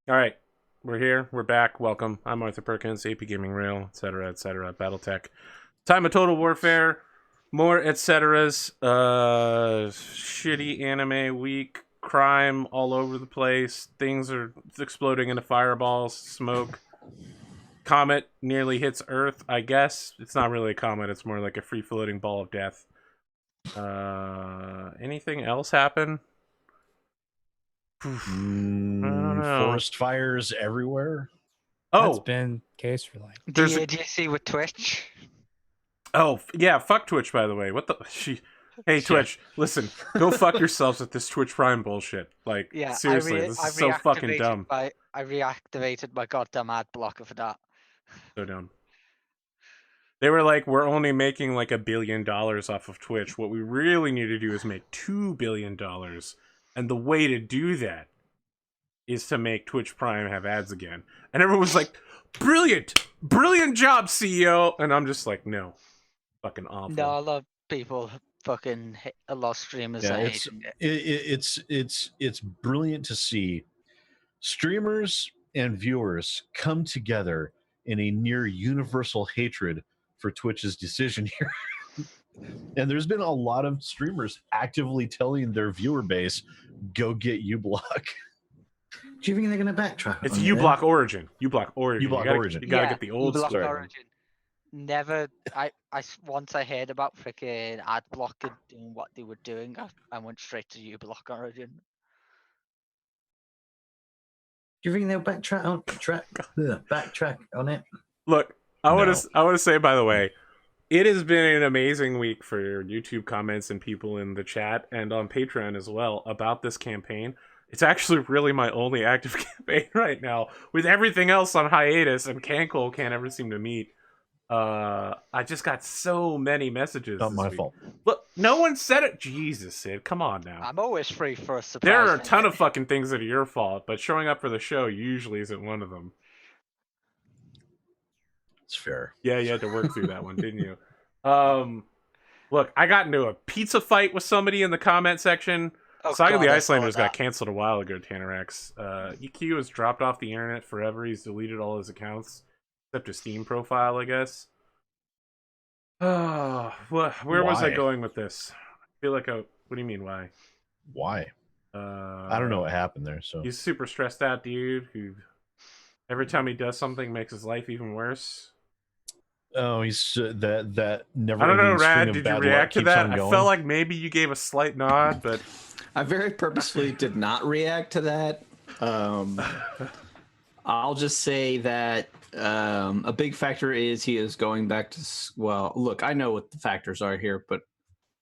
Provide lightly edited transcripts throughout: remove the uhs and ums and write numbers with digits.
All right, we're here. We're back. Welcome. I'm Arthur Perkins, APGamingREAL, etc., etc. Battletech. Time of Total Warfare. More etceteras. Shitty anime week. Crime all over the place. Things are exploding into fireballs, smoke. Comet nearly hits Earth. I guess it's not really a comet. It's more like a free floating ball of death. Anything else happen? I don't know. Forest fires everywhere. That's Oh, been the case for like. Do you see with Twitch? Oh, yeah, fuck Twitch, by the way. What the... Hey, Twitch, listen, go fuck yourselves with this Twitch Prime bullshit. Like, Yeah, seriously, this is so fucking dumb. I reactivated my goddamn ad blocker for that. So dumb. They were like, we're only making like $1 billion off of Twitch. What we really need to do is make $2 billion. And the way to do that is to make Twitch Prime have ads again. And everyone was like, brilliant! Brilliant job, CEO! And I'm just like, no. Fucking awful. No, a lot of people fucking hate, a lot of streamers are hating it. It's brilliant to see streamers and viewers come together in a near universal hatred for Twitch's decision here. And there's been a lot of streamers actively telling their viewer base, go get uBlock. Do you think they're going to backtrack? It's uBlock Origin. uBlock Origin. Origin. You gotta get the old uBlock story. Origin. Never. Once I heard about freaking ad blocker doing what they were doing, I went straight to uBlock Origin. Do you think they'll backtrack on it? Look, I want to say, by the way, it has been an amazing week for YouTube comments and people in the chat and on Patreon as well about this campaign. It's actually really my only active campaign right now, with everything else on hiatus, and Cancol can't ever seem to meet. I just got so many messages. Not my fault. Look, no one said it. Jesus, Sid, come on now. I'm always free for a surprise. There are a ton of fucking things that are your fault, but showing up for the show usually isn't one of them. It's fair. Yeah, you had to work through that one, didn't you? Look, I got into a pizza fight with somebody in the comment section. Saga of the Icelanders got canceled a while ago, Tanorex. EQ has dropped off the internet forever. He's deleted all his accounts, except his Steam profile, I guess. Where was I going with this? I feel like what do you mean, why? Why? I don't know what happened there. So he's a super stressed out dude who every time he does something makes his life even worse. Oh, he's that never. I don't know, Rad. Did you react to that? I felt like maybe you gave a slight nod, but I very purposefully did not react to that. I'll just say that a big factor is he is going back to. Well, look, I know what the factors are here, but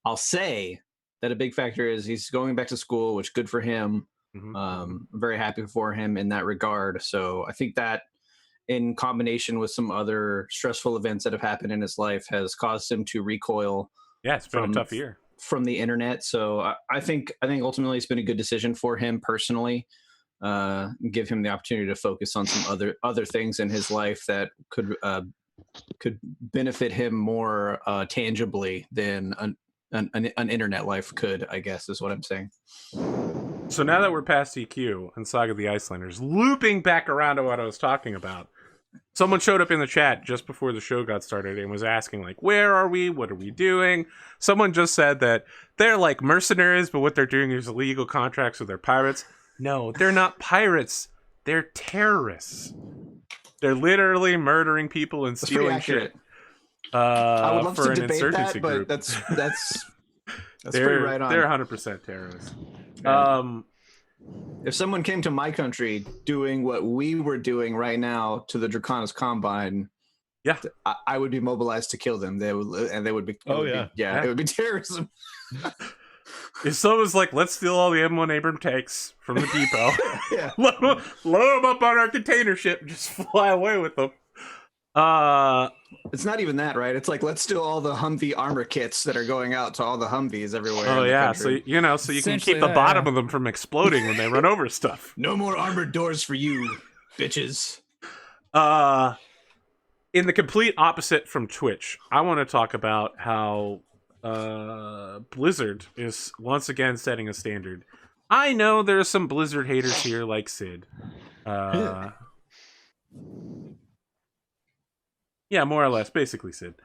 I'll say that a big factor is he's going back to school, which good for him. Mm-hmm. I'm very happy for him in that regard. So I think that, in combination with some other stressful events that have happened in his life, has caused him to recoil. Yeah, it's been a tough year from the internet. So I think ultimately it's been a good decision for him personally. Give him the opportunity to focus on some other things in his life that could benefit him more tangibly than an internet life could, I guess, is what I'm saying. So now that we're past EQ and Saga of the Icelanders, looping back around to what I was talking about, someone showed up in the chat just before the show got started and was asking, like, where are we? What are we doing? Someone just said that they're like mercenaries, but what they're doing is illegal contracts with their pirates. No, they're not pirates. They're terrorists. They're literally murdering people and stealing shit. I would love for to an debate insurgency that, group. but that's pretty right on. They're 100% terrorists. Yeah. If someone came to my country doing what we were doing right now to the Draconis Combine, yeah, I would be mobilized to kill them. They would be. It would be terrorism. If someone's like, let's steal all the M1 Abram tanks from the depot, yeah, load them up on our container ship, and just fly away with them. It's not even that, right? It's like, let's steal all the Humvee armor kits that are going out to all the Humvees everywhere. Oh yeah, so you can keep the bottom of them from exploding when they run over stuff. No more armored doors for you, bitches. In the complete opposite from Twitch, I want to talk about how Blizzard is once again setting a standard. I know there's some Blizzard haters here like Sid, Yeah, more or less, basically Sid.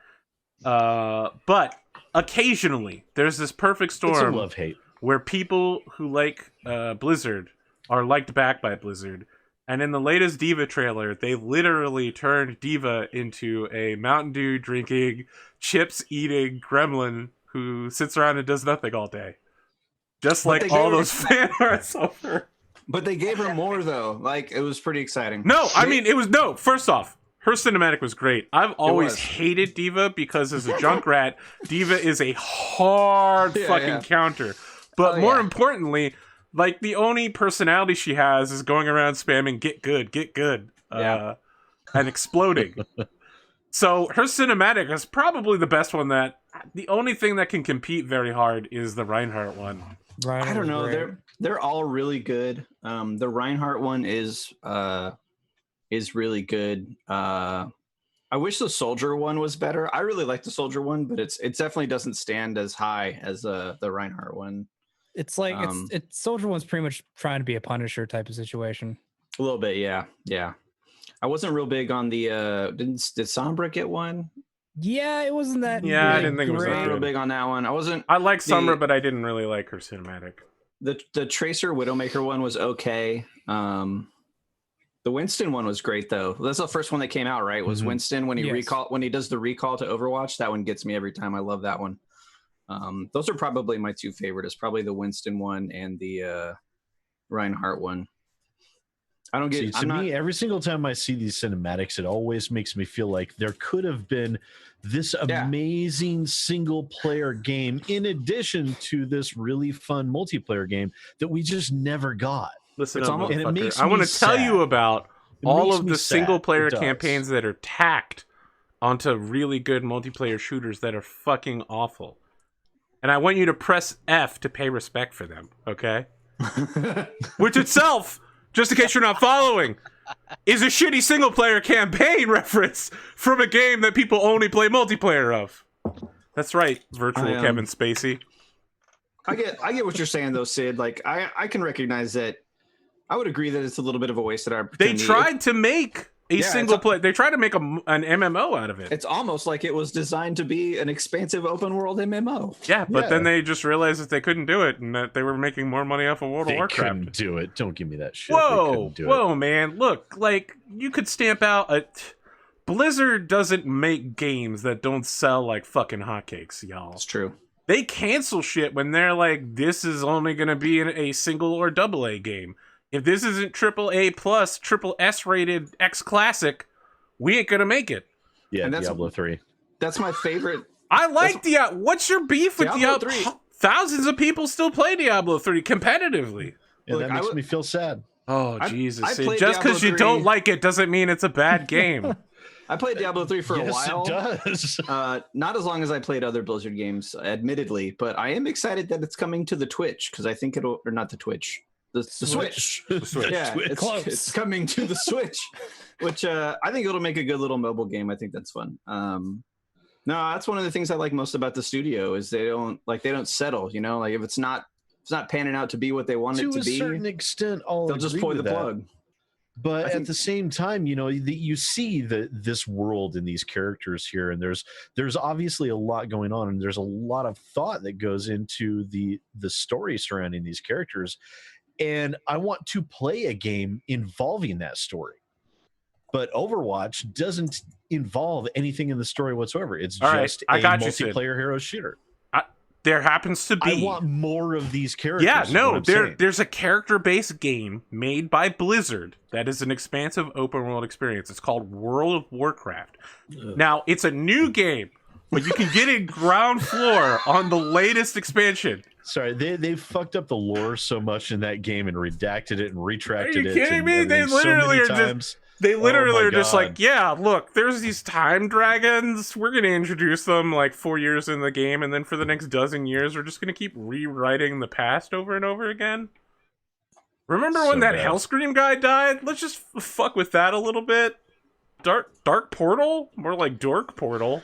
But occasionally, there's this perfect It's a storm love-hate. where people who like Blizzard are liked back by Blizzard. And in the latest Diva trailer, they literally turned Diva into a Mountain Dew drinking, chips eating gremlin who sits around and does nothing all day. Just But like they all gave those fan arts over. But they gave her more though. Like it was pretty exciting. No, I mean, it was no. First off, her cinematic was great. I've always was. hated Diva because as a Junkrat, Diva is a hard fucking counter. But more importantly, like the only personality she has is going around spamming get good, and exploding. So her cinematic is probably the best one. That the only thing that can compete very hard is the Reinhardt one. I don't know. They're all really good. The Reinhardt one is really good. I wish the Soldier one was better. I really like the Soldier one, but it definitely doesn't stand as high as the Reinhardt one. It's like it's Soldier One's pretty much trying to be a Punisher type of situation. A little bit, yeah. I wasn't real big on the did Sombra get one? Yeah, it wasn't that. Yeah, I didn't think it was that Not real good. big on that one. I like Sombra, but I didn't really like her cinematic. The Tracer Widowmaker one was okay. The Winston one was great though. That's the first one that came out, right? Was Winston when he does the recall to Overwatch. That one gets me every time. I love that one. Those are probably my two favorite. It's probably the Winston one and the Reinhardt one. I don't get me, every single time I see these cinematics, it always makes me feel like there could have been this amazing single player game in addition to this really fun multiplayer game that we just never got. Listen, and it makes I want me to tell you about all makes of me the sad. single player It does. campaigns that are tacked onto really good multiplayer shooters that are fucking awful. And I want you to press F to pay respect for them, okay? Which itself, just in case you're not following, is a shitty single player campaign reference from a game that people only play multiplayer of. That's right, virtual Kevin Spacey. I get what you're saying though, Sid. Like I can recognize that. I would agree that it's a little bit of a wasted opportunity. They tried to make a single player. They tried to make an MMO out of it. It's almost like it was designed to be an expansive open world MMO. Yeah, but then they just realized that they couldn't do it and that they were making more money off of World of Warcraft. Couldn't do it. Don't give me that shit. Whoa, man. Look, like, you could stamp out a... Blizzard doesn't make games that don't sell like fucking hotcakes, y'all. It's true. They cancel shit when they're like, this is only going to be a single or double A game. If this isn't AAA plus, triple S rated X Classic, we ain't gonna make it. Yeah, Diablo 3. That's my favorite. I like Diablo. What's your beef with Diablo 3? Thousands of people still play Diablo 3 competitively. Yeah, Look, that makes me feel sad. Oh, Jesus. played Just because Diablo you don't 3. like it doesn't mean it's a bad game. I played Diablo 3 for a while. Yes, it does. Not as long as I played other Blizzard games, admittedly, but I am excited that it's coming to the Twitch because I think it'll, or not the Twitch. The Switch. The Switch. Yeah, it's coming to the Switch, which I think it'll make a good little mobile game. I think that's fun. No, that's one of the things I like most about the studio is they don't settle. You know, like if it's not panning out to be what they want it to be, to a certain extent, they'll just pull the plug. But at the same time, you know, you see this world and these characters here, and there's obviously a lot going on, and there's a lot of thought that goes into the story surrounding these characters. And I want to play a game involving that story. But Overwatch doesn't involve anything in the story whatsoever. It's just a multiplayer hero shooter. There happens to be. I want more of these characters. Yeah, no, there's a character-based game made by Blizzard that is an expansive open-world experience. It's called World of Warcraft. Now, it's a new game, but you can get it ground floor on the latest expansion. Sorry, they fucked up the lore so much in that game and redacted it and retracted it. Are you kidding me? They literally are just like, yeah, look, there's these time dragons. We're going to introduce them like 4 years in the game, and then for the next dozen years, we're just going to keep rewriting the past over and over again. Remember when that Hellscream guy died? Let's just fuck with that a little bit. Dark Portal? More like Dork Portal.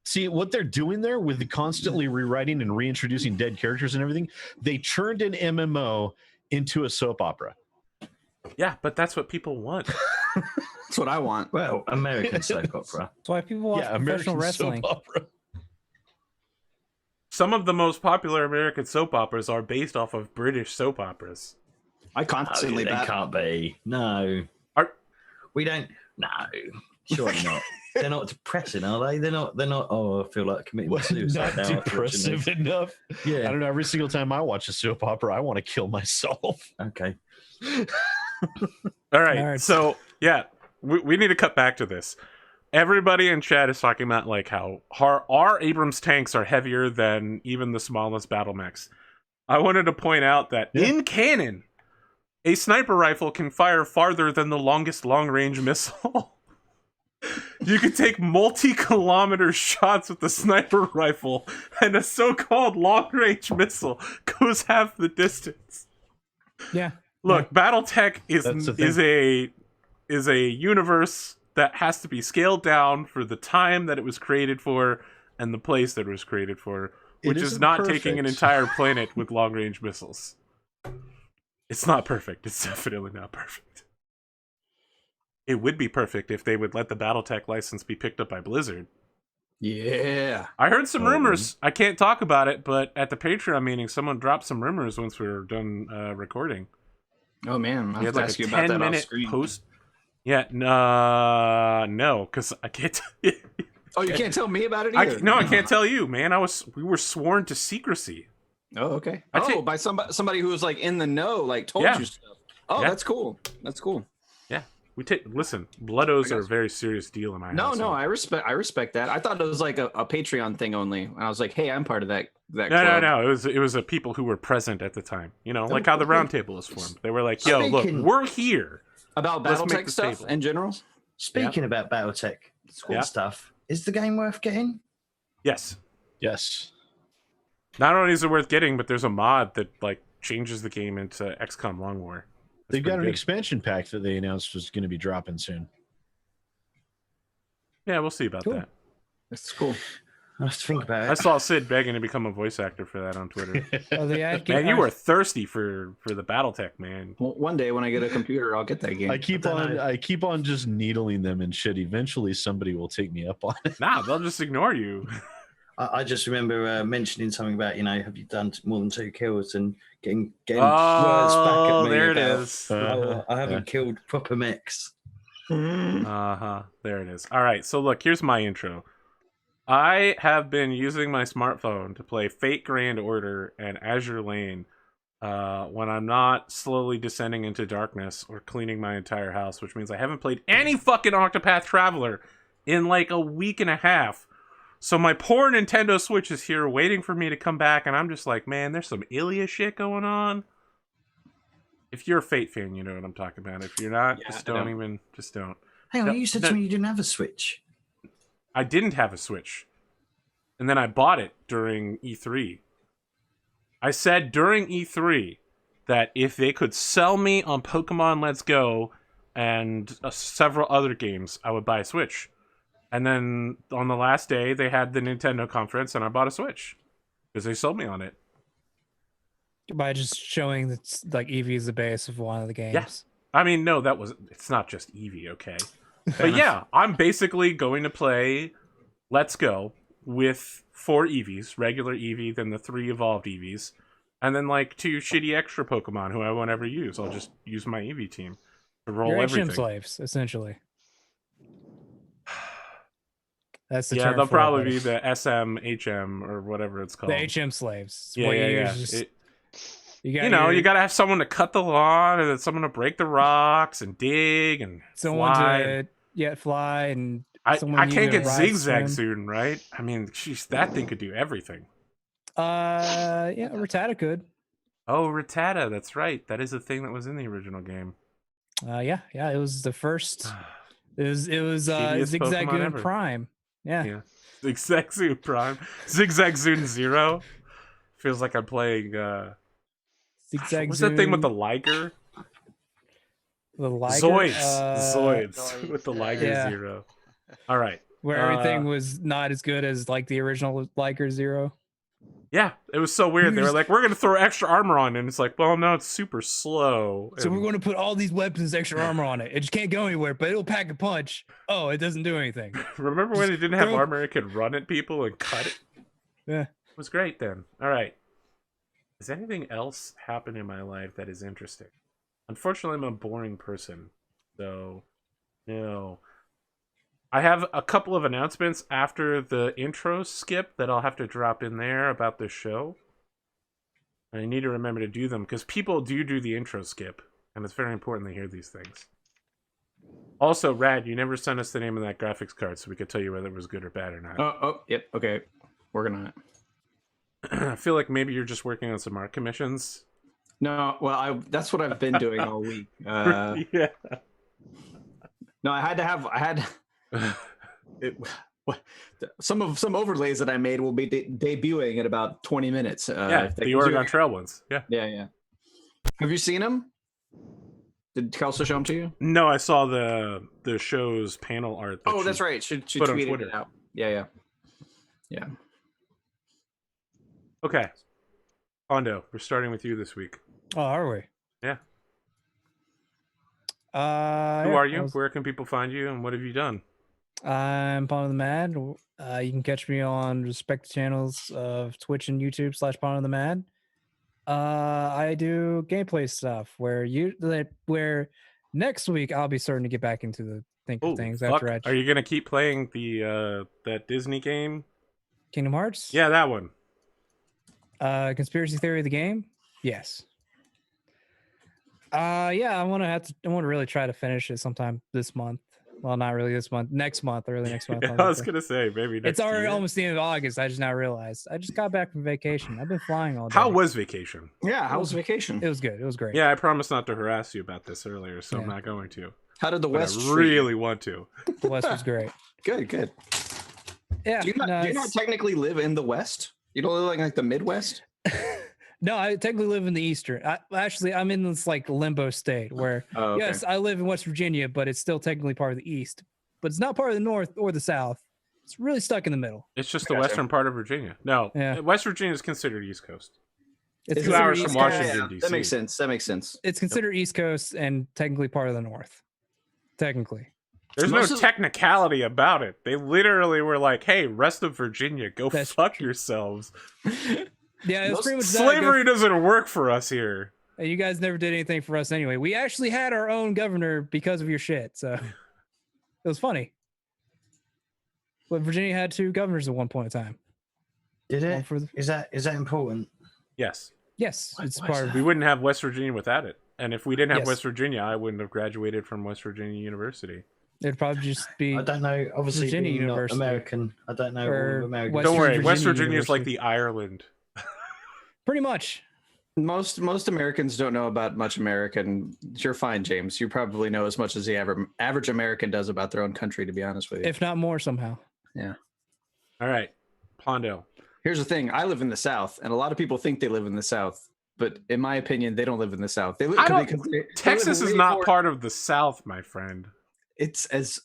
See, what they're doing there with the constantly rewriting and reintroducing dead characters and everything, they churned an MMO into a soap opera. Yeah, but that's what people want. That's what I want. Well, American soap opera. That's why people watch professional American wrestling. soap opera. Some of the most popular American soap operas are based off of British soap operas. I constantly They bat. can't be. No. We don't. No. Surely not. They're not depressing, are they? They're not. Oh, I feel like committing Well, suicide not now. depressive enough. I Yeah. don't know. Every single time I watch a soap opera, I want to kill myself. Okay. All right, Nerds. so yeah, we need to cut back to this. Everybody in chat is talking about like how our Abrams tanks are heavier than even the smallest Battlemechs. I wanted to point out that in canon, a sniper rifle can fire farther than the longest long-range missile. You can take multi-kilometer shots with the sniper rifle, and a so-called long-range missile goes half the distance. Yeah. Look, Battletech That's the is a universe that has to be scaled down for the time that it was created for and the place that it was created for, which It is isn't not taking an perfect. entire planet with long-range missiles. It's not perfect. It's definitely not perfect. It would be perfect if they would let the Battletech license be picked up by Blizzard. Yeah. I heard some rumors. I can't talk about it, but at the Patreon meeting, someone dropped some rumors once we were done recording. Oh man, I We have had to like ask a you about that off 10-minute screen. post. Yeah, no, because I can't. Oh, you can't tell me about it I either. can't tell you, man. We were sworn to secrecy. Oh, okay. I Oh, take- by somebody who was like in the know, like told Yeah. you stuff. Oh, Yeah. that's cool. That's cool. Yeah, listen. Blood oaths are a very serious deal in my No, house. no, I respect that. I thought it was like a Patreon thing only. And I was like, hey, I'm part of that No, club. no. It was a people who were present at the time. You know, like how the round table is formed. They were like, "Yo, Speaking- look, we're here." About Let's make Battletech the stuff table. in general. Speaking about Battletech Yeah. stuff, is the game worth getting? Yes. Yes. Not only is it worth getting, but there's a mod that like changes the game into XCOM Long War. That's They've got pretty an good. expansion pack that they announced was going to be dropping soon. Yeah, we'll see about Cool. that. That's cool. I have to think about it. I saw Sid begging to become a voice actor for that on Twitter. Oh, the ad Man, you were thirsty for the Battletech, man. Well, one day when I get a computer, I'll get that game. I keep on just needling them and shit. Eventually, somebody will take me up on it. Nah, they'll just ignore you. I just remember mentioning something about, have you done more than 2 kills and getting words back at Oh, me there it about, is. I haven't killed proper mechs. There it is. All right, so look, here's my intro. I have been using my smartphone to play Fate Grand Order and Azure Lane when I'm not slowly descending into darkness or cleaning my entire house, which means I haven't played any fucking Octopath Traveler in like a week and a half. So my poor Nintendo Switch is here waiting for me to come back, and I'm just like, man, there's some Ilya shit going on. If you're a Fate fan, you know what I'm talking about. If you're not, Yeah, just I don't know. even, just don't. Hang No, on, you said no. to me you didn't have a Switch. I didn't have a Switch. And then I bought it during E3. I said during E3 that if they could sell me on Pokemon Let's Go and several other games, I would buy a Switch. And then on the last day, they had the Nintendo conference, and I bought a Switch because they sold me on it. by just showing that like Eevee is the base of one of the games. Yeah. I mean, no, it's not just Eevee, okay? But yeah, I'm basically going to play Let's Go with 4 Eevees, regular Eevee, then the 3 evolved Eevees, and then like 2 shitty extra Pokemon who I won't ever use. I'll just use my Eevee team to roll You're everything. HM slaves, essentially. That's the Yeah, term they'll for probably it, be the SM, HM, or whatever it's called. the HM slaves. Yeah, What yeah, you yeah. use is- It- you you know, you gotta have someone to cut the lawn, and then someone to break the rocks and dig and someone fly. to fly and I someone can't to get ride zigzag swim. soon, right? I mean, sheesh, that thing could do everything. Yeah, Rattata could. Oh, Rattata, that's right. That is a thing that was in the original game. Yeah, it was the first. It was Shittiest Pokemon Zigzagoon ever. Prime. Yeah. Yeah. Zigzagoon Prime. Zigzagoon Zero. Feels like I'm playing Zigzagoon. what's that thing with the Liger? the Liger? Zoids Zoids, with the Liger yeah. Zero. All right. Where everything was not as good as like the original Liger Zero. Yeah, it was so weird. They were like, we're going to throw extra armor on it. And it's like, well, no, it's super slow. So And we're going to put all these weapons, extra armor on it. It just can't go anywhere, but it'll pack a punch. Oh, it doesn't do anything. remember when it didn't have armor, it could run at people and cut it? Yeah. It was great then. All right. Has anything else happened in my life that is interesting? Unfortunately, I'm a boring person. So, no. I have a couple of announcements after the intro skip that I'll have to drop in there about the show. I need to remember to do them because people do the intro skip, and it's very important to hear these things. Also, Rad, you never sent us the name of that graphics card so we could tell you whether it was good or bad or not. Yep. Okay. Working on it. I feel like maybe you're just working on some art commissions. No, well, that's what I've been doing all week. Yeah. No, I had some overlays that I made will be debuting in about 20 minutes. The Oregon Trail ones. Yeah. Have you seen them? Did Kelso show them to you? No, I saw the show's panel art. That's right. She put on tweeted Twitter. it out. Yeah. Okay. Pondo, we're starting with you this week. Oh, are we? Yeah. Who Who are you? Where can people find you? And what have you done? I'm Pondothemad. You can catch me on respective channels of Twitch and YouTube /Pondothemad. I do gameplay stuff where next week I'll be starting to get back into the think of things after I. Are you gonna keep playing the that Disney game? Kingdom Hearts? Yeah, that one. Conspiracy theory of the game? Yes. I want to really try to finish it sometime this month. Well, not really this month. Next month, early next month. I was gonna say maybe next it's already year. almost the end of August. I just now realized. I just got back from vacation. I've been flying all day. How was vacation? Yeah, how was vacation? It was good. It was great. Yeah, I promised not to harass you about this earlier, so I'm not going to. How did the West? I really want to. The West was great. Good. Yeah. Do you not technically live in the West? You don't live like the Midwest? No, I technically live in the Eastern. I'm in this like limbo state where yes, I live in West Virginia, but it's still technically part of the East. But it's not part of the North or the South. It's really stuck in the middle. It's just the western part of Virginia. No, West Virginia is considered East Coast. It's 2 hours from Washington, D.C. That makes sense. It's considered East Coast and technically part of the North. Technically. There's no technicality about it. They literally were like, hey, rest of Virginia, go fuck yourselves. Yeah, it's pretty much slavery doesn't work for us here. You guys never did anything for us anyway. We actually had our own governor because of your shit, so it was funny. But Virginia had 2 governors at one point in time. Did it? Is that important? Yes. Yes, it's part of. We wouldn't have West Virginia without it. And if we didn't have West Virginia, I wouldn't have graduated from West Virginia University. It'd probably just be. I don't know. Obviously, Virginia being University. not American. I don't know all of American. Don't worry, West Virginia is like the Ireland. Pretty much. Most Americans don't know about much American. You're fine, James. You probably know as much as the average American does about their own country, to be honest with you. If not more somehow. Yeah. All right. Pondo. Here's the thing. I live in the South, and a lot of people think they live in the South. But in my opinion, they don't live in the South. They live. Texas is not part of the South, my friend. It's as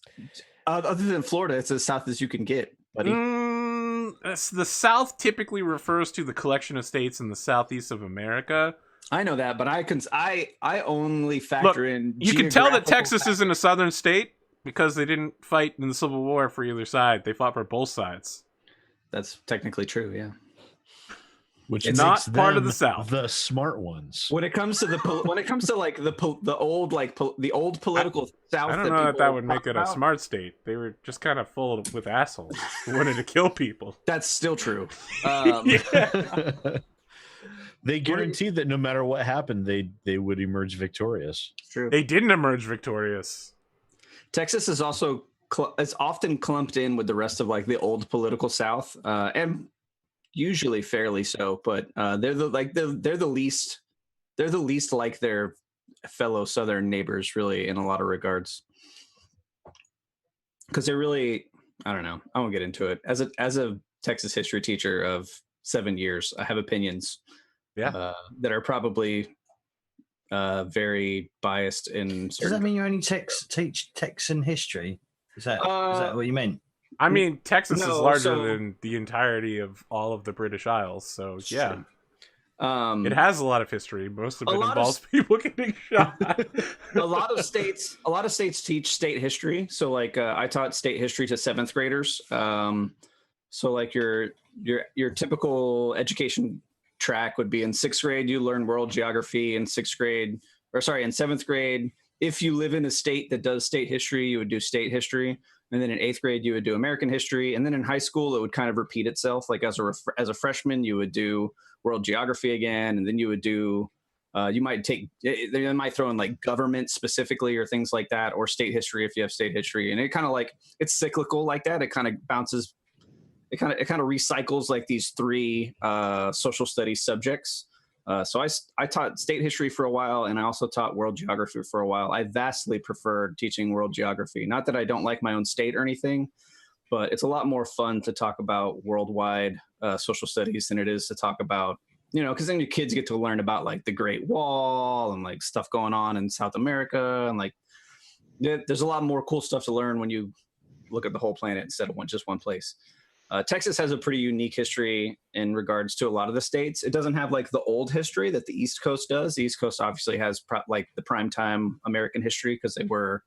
other than Florida, it's as south as you can get, buddy. The South typically refers to the collection of states in the southeast of America. I know that, but I only factor in. You can tell that Texas isn't a southern state because they didn't fight in the Civil War for either side. They fought for both sides. That's technically true, yeah. Which is not part of the South. The smart ones. When it comes to the old political South, I don't know that would make it a smart state. They were just kind of full with assholes who wanted to kill people. That's still true. They guaranteed that no matter what happened, they would emerge victorious. True. They didn't emerge victorious. Texas is also is often clumped in with the rest of like the old political South, and usually fairly so. But they're the least like their fellow Southern neighbors, really, in a lot of regards, because they're really, I don't know. I won't get into it. As a Texas history teacher of 7 years, I have opinions. Yeah. That are probably very biased in. Does that mean you only teach Texan history? Is that what you meant? I mean, Texas is No, larger so- than the entirety of all of the British Isles, so It's yeah. true. It has a lot of history. Most of A it lot of involves people getting shot. a lot of states teach state history. So like I taught state history to 7th graders. So like your typical education track would be in 6th grade, you learn world geography. In 7th grade, if you live in a state that does state history, you would do state history. And then in 8th grade, you would do American history. And then in high school, it would kind of repeat itself. Like as a freshman, you would do world geography again. And then you would do, they might throw in like government specifically or things like that, or state history if you have state history. And it kind of like, it's cyclical like that. It kind of bounces, it kind of recycles like these 3 social studies subjects. So I taught state history for a while, and I also taught world geography for a while. I vastly preferred teaching world geography. Not that I don't like my own state or anything, but it's a lot more fun to talk about worldwide social studies than it is to talk about, because then your kids get to learn about like the Great Wall and like stuff going on in South America. And like, there's a lot more cool stuff to learn when you look at the whole planet instead of just one place. Texas has a pretty unique history in regards to a lot of the states. It doesn't have like the old history that the East Coast does. The East Coast obviously has like the primetime American history because they were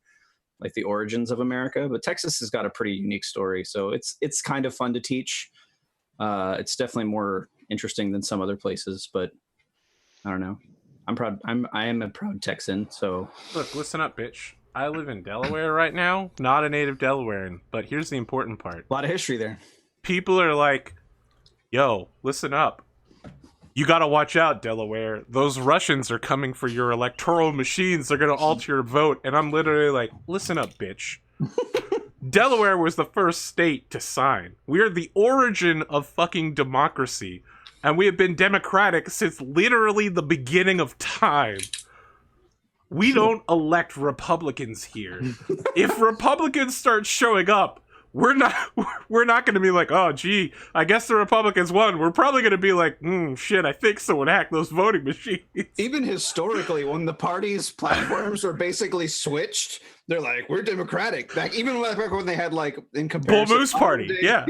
like the origins of America. But Texas has got a pretty unique story, so it's kind of fun to teach. It's definitely more interesting than some other places, but I don't know. I'm proud. I am a proud Texan. So Look, listen up, bitch. I live in Delaware right now. Not a native Delawarean, but here's the important part. a lot of history there. People are like, yo, listen up. You gotta watch out, Delaware. Those Russians are coming for your electoral machines. They're gonna alter your vote. And I'm literally like, listen up, bitch. Delaware was the first state to sign. We are the origin of fucking democracy. And we have been democratic since literally the beginning of time. We don't elect Republicans here. If Republicans start showing up, we're not going to be like, oh, gee, I guess the Republicans won. We're probably going to be like, shit, I think someone hacked those voting machines. Even historically, when the parties' platforms were basically switched, they're like, we're Democratic. Back when they had like in comparison, Bull Moose Party, yeah.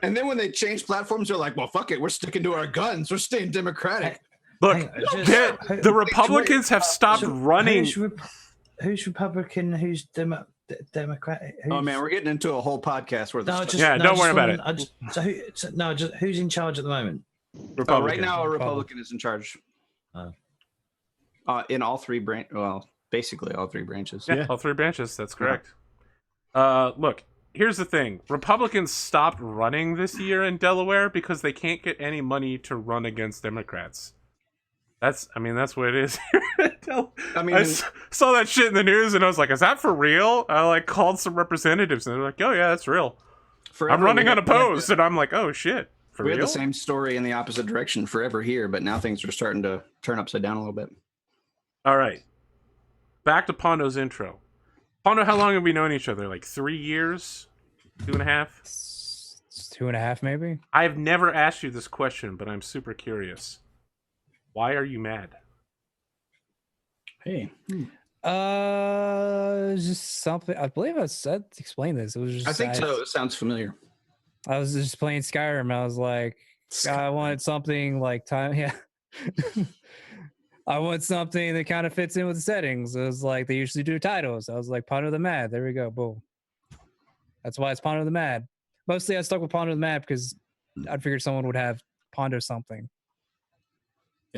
And then when they changed platforms, they're like, well, fuck it, we're sticking to our guns. We're staying Democratic. Look, Hang on, just- the Republicans have stopped running. Who's Republican? Who's Democratic? Oh man, we're getting into a whole podcast where don't worry about it. Who's in charge at the moment? Right now, a Republican is in charge. In all 3 basically all 3 branches. Yeah, all 3 branches. That's correct. Look, here's the thing. Republicans stopped running this year in Delaware because they can't get any money to run against Democrats. That's what it is. I saw that shit in the news and I was like, is that for real? I like called some representatives and they're like, oh yeah, that's real. I'm running unopposed and I'm like, oh shit. We had the same story in the opposite direction forever here, but now things are starting to turn upside down a little bit. All right. Back to Pondo's intro. Pondo, how long have we known each other? Like 3 years? 2.5? It's 2.5 maybe. I've never asked you this question, but I'm super curious. Why are you mad? Hey. Just something. I believe I explained this. It was just. I think so. It sounds familiar. I was just playing Skyrim. I was like, I wanted something like time. Yeah. I want something that kind of fits in with the settings. It was like they usually do titles. I was like, Pondothemad. There we go. Boom. That's why it's Pondothemad. Mostly I stuck with Pondothemad because I figured someone would have Pondo something.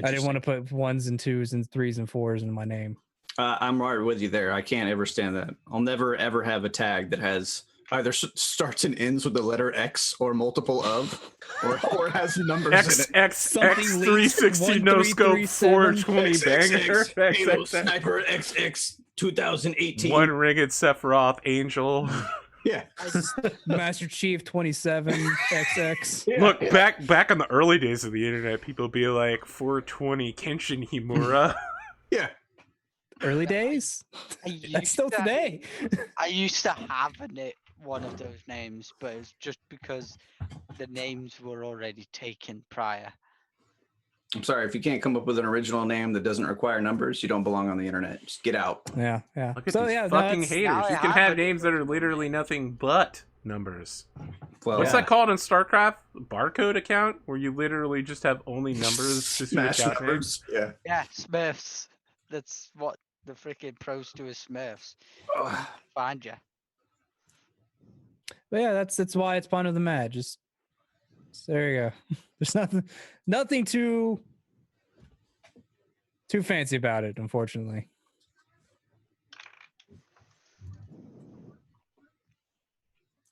I didn't want to put 1s and 2s and 3s and 4s in my name. I'm right with you there. I can't ever stand that. I'll never, ever have a tag that has either starts and ends with the letter X or multiple of, or has numbers in it. X360 no scope 420 banger. Halo Sniper XX 2018. One ringed Sephiroth Angel. Yeah. Master Chief 27 XX. Yeah, look, back in the early days of the internet, people would be like 420 Kenshin Himura. Yeah. Early days? That's still today. I used to have one of those names, but it's just because the names were already taken prior. I'm sorry, if you can't come up with an original name that doesn't require numbers, you don't belong on the internet. Just get out. Yeah. Look at these fucking haters. You can have names that are literally nothing but numbers. Well, What's that called in StarCraft? Barcode account, where you literally just have only numbers to Smash switch out names? numbers. Yeah. Yeah, Smurfs. That's what the freaking pros do is Smurfs. Find you. But yeah, that's why it's Pondothemad. Just there you go. There's nothing too fancy about it, unfortunately.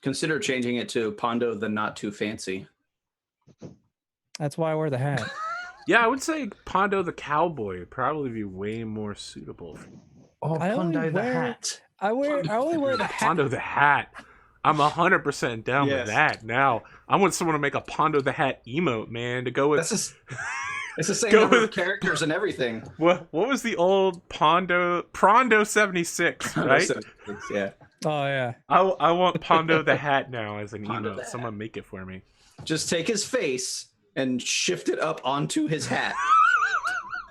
consider changing it to Pondo the Not Too Fancy. That's why I wear the hat. Yeah, I would say Pondo the Cowboy would probably be way more suitable. Oh, I only Pondo the wear- hat. I only wear the hat. Pondo the Hat. I'm 100% down with Yes. that. Now, I want someone to make a Pondo the Hat emote, man, to go with. That's just, it's the same Go number with- of characters and everything. What was the old Prondo 76, right? Yeah. Oh yeah. I want Pondo the Hat now as an Pondo the emote. Someone make it for me. Just take his face and shift it up onto his hat.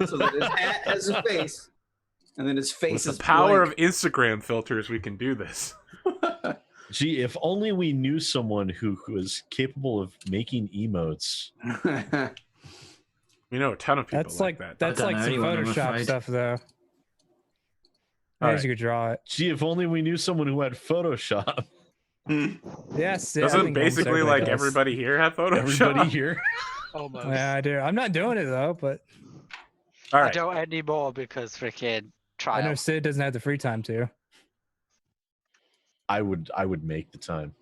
So that his hat has a face, and then his face With is the power blank. of Instagram filters, we can do this. Gee, if only we knew someone who was capable of making emotes. We know a ton of people That's like like that. that's don't like know some anyone, I'm Photoshop afraid. stuff though. All I right. guess you could draw it. Gee, if only we knew someone who had Photoshop. Yes. I Doesn't think almost basically everybody like does. everybody here have Photoshop? Everybody here. Almost. Yeah, I do. I'm not doing it though, but All I right. don't anymore because freaking I know trial. Sid doesn't have the free time to. I would make the time.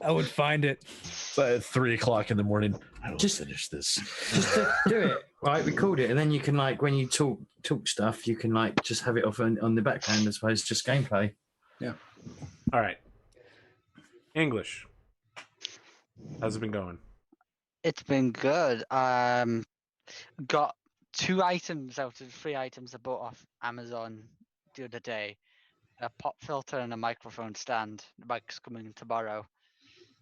I would find it. So at 3:00 in the morning, I will Just- finish this. Just to do it, right? Record it, and then you can like when you talk stuff, you can like just have it off on the background as opposed to just gameplay. All right. English. How's it been going? It's been good. Got 2 items out of 3 items I bought off Amazon the other day. A pop filter and a microphone stand. The mic's coming tomorrow.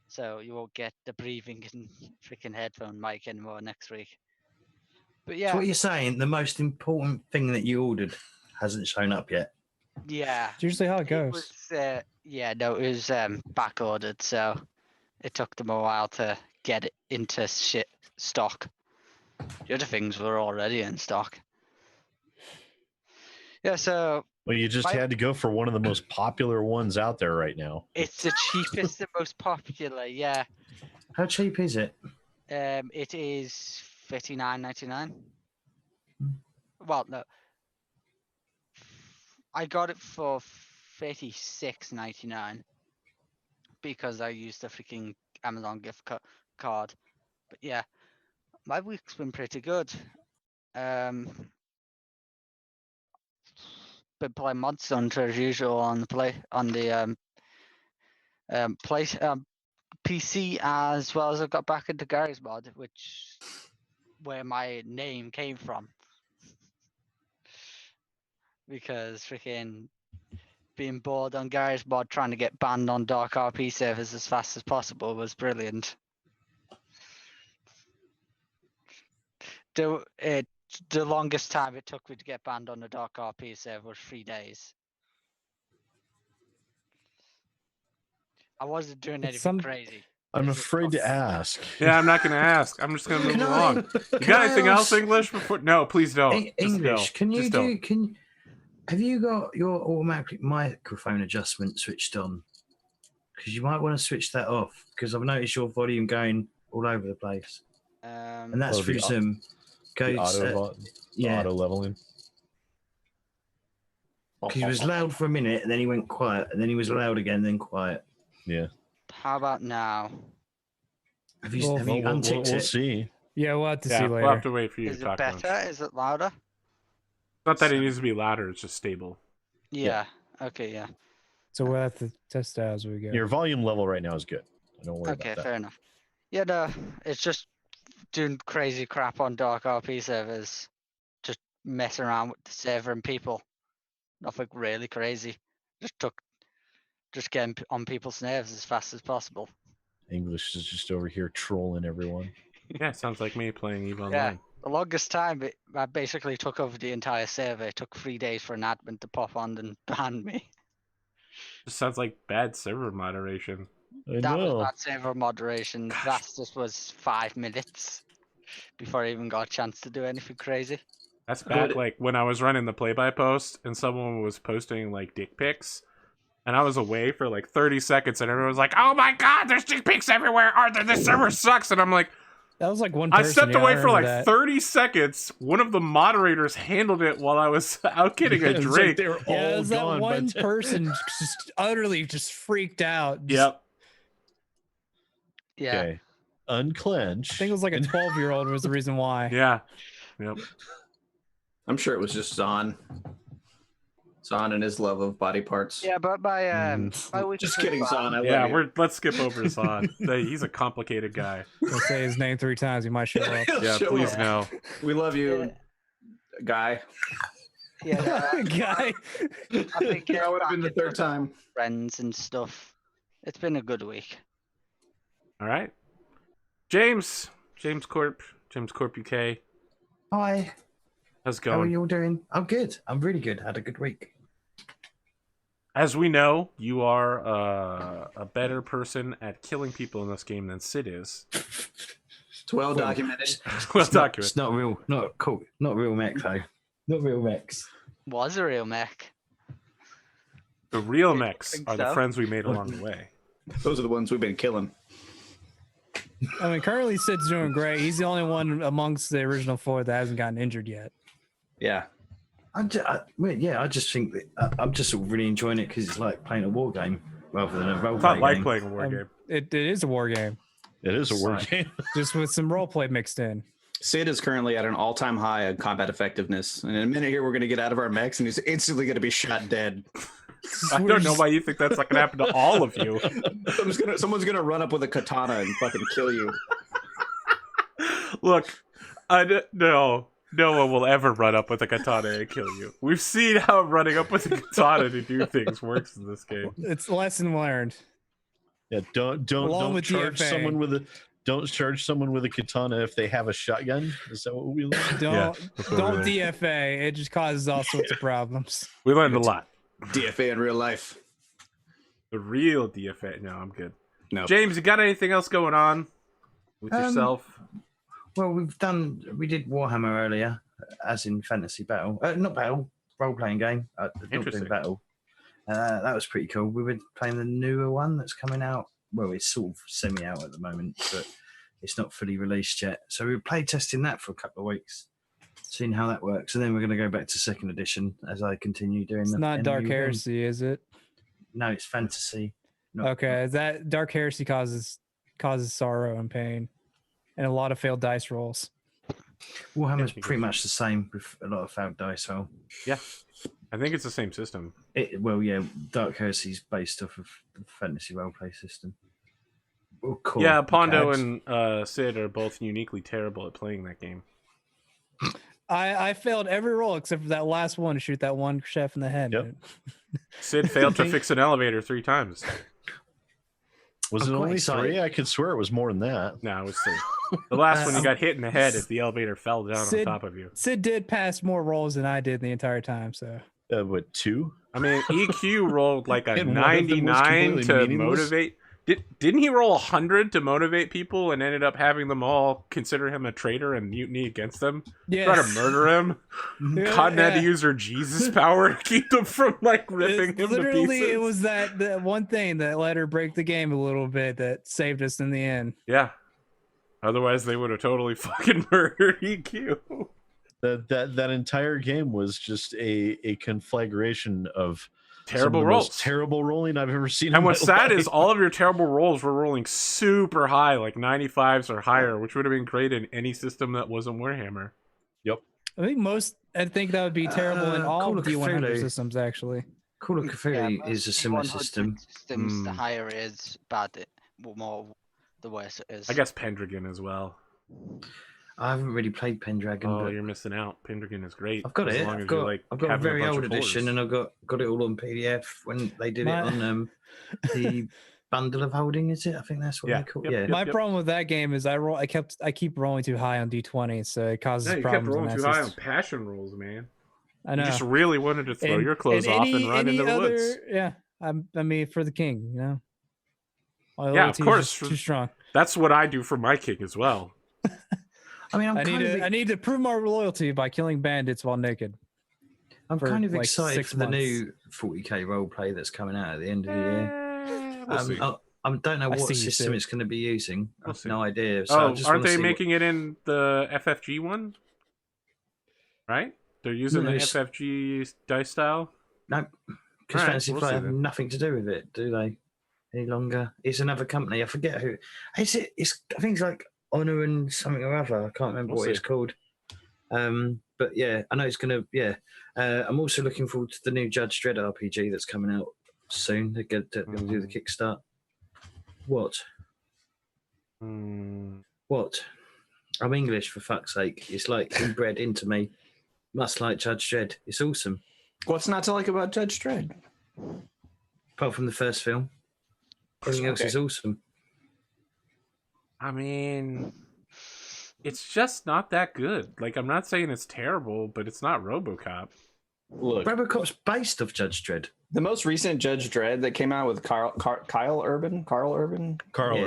So you won't get the breathing and freaking headphone mic anymore next week. But yeah, So what you're saying, the most important thing that you ordered hasn't shown up yet. yeah. It's usually how it goes. Was, it was back ordered, so it took them a while to get it into stock. The other things were already in stock. Yeah, so Well, you just My- had to go for one of the most popular ones out there right now. it's the cheapest and most popular. Yeah, How cheap is it? it is $59.99. Well, no, I got it for $36.99 because I used the freaking Amazon gift card. But yeah, my week's been pretty good. Been playing Monster Hunter as usual on the PC, as well as I got back into Gary's mod, where my name came from. Because freaking being bored on Gary's mod trying to get banned on Dark RP servers as fast as possible was brilliant. The longest time it took me to get banned on the Dark RP server was 3 days. I wasn't doing It's anything some- crazy. I'm Is it afraid to tough? ask. Yeah, I'm not going to ask. I'm just going to move Can I- along. You can got I anything else ask- English before? No, please don't. Just English. go. Can you Just do? don't. Have you got your automatic microphone adjustment switched on? Because you might want to switch that off. Because I've noticed your volume going all over the place, and that's Oh, through the some The auto, yeah. auto leveling. Because he was loud for a minute, and then he went quiet, and then he was loud again, then quiet. Yeah. How about now? Have you, Well, have Well, you we'll unticked we'll it? see. Yeah, we'll have to Yeah, see we'll later. have to wait for you Is to it talk better? about it. Is it louder? Not that it needs to be louder, it's just stable. Yeah. Okay, yeah. So we'll have to test it out as we go. Your volume level right now is good. Don't worry Okay, about that. fair enough. Yeah, no, it's just doing crazy crap on Dark RP servers. Just messing around with the server and people. Nothing really crazy. Just getting on people's nerves as fast as possible. English is just over here trolling everyone. Yeah, sounds like me playing EVE Yeah. Online. The longest time, I basically took over the entire server. It took 3 days for an admin to pop on and ban me. Just sounds like bad server moderation. I That was know. bad server moderation. Rastus was 5 minutes before I even got a chance to do anything crazy. That's back Good. like when I was running the play-by-post and someone was posting like dick pics, and I was away for like 30 seconds, and everyone was like, "Oh my god, there's dick pics everywhere! Arthur, this server sucks!" And I'm like, That was like one I person. stepped yeah, I away for remember like that. 30 seconds. One of the moderators handled it while I was out getting a It's like drink. they were all Yeah, it was that gone. one but- person just utterly just freaked out. Just- Yep. Yeah. Okay. Unclench. I think it was like a 12-year-old was the reason why. Yeah. Yep. I'm sure it was just Zahn. Zahn and his love of body parts. Yeah, but by week Just two kidding, back- Zahn. I Yeah, love you. let's skip over Zahn. He's a complicated guy. I'll say his name 3 times. He might show up. He'll Yeah, show please up. no. We love you, guy. Yeah, Guy. I think That would have been the third time. friends and stuff. It's been a good week. All right. JamesCORP UK. Hi. How's it How are going? you all doing? I'm good. I'm really good. Had a good week. As we know, you are a better person at killing people in this game than Sid is. It's well documented. Well It's documented. not real. Not cool. Not real mech though. Not real mechs. Was a real mech. The real I mechs think are the so. friends we made along the way. Those are the ones we've been killing. I mean, currently Sid's doing great. He's the only one amongst the original 4 that hasn't gotten injured yet. Yeah. I just think that I'm just sort of really enjoying it because it's like playing a war game rather than a role It's not like game. playing a war game. It is a war game, It is a word Sorry. game. just with some roleplay mixed in. Sid is currently at an all-time high of combat effectiveness. And in a minute here, we're going to get out of our mechs, and he's instantly going to be shot dead. I don't know why you think that's not going to happen to all of you. Someone's going to run up with a katana and fucking kill you. Look, no one will ever run up with a katana and kill you. We've seen how running up with a katana to do things works in this game. It's lesson learned. Yeah, Along don't with charge DFA. someone with a katana if they have a shotgun. Is that what we learned? Don't that's what don't we DFA. It just causes all sorts of problems. We learned a lot. DFA in real life. The real DFA. No, I'm good. No. James, you got anything else going on with yourself? Well, we did Warhammer earlier, as in fantasy battle. Not battle, role-playing game. Not Interesting. doing battle. That was pretty cool. We were playing the newer one that's coming out. Well, it's sort of semi-out at the moment, but it's not fully released yet. So we were play testing that for a couple of weeks, seeing how that works. And then we're going to go back to 2nd edition as I continue doing It's the not Dark NU1. Heresy, is it? No, it's fantasy. Not- Okay, that Dark Heresy causes sorrow and pain, and a lot of failed dice rolls. Warhammer's Yeah, pretty much the same with a lot of failed dice roll. Yeah. I think it's the same system. Dark Heresy's based off of the fantasy roleplay system. Oh, cool. Yeah, Pondo Gads. and Sid are both uniquely terrible at playing that game. I failed every roll except for that last one to shoot that one chef in the head. Yep. Sid failed to fix an elevator 3 times. Was I'm it quite only excited. 3? I could swear it was more than that. No, it was 3. The last one you got hit in the head as the elevator fell down Sid- on top of you. Sid did pass more rolls than I did the entire time, so What, 2? I mean, EQ rolled like a And one of them was 99 completely to meaningless? motivate. Didn't he roll 100 to motivate people and ended up having them all consider him a traitor and mutiny against them? yeah. Try to murder him? Cotton had to use her Jesus power to keep them from like ripping him to Literally, pieces. it was that one thing that let her break the game a little bit that saved us in the end. Yeah. Otherwise, they would have totally fucking murdered EQ. That entire game was just a conflagration of some of Terrible the rolls. most terrible rolling I've ever seen. And in what's my sad life. is all of your terrible rolls were rolling super high, like 95s or higher, which would have been great in any system that wasn't Warhammer. I think that would be terrible in all Call of D100 Cthulhu. systems, actually. Call of Cthulhu is a similar D100 system. Systems, the Mm. higher it is, the worse it is. I guess Pendragon as well. I haven't really played Pendragon, Oh, but you're missing out. Pendragon is great. I've got as it. long as I've you got, like I've got a having very bunch old of edition, horrors. and I've got it all on PDF when they did My- it on the bundle of holding. Is it? I think that's what Yeah, they call. yep, Yeah. yep. My problem with that game is I keep rolling too high on D20, so it causes Yeah, you kept problems. rolling on too that high on system. passion rolls, man. I You know. just really wanted to throw And- your clothes and off any- and run any into the other, woods. Yeah, I mean, for the king, you know. My Yeah, of loyalty is course. just too strong. That's what I do for my king as well. I mean, I need to prove my loyalty by killing bandits while naked. I'm for, kind of like, excited 6 for the months. new 40k roleplay that's coming out at the end of the year. We'll see. I don't know I what see you system too. it's going to be using. We'll I've see. no idea. So I Oh, just aren't wanna they see making it in the FFG one? Right? They're using No, the it's- FFG dice style? No, because Alright, Fantasy we'll Flight see have then. nothing to do with it, do they? Any longer? It's another company. I forget who. Is it? It's. I think it's like Honor and something or other. I can't remember We'll what see. it's called. But yeah, I know it's gonna. Yeah, I'm also looking forward to the new Judge Dredd RPG that's coming out soon. They're going to do the Kickstart. What? Hmm. What? I'm English for fuck's sake. It's like inbred into me. Must like Judge Dredd. It's awesome. What's not to like about Judge Dredd? Apart from the first film, everything else Okay. is awesome. I mean, it's just not that good. Like, I'm not saying it's terrible, but it's not RoboCop. Look, RoboCop's based off Judge Dredd. the most recent Judge Dredd that came out with Carl Urban Carl Yeah.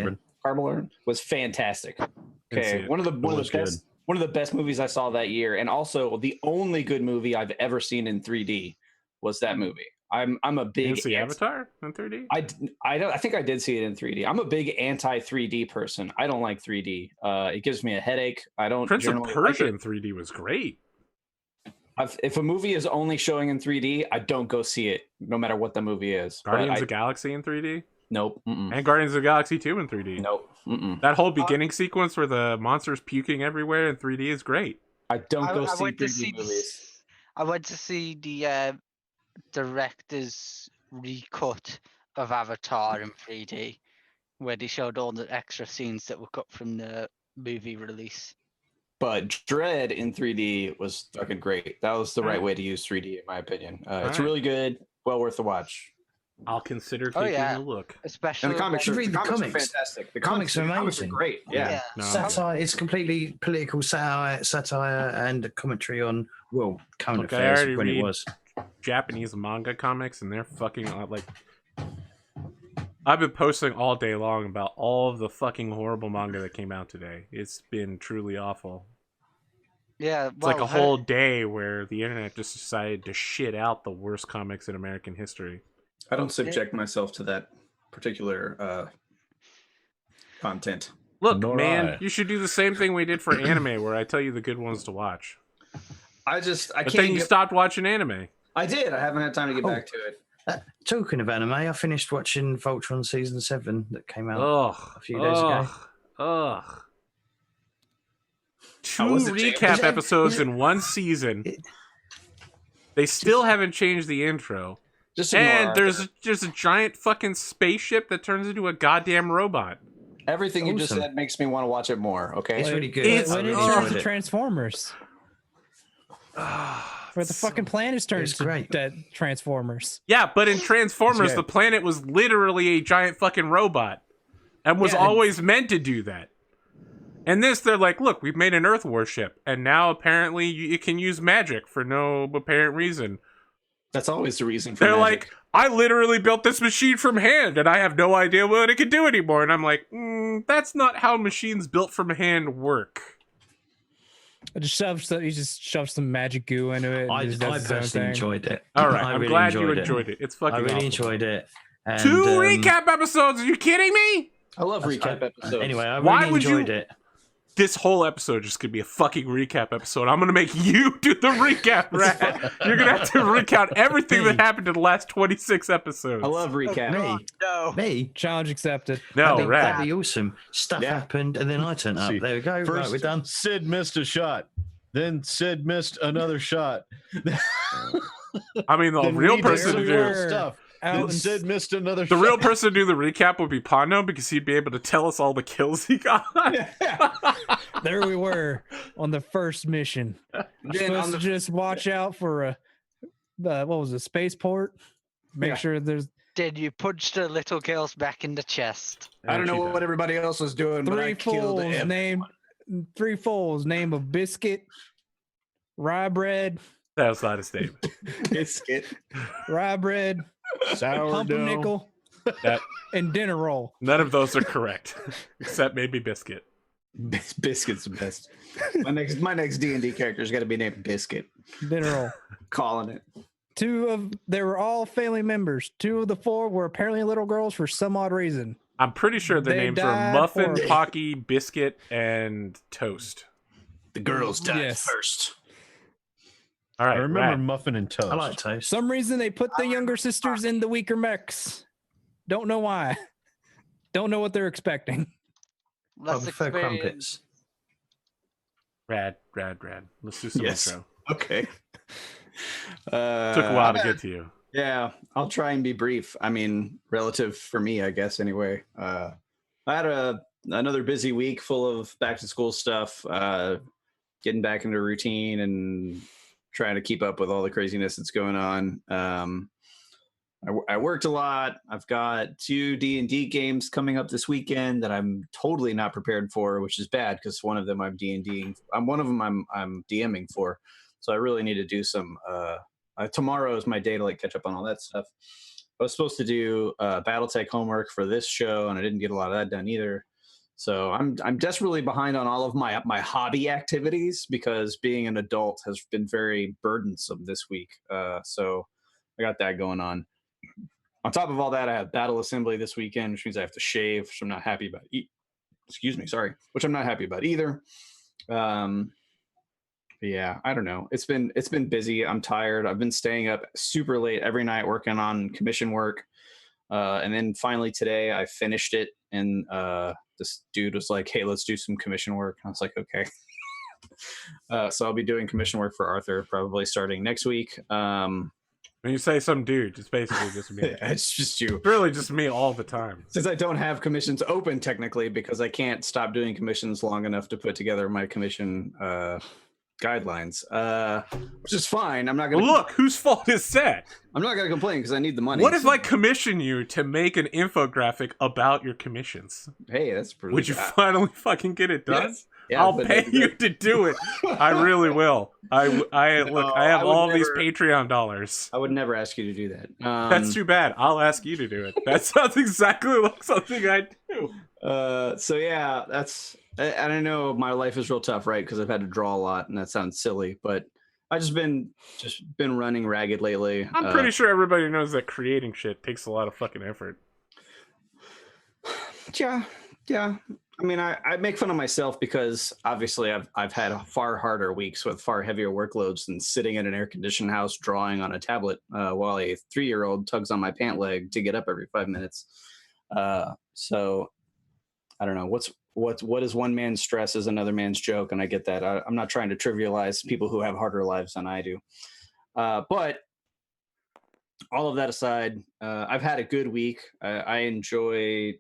Urban was fantastic. Didn't see Okay, it. one of was the best movies I saw that year, and also the only good movie I've ever seen in 3D was that movie. I'm a You big didn't see Avatar in 3D? I think I did see it in 3D. I'm a big anti 3D person. I don't like 3D. It gives me a headache. I don't. Prince of generally Persia like in 3D was great. if a movie is only showing in 3D, I don't go see it, no matter what the movie is. But Guardians of the Galaxy in 3D? nope. Mm-mm, And Guardians of the Galaxy 2 in 3D. nope. Mm-mm. That whole beginning sequence where the monster's puking everywhere in 3D is great. I don't go I see went to 3D see movies. I went to see the director's recut of Avatar in 3D, where they showed all the extra scenes that were cut from the movie release. But Dread in 3D was fucking great. That was the right Alright. way to use 3D, in my opinion. It's Alright. really good. Well worth the watch. I'll consider Oh, taking yeah. a look. Especially And the comics should are, read the are comics. fantastic. The Comics are the amazing. great. Yeah. No. Satire. It's completely political satire and a commentary on current Look, I affairs already when it read- was. Japanese manga comics, and they're fucking like. I've been posting all day long about all of the fucking horrible manga that came out today. It's been truly awful. Yeah, It's like a whole day where the internet just decided to shit out the worst comics in American history. I don't subject myself to that particular content. Look, Nor man, I. you should do the same thing we did for anime, where I tell you the good ones to watch. I But can't. then you stopped watching anime. I did. I haven't had time to get Oh. back to it. Talking of anime, I finished watching Voltron season 7 that came out Ugh. a few days ago. Ugh. How was 2 it, James? recap episodes in one season. It- They still haven't changed the intro. Just ignore And Arthur. there's just a giant fucking spaceship that turns into a goddamn robot. Everything you just Awesome. said makes me want to watch it more. Okay. It's really good. It's- I When it really turns enjoyed to it. Transformers, where the fucking planet turns It's to great. Transformers. Yeah, but in Transformers, Yeah. the planet was literally a giant fucking robot. And was Yeah. always meant to do that. And this, they're like, look, we've made an Earth warship. And now apparently it can use magic for no apparent reason. That's always the reason for They're magic. like, I literally built this machine from hand, and I have no idea what it can do anymore. And I'm like, that's not how machines built from hand work. He just shoves some magic goo into it. And I just does his own personally thing. enjoyed it. All right, I I'm really glad you enjoyed it. It's fucking I really awesome. enjoyed it. And, 2 recap episodes? Are you kidding me? I love recap episodes. Anyway, I Why really would you- enjoyed it. This whole episode just could be a fucking recap episode. I'm gonna make you do the recap, Rat. You're gonna have to recount everything that happened in the last 26 episodes. I love recap. Me? No. Me? Challenge accepted. No, That'd Rat. be awesome. Stuff Yeah. happened, and then I turned up. See, There we go. First, Right, we're done. Sid missed a shot. Then Sid missed another shot. I mean, the Then real we did person some to real do stuff. Out Then and Sid missed another the shot. real person to do the recap would be Pondo because he'd be able to tell us all the kills he got. There we were on the first mission. Then on Supposed the to just watch out for a what was it, spaceport? Make Yeah. sure there's Did you punch the little girls back in the chest? I don't know what everybody else was doing, but I killed foals him. name of biscuit, rye bread, That was not a statement. Biscuit. rye bread, Sourdough. pumpernickel, That and dinner roll. none of those are correct, except maybe biscuit. Biscuit's the best. My next D&D character's got to be named Biscuit. Dinner roll. Calling it. They were all family members. 2 of the 4 were apparently little girls for some odd reason. I'm pretty sure their They names were died Muffin, horribly. Pocky, Biscuit, and Toast. The girls died Yes. first. All right, I remember Rad. muffin and toast. I like toast. Some reason they put the younger sisters in the weaker mechs. Don't know why. Don't know what they're expecting. I Let's prefer experience. crumpets. Rad. Let's do some Yes. intro. Okay. Took a while to get to you. Yeah, I'll try and be brief. I mean, relative for me, I guess. Anyway, I had another busy week full of back to school stuff, getting back into routine and trying to keep up with all the craziness that's going on. I worked a lot. I've got 2 D&D games coming up this weekend that I'm totally not prepared for, which is bad because one of them I'm D&Ding. One of them I'm DMing for. So I really need to do some. Tomorrow is my day to catch up on all that stuff. I was supposed to do Battletech homework for this show, and I didn't get a lot of that done either. So I'm desperately behind on all of my hobby activities because being an adult has been very burdensome this week. So I got that going on. On top of all that, I have battle assembly this weekend, which means I have to shave, which I'm not happy about. Which I'm not happy about either. Yeah, I don't know. It's been busy. I'm tired. I've been staying up super late every night working on commission work. And then finally today I finished it, and this dude was like, "Hey, let's do some commission work." I was like, "Okay." So I'll be doing commission work for Arthur probably starting next week. When you say some dude, it's basically just me. It's just you. It's really just me all the time. Since I don't have commissions open technically because I can't stop doing commissions long enough to put together my commission guidelines, which is fine. I'm not gonna Look, whose fault is that? I'm not gonna complain because I need the money. What if I commission you to make an infographic about your commissions? Hey, that's pretty. Would you finally fucking get it done? Yes. Yeah, I'll but- pay you to do it. I really will. I look. I have I would all these never- Patreon dollars. I would never ask you to do that. That's too bad. I'll ask you to do it. That sounds exactly like something I do. So yeah, that's. I don't know. My life is real tough, right? Because I've had to draw a lot, and that sounds silly, but I just been running ragged lately. I'm pretty sure everybody knows that creating shit takes a lot of fucking effort. Yeah. I mean, I make fun of myself because obviously I've had far harder weeks with far heavier workloads than sitting in an air-conditioned house drawing on a tablet while a 3-year-old tugs on my pant leg to get up every 5 minutes. So I don't know what is one man's stress is another man's joke, and I get that. I'm not trying to trivialize people who have harder lives than I do, but all of that aside, I've had a good week. I enjoy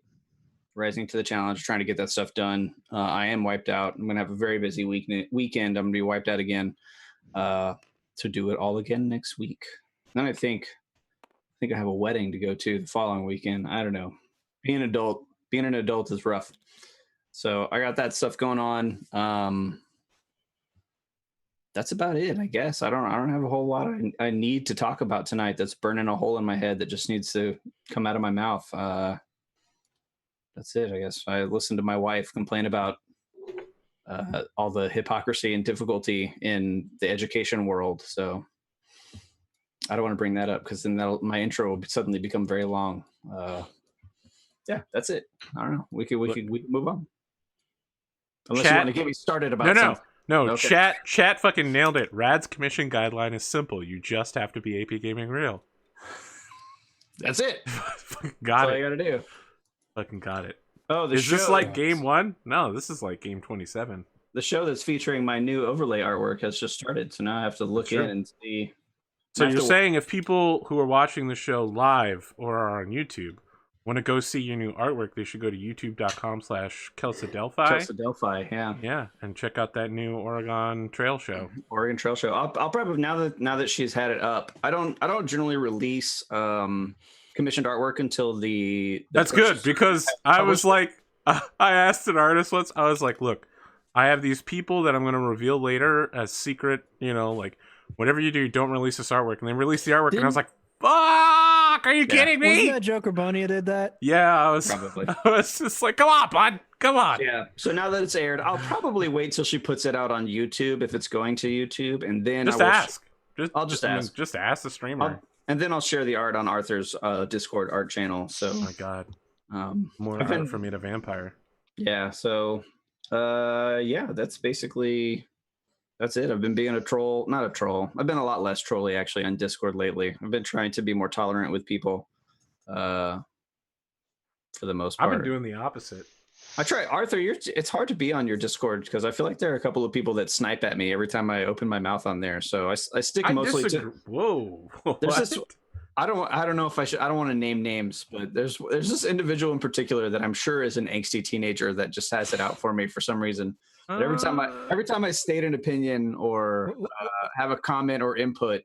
rising to the challenge, trying to get that stuff done. I am wiped out. I'm gonna have a very busy weekend. I'm gonna be wiped out again to do it all again next week. Then I think I have a wedding to go to the following weekend. I don't know. Being an adult is rough. So I got that stuff going on. That's about it, I guess. I don't have a whole lot I need to talk about tonight that's burning a hole in my head that just needs to come out of my mouth. That's it, I guess. I listened to my wife complain about all the hypocrisy and difficulty in the education world. So I don't want to bring that up because then my intro will suddenly become very long. Yeah, that's it. I don't know. We could move on. Unless you want to get me started about something. No, Okay. chat fucking nailed it. Rad's commission guideline is simple. You just have to be APGamingREAL. That's it. Fucking That's got all you it. gotta do. Fucking got it. Oh, Is this like game 1? No, this is like game 27. The show that's featuring my new overlay artwork has just started, so now I have to look Sure. in and see. So I have you're to- saying if people who are watching the show live or are on YouTube want to go see your new artwork, they should go to youtube.com/KelseyDelphi. Delphi, yeah. Yeah, and check out that new Oregon Trail show. Oregon Trail Show. I'll probably now that she's had it up. I don't generally release commissioned artwork until the That's good purchase- because I was published like, I asked an artist once. I was like, look, I have these people that I'm going to reveal later as secret. You know, like whatever you do, don't release this artwork. And they released the artwork, and I was like, fuck. fuck? Are you kidding me? Wasn't that Joker Bonia did that? Yeah, I was. Probably. I was just like, come on, bud, come on. Yeah. So now that it's aired, I'll probably wait till she puts it out on YouTube if it's going to YouTube, and then Just I will ask. I'll just ask. Just ask the streamer. and then I'll share the art on Arthur's Discord art channel. So, Oh my god, more I've been- art for me to vampire. yeah. So, yeah, that's it. I've been being a troll, not a troll. I've been a lot less trolly actually on Discord lately. I've been trying to be more tolerant with people, for the most part. I've been doing the opposite. I try, Arthur. It's hard to be on your Discord because I feel like there are a couple of people that snipe at me every time I open my mouth on there. So I stick mostly to. Whoa. There's What? this. I don't know if I should. I don't want to name names, but there's this individual in particular that I'm sure is an angsty teenager that just has it out for me for some reason. But every time I state an opinion or have a comment or input,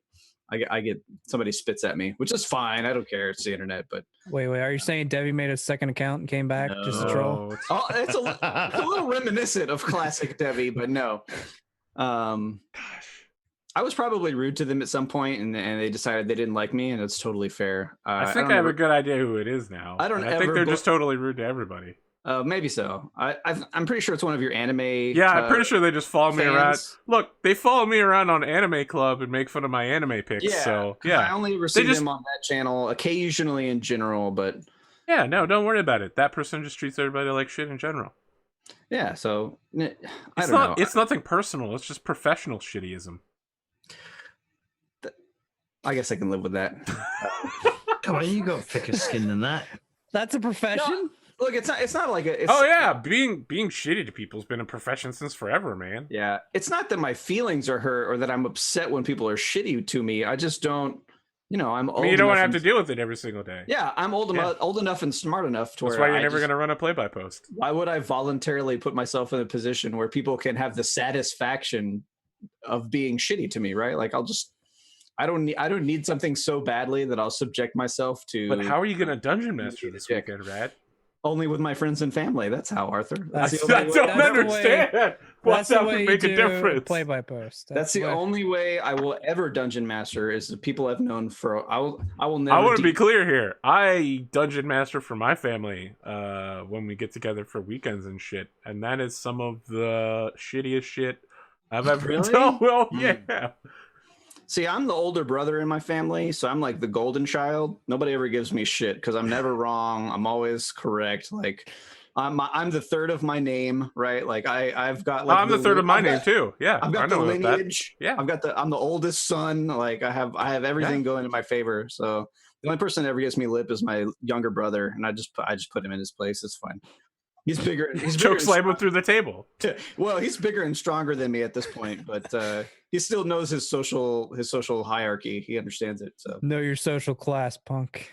I get somebody spits at me, which is fine. I don't care. It's the internet. But Wait, are you saying Debbie made a second account and came back just to troll? No, oh, it's a little reminiscent of classic Debbie, but no. I was probably rude to them at some point, and they decided they didn't like me, and it's totally fair. I think I have a good idea who it is now. I don't And I think ever they're bo- just totally rude to everybody. Maybe so. I'm pretty sure it's one of your anime. Yeah, I'm pretty sure they just follow me around. fans. Look, they follow me around on Anime Club and make fun of my anime picks. Yeah, So 'cause yeah, I only receive just- them on that channel occasionally in general, but yeah, no, don't worry about it. That person just treats everybody like shit in general. yeah. So I It's don't not. know. It's nothing personal. It's just professional shittyism. I guess I can live with that. Come on, you got thicker skin than that. That's a profession? Look, it's not like a. It's, Oh yeah, being shitty to people's been a profession since forever, man. Yeah, it's not that my feelings are hurt or that I'm upset when people are shitty to me. I just don't. I'm old. I mean, you don't want enough to have and- to deal with it every single day. Yeah, I'm old Yeah. enough, old enough and smart enough to That's where why you're I never just- going to run a play-by-post. Why would I voluntarily put myself in a position where people can have the satisfaction of being shitty to me, right? Like I don't need something so badly that I'll subject myself to. But how are you going to dungeon master this Yeah. weekend, Rad? Only with my friends and family. That's how, Arthur. That's That's the the I only way. don't that's the way- understand. What's that would make a difference? Play by post. That's the only way I will ever dungeon master is the people I've known for. I will never. I want to be clear here. I dungeon master for my family when we get together for weekends and shit, and that is some of the shittiest shit I've ever Really? done. Well, Hmm. yeah. See, I'm the older brother in my family, so I'm like the golden child. Nobody ever gives me shit because I'm never wrong. I'm always correct. Like I'm the third of my name, right? Like I've got. Like I'm the third of my I've name got- too. Yeah, I've I got the know about that. lineage. Yeah. I'm the oldest son. Like I have everything going in my favor. So the only person that ever gets me lip is my younger brother, and I just put him in his place. It's fine. He's bigger. He's bigger Choke and slam him through the table. well, he's bigger and stronger than me at this point, but he still knows his social hierarchy. He understands it. So Know your social class, punk.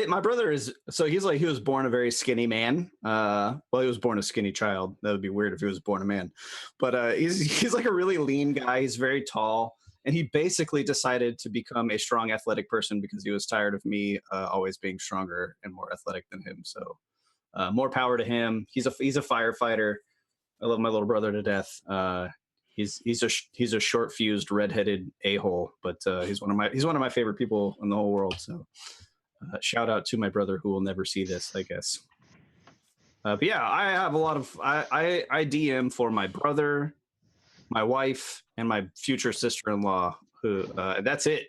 my brother is he was born a very skinny man. Well, he was born a skinny child. That would be weird if he was born a man. But he's like a really lean guy. He's very tall, and he basically decided to become a strong, athletic person because he was tired of me always being stronger and more athletic than him. So. More power to him. He's a firefighter. I love my little brother to death. He's a short fused redheaded a-hole, but he's one of my favorite people in the whole world. So shout out to my brother who will never see this, I guess. But yeah, I have a lot of I DM for my brother, my wife, and my future sister-in-law. Who that's it.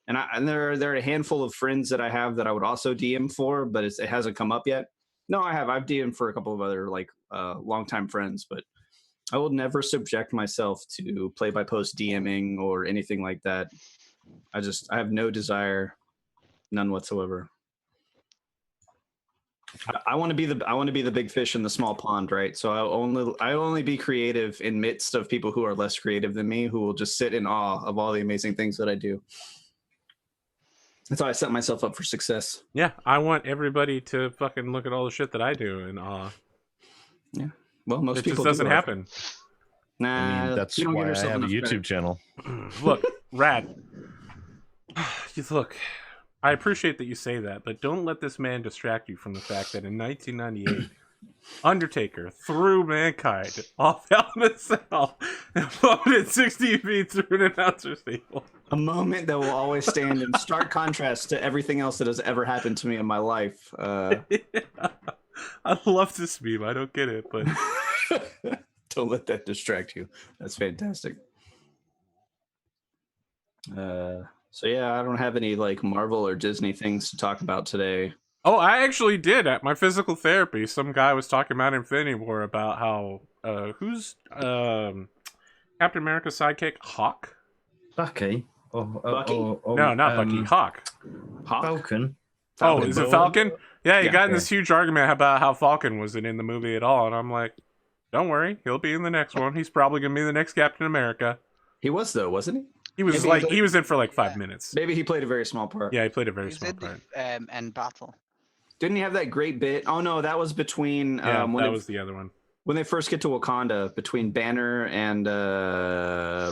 And there are a handful of friends that I have that I would also DM for, but it hasn't come up yet. No, I've DM'd for a couple of other longtime friends, but I will never subject myself to play-by-post DMing or anything like that. I have no desire, none whatsoever. I want to be the big fish in the small pond, right? So I only be creative in midst of people who are less creative than me, who will just sit in awe of all the amazing things that I do. That's how I set myself up for success. Yeah, I want everybody to fucking look at all the shit that I do in awe. Yeah. Well, most It people just doesn't do. happen. Nah, that's you don't give why I yourself have a enough YouTube credit. channel. Look, Rad. Look, I appreciate that you say that, but don't let this man distract you from the fact that in 1998, Undertaker threw mankind off Hell in a Cell and floated 60 feet through an announcer's table. A moment that will always stand in stark contrast to everything else that has ever happened to me in my life. I love this meme. I don't get it, but Don't let that distract you. That's fantastic. So yeah, I don't have any like Marvel or Disney things to talk about today. oh, I actually did at my physical therapy. Some guy was talking about Infinity War about how who's Captain America's sidekick, Hawk? Bucky. Bucky? No, not Bucky. Hawk. Hawk? Falcon. Oh, is it Falcon? Yeah, he Yeah. got in this huge argument about how Falcon wasn't in the movie at all, and I'm like, don't worry, he'll be in the next one. He's probably gonna be the next Captain America. He was though, wasn't he? He was Maybe he was in for like 5 minutes. Maybe he played a very small part. Yeah, he played a very He's small in part. the end battle. Didn't he have that great bit? Oh no, that was between Yeah, when that they, was the other one. when they first get to Wakanda, between Banner and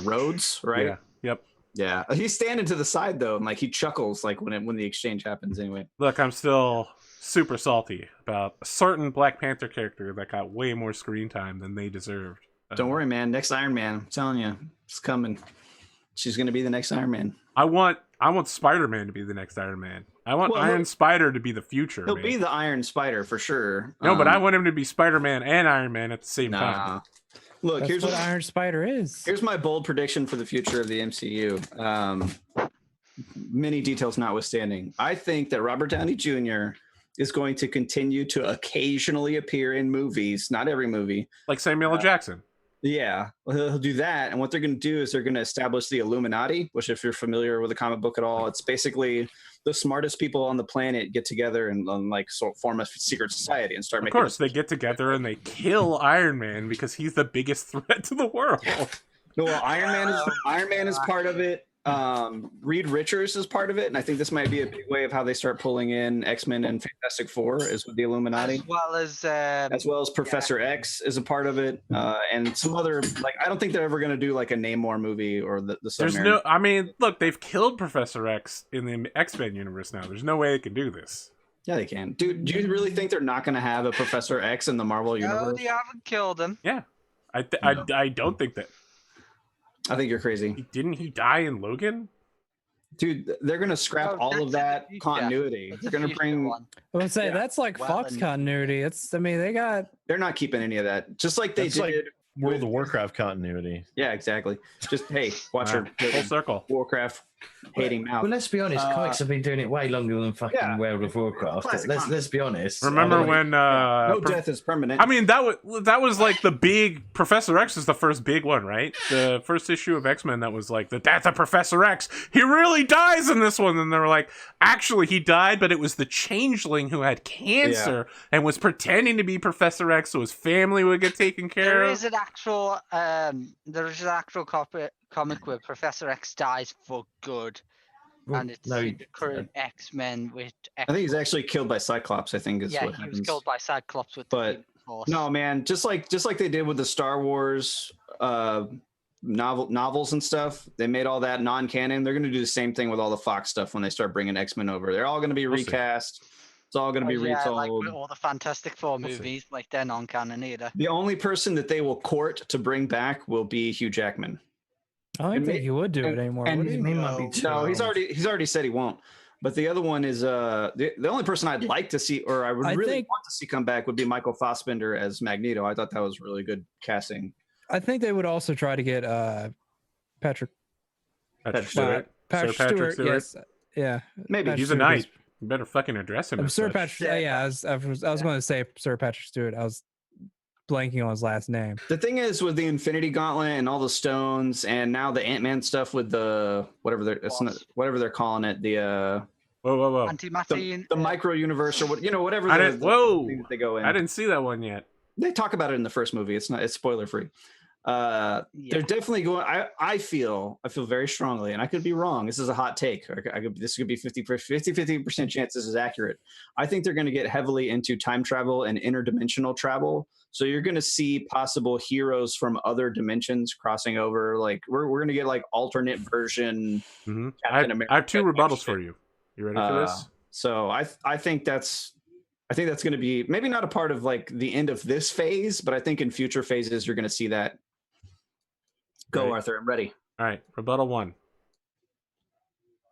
Rhodes, right? Yeah. Yep. Yeah. He's standing to the side though, and like he chuckles like when the exchange happens anyway. Look, I'm still super salty about a certain Black Panther character that got way more screen time than they deserved. Don't worry, man. Next Iron Man, I'm telling you, it's coming. She's gonna be the next Iron Man. I want Spider-Man to be the next Iron Man. I want Well, Iron Spider to be the future. He'll man. be the Iron Spider for sure. No, but I want him to be Spider-Man and Iron Man at the same time. Nah. Look, That's here's what Iron Spider is. Here's my bold prediction for the future of the MCU. Many details notwithstanding, I think that Robert Downey Jr. is going to continue to occasionally appear in movies, not every movie. Like Samuel L. Jackson. Yeah, well, he'll do that. And what they're going to do is they're going to establish the Illuminati, which if you're familiar with the comic book at all, it's basically the smartest people on the planet get together and like form a secret society and start Of making. course, they get together and they kill Iron Man because he's the biggest threat to the world. No, well, Iron Man is part of it. Reed Richards is part of it, and I think this might be a big way of how they start pulling in X-Men and Fantastic Four is with the Illuminati, as well as Professor X is a part of it, and some other like I don't think they're ever going to do like a Namor movie or the There's Submarine. I mean, look, they've killed Professor X in the X-Men universe now. There's no way they can do this. Yeah, they can. Dude, do you really think they're not going to have a Professor X in the Marvel No, universe? they haven't killed him. Yeah, I don't think that. I think you're crazy, Didn't he die in Logan? dude. They're going to scrap No, all that's of that the future. continuity. It's They're a going to future bring. one. I would say Yeah. that's like Well, Fox and- continuity. I mean, they got They're not keeping any of that. Just like they That's did. like World of Warcraft continuity. Yeah, exactly. Just hey, watch her Full circle. Warcraft hating mouth. Well, let's be honest. Comics have been doing it way longer than fucking yeah. World of Warcraft. Classic Let's comics. be honest. Remember when no death is permanent. I mean, that was like the big Professor X is the first big one, right? The first issue of X-Men that was like the death of Professor X. He really dies in this one, and they were like, actually, he died, but it was the Changeling who had cancer and was pretending to be Professor X, so his family would get taken care There of. is an actual comic where Professor X dies for good, Well, and it's no, the current X-Men with. I think he's actually killed by Cyclops. I think is yeah, what he happens. was killed by Cyclops with the But Human Force. No, man, just like they did with the Star Wars novels and stuff. They made all that non-canon. They're going to do the same thing with all the Fox stuff when they start bringing X-Men over. They're all going to be We'll see. recast. It's all going to be yeah, retold. like with all the Fantastic Four We'll see. movies, like they're non-canon either. The only person that they will court to bring back will be Hugh Jackman. I don't And think me- he would do it anymore. and would he? He might be too No, he's old. already said he won't. But the other one is the only person I'd like to see, or I would I really think- want to see come back, would be Michael Fassbender as Magneto. I thought that was really good casting. I think they would also try to get Patrick Patrick Stewart. Patrick Sir Patrick Stewart. Stewart. Yes, yeah. Maybe Patrick He's a Stewart knight. is- You better fucking address him. as Sir such. Patrick. Yeah, I was going to say Sir Patrick Stewart. I was blanking on his last name. The thing is with the Infinity Gauntlet and all the stones, and now the Ant-Man stuff with the whatever they're calling it, the Whoa. Antimatter. the micro universe or whatever. I the didn't. Whoa. thing that they go in. I didn't see that one yet. They talk about it in the first movie. It's spoiler free. They're definitely going. I feel very strongly, and I could be wrong. This is a hot take. This could be 50% chance this is accurate. I think they're going to get heavily into time travel and interdimensional travel. So you're going to see possible heroes from other dimensions crossing over. Like we're going to get like alternate version. Hmm Captain I America have two type rebuttals shit. for you. You ready for this? So I think that's going to be maybe not a part of like the end of this phase, but I think in future phases you're going to see that. Go, Right. Arthur. I'm ready. All right. Rebuttal 1.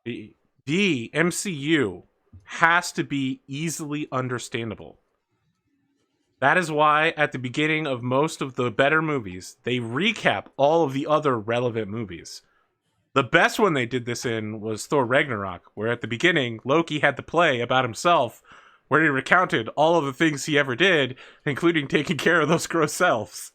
The MCU has to be easily understandable. That is why at the beginning of most of the better movies, they recap all of the other relevant movies. The best one they did this in was Thor Ragnarok, where at the beginning, Loki had the play about himself, where he recounted all of the things he ever did, including taking care of those gross elves.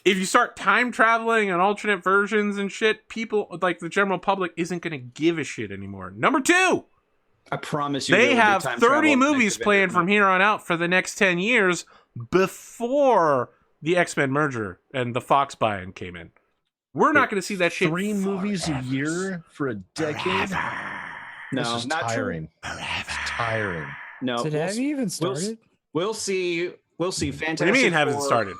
If you start time traveling and alternate versions and shit, people, like the general public, isn't going to give a shit anymore. Number 2! I promise you, They there will be have time 30 travel in the movies next planned Avengers from movie. here on out for the next 10 years before the X-Men merger and the Fox buy-in came in. We're not going to see that shit. 3 movies a year for a decade. No, This is not tiring. true. It's tiring. No, Did have you even started? We'll see. We'll see. Fantastic. What do you mean haven't Four- started?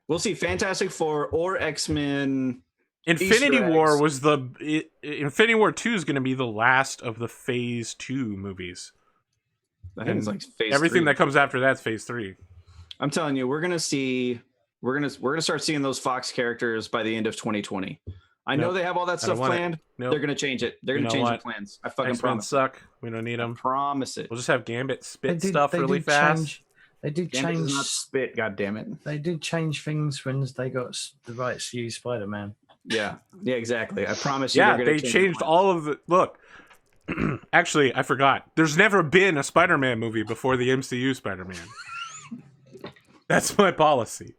We'll see Fantastic Four or X-Men. Infinity Easter War eggs. was Infinity War 2 is going to be the last of the Phase 2 movies. I think it's And like phase Everything 3. that comes after that's Phase 3. I'm telling you, we're gonna start seeing those Fox characters by the end of 2020. I know Nope. they have all that I don't stuff want it. planned. Nope. They're gonna change it. They're You gonna know change what? the plans. I fucking X-Men promise. suck. We don't need I them. promise it. We'll just have Gambit spit stuff really did fast. change. They did Gambit change. does not spit. God damn it. They did change things when they got the rights to use Spider-Man. Yeah. Yeah. Exactly. I promise you. Yeah, they're gonna they change changed the plans. all of the... Look, actually, I forgot. There's never been a Spider-Man movie before the MCU Spider-Man. That's my policy.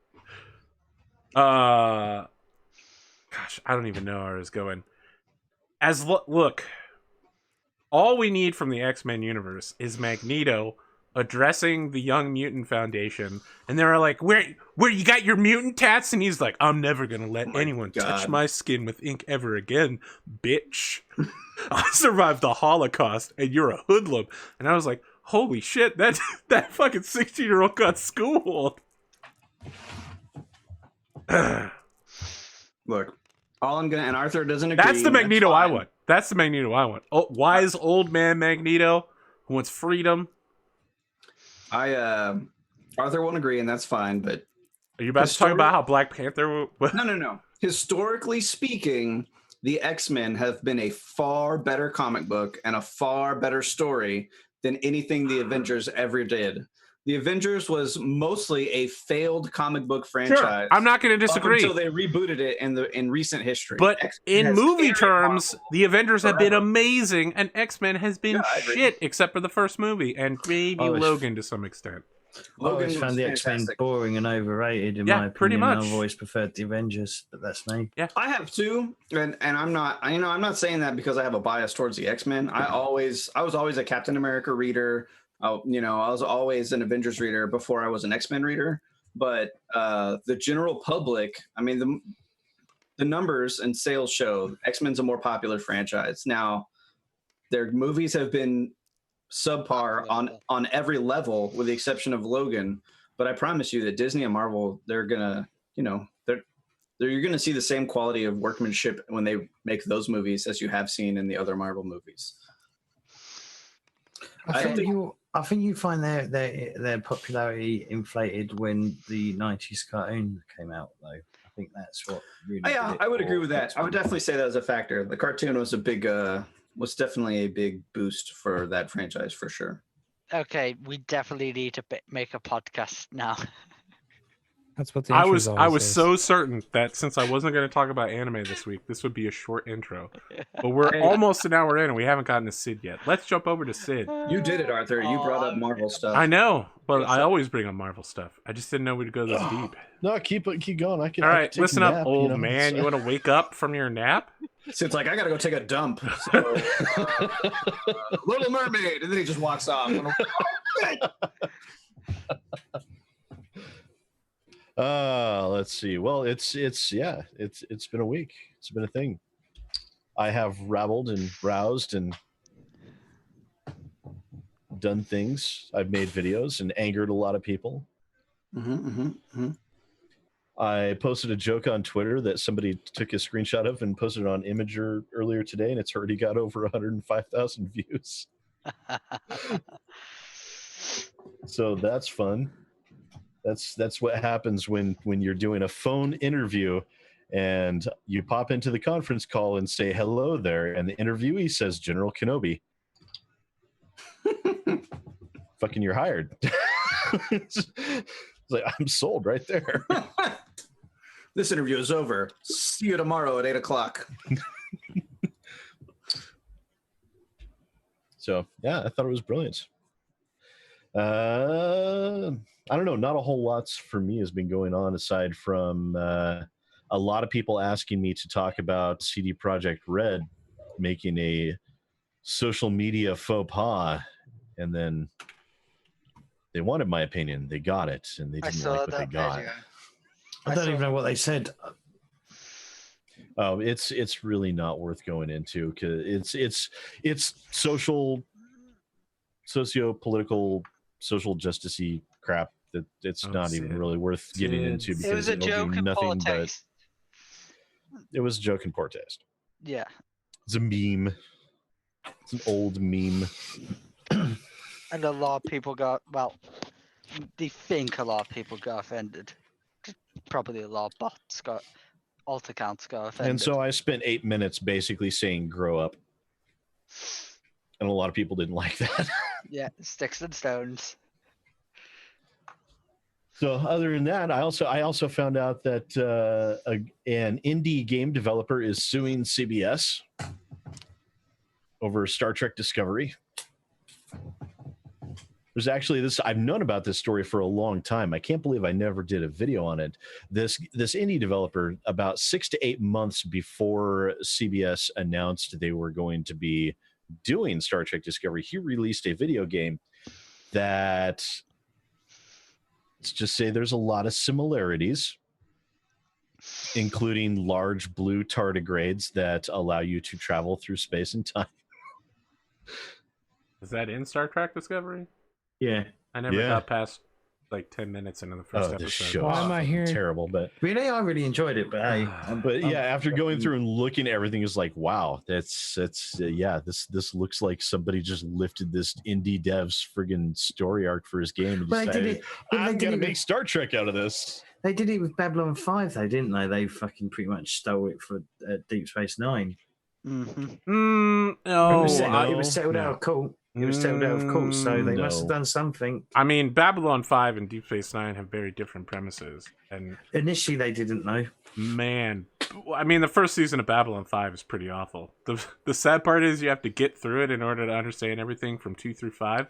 Gosh, I don't even know where I was going. Look, all we need from the X-Men universe is Magneto addressing the Young Mutant Foundation, and they're like, where you got your mutant tats? And he's like, I'm never gonna let anyone touch God. my skin with ink ever again, bitch. I survived the Holocaust and you're a hoodlum. And I was like, holy shit, that fucking 16-year-old got schooled. Look, all I'm gonna and Arthur doesn't agree. That's the and Magneto I fine. want. That's the Magneto I want. Oh, wise old man Magneto who wants freedom. Arthur won't agree, and that's fine. But Are you about to talk about how Black Panther? no. Historically speaking, the X-Men have been a far better comic book and a far better story than anything the Avengers ever did. The Avengers was mostly a failed comic book franchise. Sure, I'm not going to disagree. Up until they rebooted it in recent history. But X-Men in has movie carried terms, Marvel the Avengers have been forever. amazing, and X-Men has been Yeah, I agree. shit, except for the first movie, and maybe Oh, it's- Logan to some extent. I always Logan found was the X-Men fantastic. boring and overrated in Yeah, my pretty opinion. much. I've always preferred the Avengers, but that's me. I have too, and I'm not. I'm not saying that because I have a bias towards the X-Men. I was always a Captain America reader. I was always an Avengers reader before I was an X-Men reader. But the general public, I mean, the numbers and sales show X-Men's a more popular franchise. Now, their movies have been subpar on every level, with the exception of Logan. But I promise you that Disney and Marvel, they're gonna, you're gonna see the same quality of workmanship when they make those movies as you have seen in the other Marvel movies. I think you find their popularity inflated when the 90s cartoon came out, though. I think that's what really. Yeah, did it I would for agree with that. I would X-Men. definitely say that as a factor. The cartoon was was definitely a big boost for that franchise for sure. Okay, we definitely need to make a podcast now. That's what the I intros was always is. so certain that since I wasn't going to talk about anime this week, this would be a short intro. But we're almost an hour in and we haven't gotten to Sid yet. Let's jump over to Sid. You did it, Arthur. You brought up Marvel stuff. I know, but I always bring up Marvel stuff. I just didn't know we'd go this deep. No, keep going. I can. All I right, can take a listen up, nap, old you know, man. so- You want to wake up from your nap? Sid's like, I gotta go take a dump. So, Little Mermaid, and then he just walks off. Let's see. Well, it's been a week. It's been a thing. I have rabbled and roused and done things. I've made videos and angered a lot of people. I posted a joke on Twitter that somebody took a screenshot of and posted it on Imager earlier today, and it's already got over 105,000 views. So that's fun. That's what happens when you're doing a phone interview And you pop into the conference call and say hello there, and the interviewee says General Kenobi. Fucking, you're hired. It's like, I'm sold right there. This interview is over. See you tomorrow at 8:00. So yeah, I thought it was brilliant. I don't know. Not a whole lot for me has been going on aside from a lot of people asking me to talk about CD Projekt Red making a social media faux pas, and then they wanted my opinion. They got it, and they didn't like what they got. I don't even know what they said. Oh, it's really not worth going into because it's socio-political, social justicey crap that it's not even really worth getting into because it was a joke in poor taste. It was a joke in poor taste. Yeah, it's a meme. It's an old meme. And a lot of people got, well, they think a lot of people got offended. Probably a lot of bots got, alt accounts got offended. And so I spent 8 minutes basically saying grow up. And a lot of people didn't like that. Yeah, sticks and stones. So other than that, I also found out that an indie game developer is suing CBS over Star Trek Discovery. There's actually this, I've known about this story for a long time. I can't believe I never did a video on it. This indie developer, about 6 to 8 months before CBS announced they were going to be doing Star Trek Discovery, he released a video game that, let's just say there's a lot of similarities, including large blue tardigrades that allow you to travel through space and time. Is that in Star Trek Discovery? Yeah. I never got past like 10 minutes into the first episode. This show Why am I here? Terrible, but Really, I really enjoyed it, but hey, after going through and looking at everything, is like, wow, this looks like somebody just lifted this indie dev's friggin' story arc for his game and Well, decided, I'm gonna make Star Trek out of this. They did it with Babylon 5, though, didn't they? They fucking pretty much stole it for Deep Space Nine. Mm-hmm. No, it was settled out of court. It was settled out of court, so they must have done something. I mean, Babylon 5 and Deep Space Nine have very different premises, and Initially, they didn't know. man, I mean, the first season of Babylon 5 is pretty awful. The sad part is you have to get through it in order to understand everything from 2 through 5.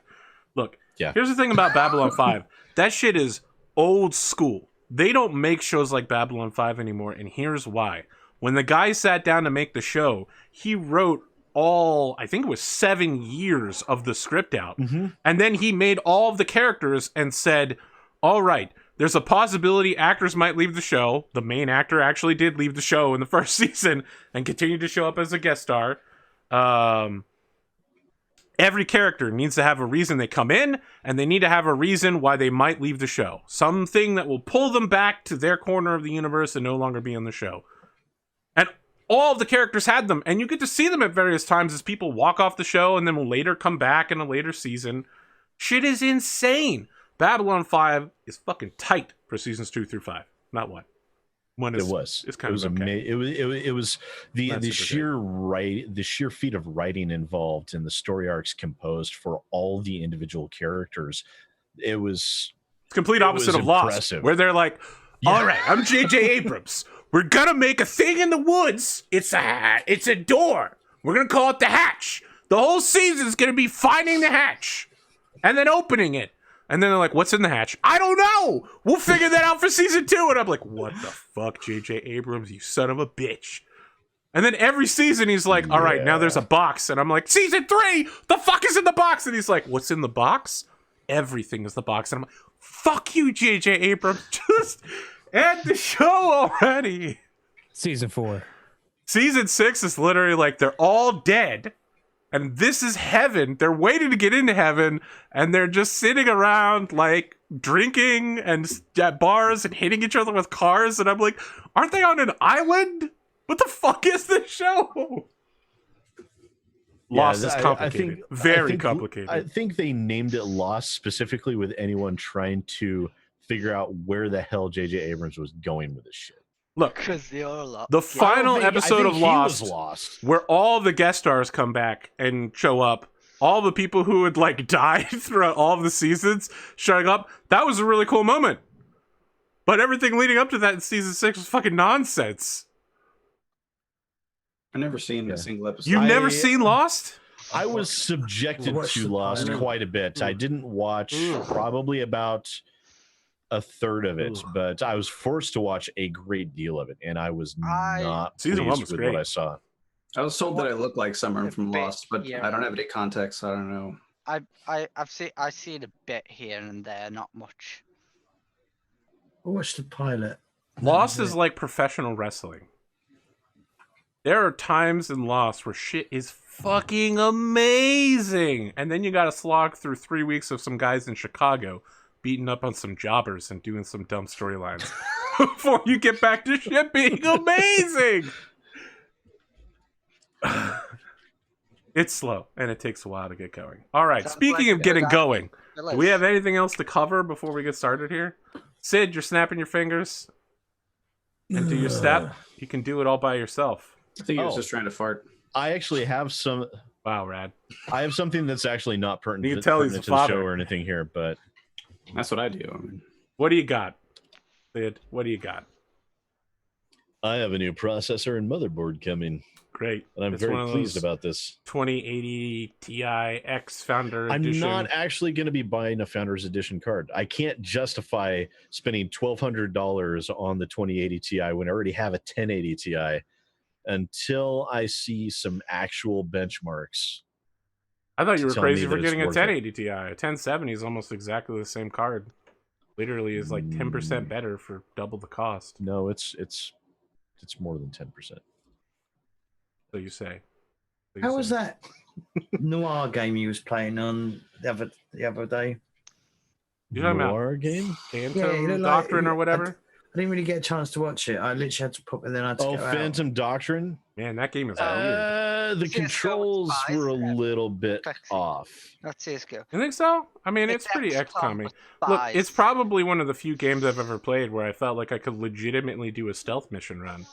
Look, here's the thing about Babylon 5. That shit is old school. They don't make shows like Babylon 5 anymore, and here's why. When the guy sat down to make the show, he wrote I think it was 7 years of the script out. Mm-hmm. And then he made all of the characters and said, all right, there's a possibility actors might leave the show. The main actor actually did leave the show in the first season and continued to show up as a guest star. Every character needs to have a reason they come in, and they need to have a reason why they might leave the show. Something that will pull them back to their corner of the universe and no longer be on the show. And all of the characters had them, and you get to see them at various times as people walk off the show and then will later come back in a later season. Shit is insane. Babylon 5 is fucking tight for seasons 2 through 5. Not 1. It's kind of okay. It was the sheer feat of writing involved and the story arcs composed for all the individual characters. It's complete opposite of Lost, where they're like, all right, I'm J.J. Abrams. We're gonna make a thing in the woods. It's a door. We're gonna call it the hatch. The whole season's gonna be finding the hatch and then opening it. And then they're like, what's in the hatch? I don't know. We'll figure that out for season 2. And I'm like, what the fuck, J.J. Abrams, you son of a bitch. And then every season he's like, all right, now there's a box. And I'm like, season 3, the fuck is in the box? And he's like, what's in the box? Everything is the box. And I'm like, fuck you, J.J. Abrams. Just end the show already. Season 4. Season 6 is literally like they're all dead. And this is heaven. They're waiting to get into heaven. And they're just sitting around like drinking and at bars and hitting each other with cars. And I'm like, aren't they on an island? What the fuck is this show? Lost is complicated. Very complicated. I think they named it Lost specifically with anyone trying to figure out where the hell J.J. Abrams was going with this shit. Look, Because you're a lot. the final episode of he Lost, was lost. where all the guest stars come back and show up, all the people who had like died throughout all of the seasons showing up, that was a really cool moment. But everything leading up to that in season 6 was fucking nonsense. I've never seen a single episode. You've never seen Lost? I was subjected Watched to the Lost pilot. quite a bit. I didn't watch probably about a third of it, but I was forced to watch a great deal of it, and I was not Season 1 pleased was with great. what I saw. I was told that I look like someone from bit Lost, but here I don't and have any context. So I don't know. I've seen a bit here and there, not much. I watched the pilot. Lost is like professional wrestling. There are times in Lost where shit is fucking amazing, and then you gotta slog through 3 weeks of some guys in Chicago beating up on some jobbers and doing some dumb storylines before you get back to shit being amazing. It's slow, and it takes a while to get going. All right, Sounds speaking like of it getting was going, actually do we have anything else to cover before we get started here? Sid, you're snapping your fingers and do your step. You can do it all by yourself. I think he was Oh. just trying to fart. I actually have some. Wow, rad. I have something that's actually not pertinent, You can tell he's pertinent a to the father. show or anything here, but That's what I do. I mean, What do you got, Sid? What do you got? I have a new processor and motherboard coming, Great. and I'm It's very one of pleased those about this. 2080 Ti X Founder I'm Edition. not actually going to be buying a Founders Edition card. I can't justify spending $1,200 on the 2080 Ti when I already have a 1080 Ti until I see some actual benchmarks. I thought you to were tell crazy me for that it's getting a worth it. 1080 Ti. A 1070 is almost exactly the same card. Literally is like 10% better for double the cost. No, it's more than 10%. So you say. So you How was say. that noir game you was playing on the other day? You're talking about Noir game? Phantom Yeah, you look like- Doctrine or whatever? I didn't really get a chance to watch it. I literally had to pop and then I had to Oh, go out. Phantom Doctrine? Man, that game is weird. The CS:GO controls spies were a have little bit sexy. off. Not CS:GO. You think so? I mean, it's pretty XCOM-y. Look, it's probably one of the few games I've ever played where I felt like I could legitimately do a stealth mission run.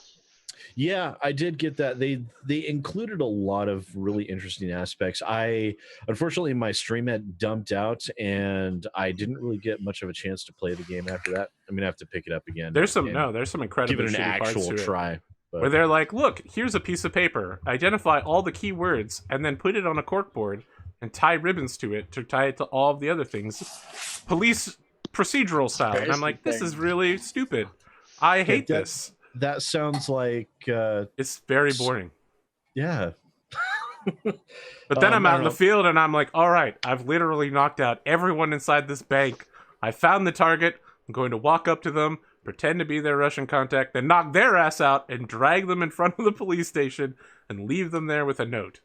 Yeah, I did get that. They included a lot of really interesting aspects. Unfortunately my stream had dumped out and I didn't really get much of a chance to play the game after that. I'm gonna have to pick it up again. There's some and there's some give incredibly it an shitty parts actual to it. try. But Where they're like, look, here's a piece of paper. Identify all the key words and then put it on a corkboard and tie ribbons to it to tie it to all of the other things. Police procedural style. And I'm like, this is really stupid. I hate that- this. that sounds like It's very boring. yeah. But then I'm I out don't in the know. field and I'm like, all right, I've literally knocked out everyone inside this bank. I found the target. I'm going to walk up to them, pretend to be their Russian contact, then knock their ass out and drag them in front of the police station and leave them there with a note.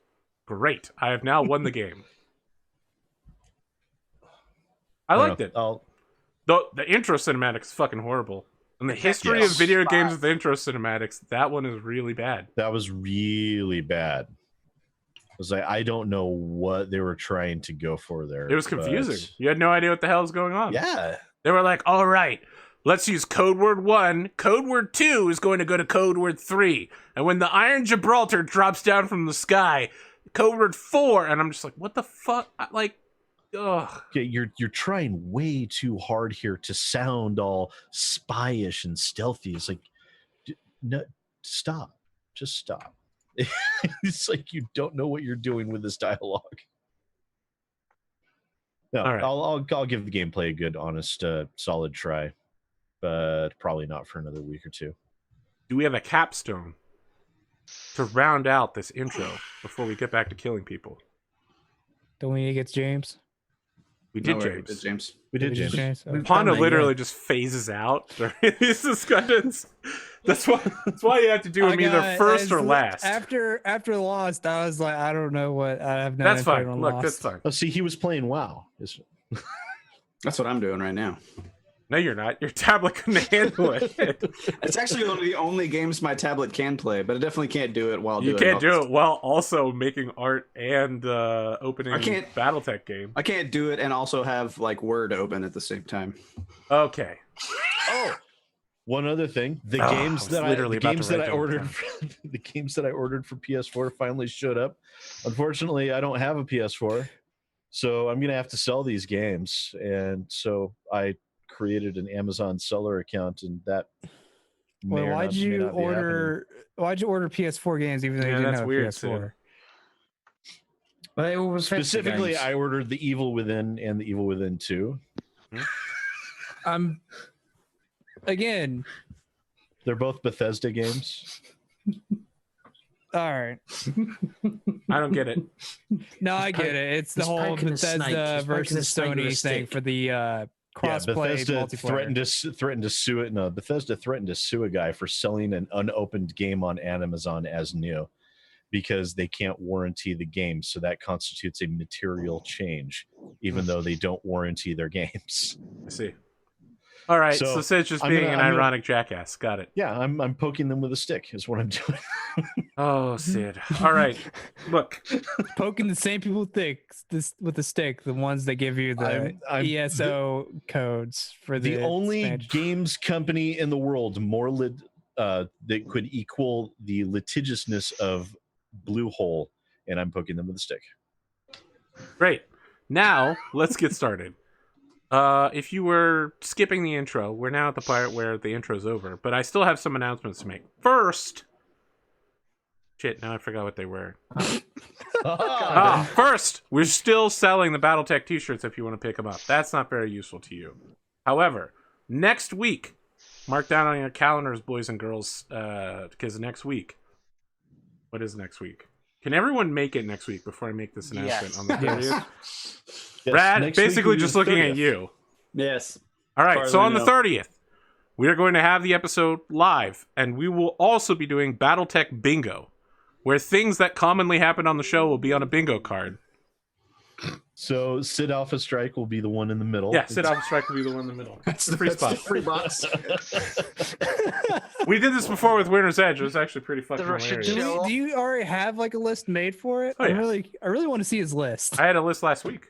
Great. I have now won the game. I don't liked know. it. The intro cinematic is fucking horrible. And the history of Yes. video games with intro cinematics, that one is really bad. That was really bad. I was like, I don't know what they were trying to go for there. It was confusing. You had no idea what the hell was going on. Yeah. They were like, all right, let's use code word 1. Code word 2 is going to go to code word 3. And when the Iron Gibraltar drops down from the sky, code word 4. And I'm just like, what the fuck? Ugh. Okay, you're trying way too hard here to sound all spyish and stealthy. It's like, no, stop. Just stop. It's like you don't know what you're doing with this dialogue. No, All right. I'll give the gameplay a good, honest, solid try, but probably not for another week or two. Do we have a capstone to round out this intro before we get back to killing people? Don't we get James? We did, no, wait, James. did James. We did, We did James. Okay. Pondo Done that, literally yeah. just phases out during these discussions. That's why you have to do them either first or last. After Lost, I was like, I don't know what I have no. That's input fine. on Look, Lost. that's fine. Oh, see, he was playing WoW. That's what I'm doing right now. No, you're not. Your tablet couldn't handle it. It's actually one of the only games my tablet can play, but it definitely can't do it while You doing can't do it while also making art and opening I can't- Battletech game. I can't do it and also have like Word open at the same time. Okay. Oh, One other thing, the Oh, games I was literally about to games that write I down ordered, the the games that I ordered for PS4 finally showed up. Unfortunately, I don't have a PS4, so I'm gonna have to sell these games. And so I created an Amazon seller account, and that. Well, may why'd not you be happening. order? Why'd you order PS4 games even though Yeah, you didn't that's have a weird, PS4? But they all was Specifically, I ordered The Evil Within and The Evil Within 2. Again, They're both Bethesda games. all right. I don't get it. No, I get it. It's the he's whole poking a snake. Bethesda He's poking a versus snake with a Sony thing stick. for the crossplay Bethesda multiplayer. threatened to sue it. No, Bethesda threatened to sue a guy for selling an unopened game on Amazon as new because they can't warranty the game. So that constitutes a material change, even though they don't warranty their games. I see. All right, so Sid's just being an ironic jackass. Got it. Yeah, I'm poking them with a stick is what I'm doing. Oh, Sid. All right, look. Poking the same people with the stick, the ones that give you the I'm ESO codes for the only expansion. games company in the world that could equal the litigiousness of Bluehole, and I'm poking them with a stick. Great. Now let's get started. If you were skipping the intro, we're now at the part where the intro's over, but I still have some announcements to make. First, shit, now I forgot what they were. First, we're still selling the Battletech t-shirts if you want to pick them up. That's not very useful to you. However, next week, mark down on your calendars, boys and girls, because next week, what is next week? Can everyone make it next week before I make this announcement on the 30th? Yes, Brad, next basically week just will be the looking at 30th. you. Yes. All right, Far so as I on the know. 30th, we are going to have the episode live, and we will also be doing Battletech Bingo, where things that commonly happen on the show will be on a bingo card. So SidAlpha Strike will be the one in the middle. Yeah, SidAlpha Strike will be the one in the middle. It's the free spot. Free box. We did this before with Winter's Edge. It was actually pretty fucking The Russian hilarious. Joe. Do you already have like a list made for it? Oh, yeah. I really want to see his list. I had a list last week.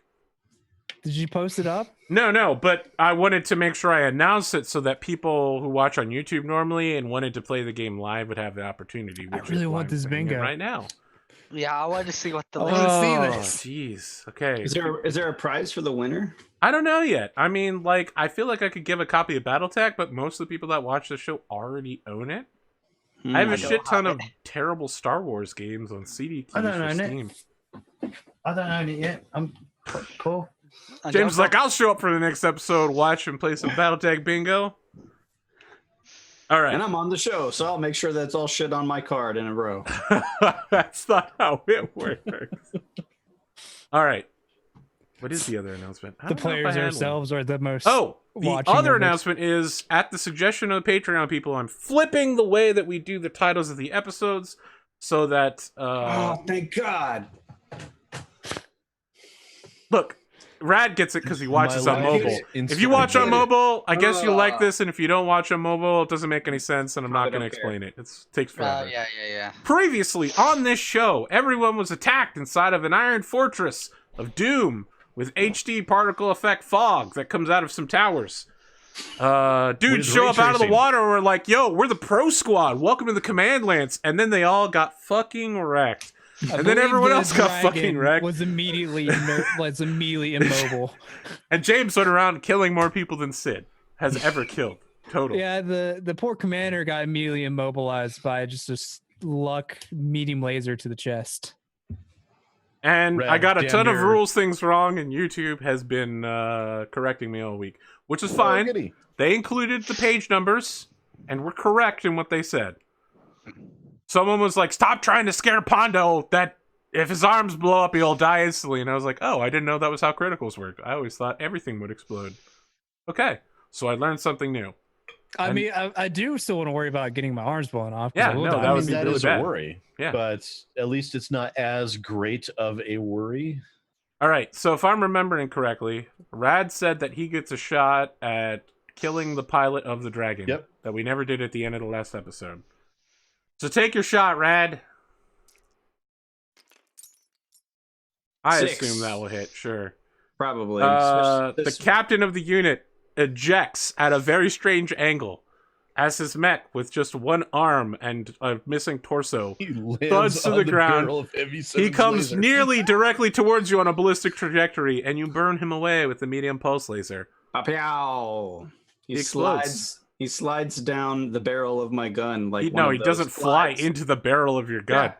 Did you post it up? No, but I wanted to make sure I announced it so that people who watch on YouTube normally and wanted to play the game live would have the opportunity. I which really is why want I'm this saying it bingo. right now. Yeah, I want to see what the I list wanna see Oh, this. jeez. Okay. Is there a prize for the winner? I don't know yet. I mean, like, I feel like I could give a copy of Battletech, but most of the people that watch the show already own it. I have a I shit don't ton have of it. terrible Star Wars games on CD keys I don't for own it. Steam. I don't own it yet. I'm poor. I James is don't like, I'll show up for the next episode, watch and play some Battletech Bingo. All right. And I'm on the show, so I'll make sure that's all shit on my card in a row. That's not how it works. All right. What is the other announcement? I The don't know if I players had one. ourselves are the most. Oh, the watching other of it. announcement is, at the suggestion of the Patreon people, I'm flipping the way that we do the titles of the episodes so that... Oh, thank God. Look, Rad gets it because he watches My on life mobile. is If you watch on instantly- mobile, I guess you'll like Ah. this, and if you don't watch on mobile, it doesn't make any sense, and I'm not Probably going to don't care. explain it. It takes forever. yeah. Previously on this show, everyone was attacked inside of an iron fortress of doom with HD particle effect fog that comes out of some towers. Dudes With show ray up out of the tracing. water and we're like, yo, we're the pro squad. Welcome to the command lance. And then they all got fucking wrecked. I And then believe everyone the else got dragon fucking wrecked. Was immediately immobile. And James went around killing more people than Sid has ever killed. Total. Yeah, the poor commander got immediately immobilized by just a luck medium laser to the chest. And Red, I got a damn ton of near. rules things wrong, and YouTube has been correcting me all week, which is Oh, fine. goody. They included the page numbers and were correct in what they said. Someone was like, stop trying to scare Pondo that if his arms blow up, he'll die instantly. And I was like, oh, I didn't know that was how criticals worked. I always thought everything would explode. Okay, so I learned something new. I And- mean, I do still want to worry about getting my arms blown off. 'cause Yeah, I will no, die. that I would mean, be that really is bad. a worry. Yeah. But at least it's not as great of a worry. All right, so if I'm remembering correctly, Rad said that he gets a shot at killing the pilot of the dragon. Yep. That we never did at the end of the last episode. So take your shot, Rad. I 6. assume that will hit, sure. Probably. The This- captain of the unit ejects at a very strange angle as his mech with just one arm and a missing torso He lands thuds to on the ground. barrel of Heavy He Seven's comes laser. nearly directly towards you on a ballistic trajectory, and you burn him away with the medium pulse laser. Pow! He He explodes. slides. He slides down the barrel of my gun like No, one he of those doesn't fly slides. into the barrel of your gun.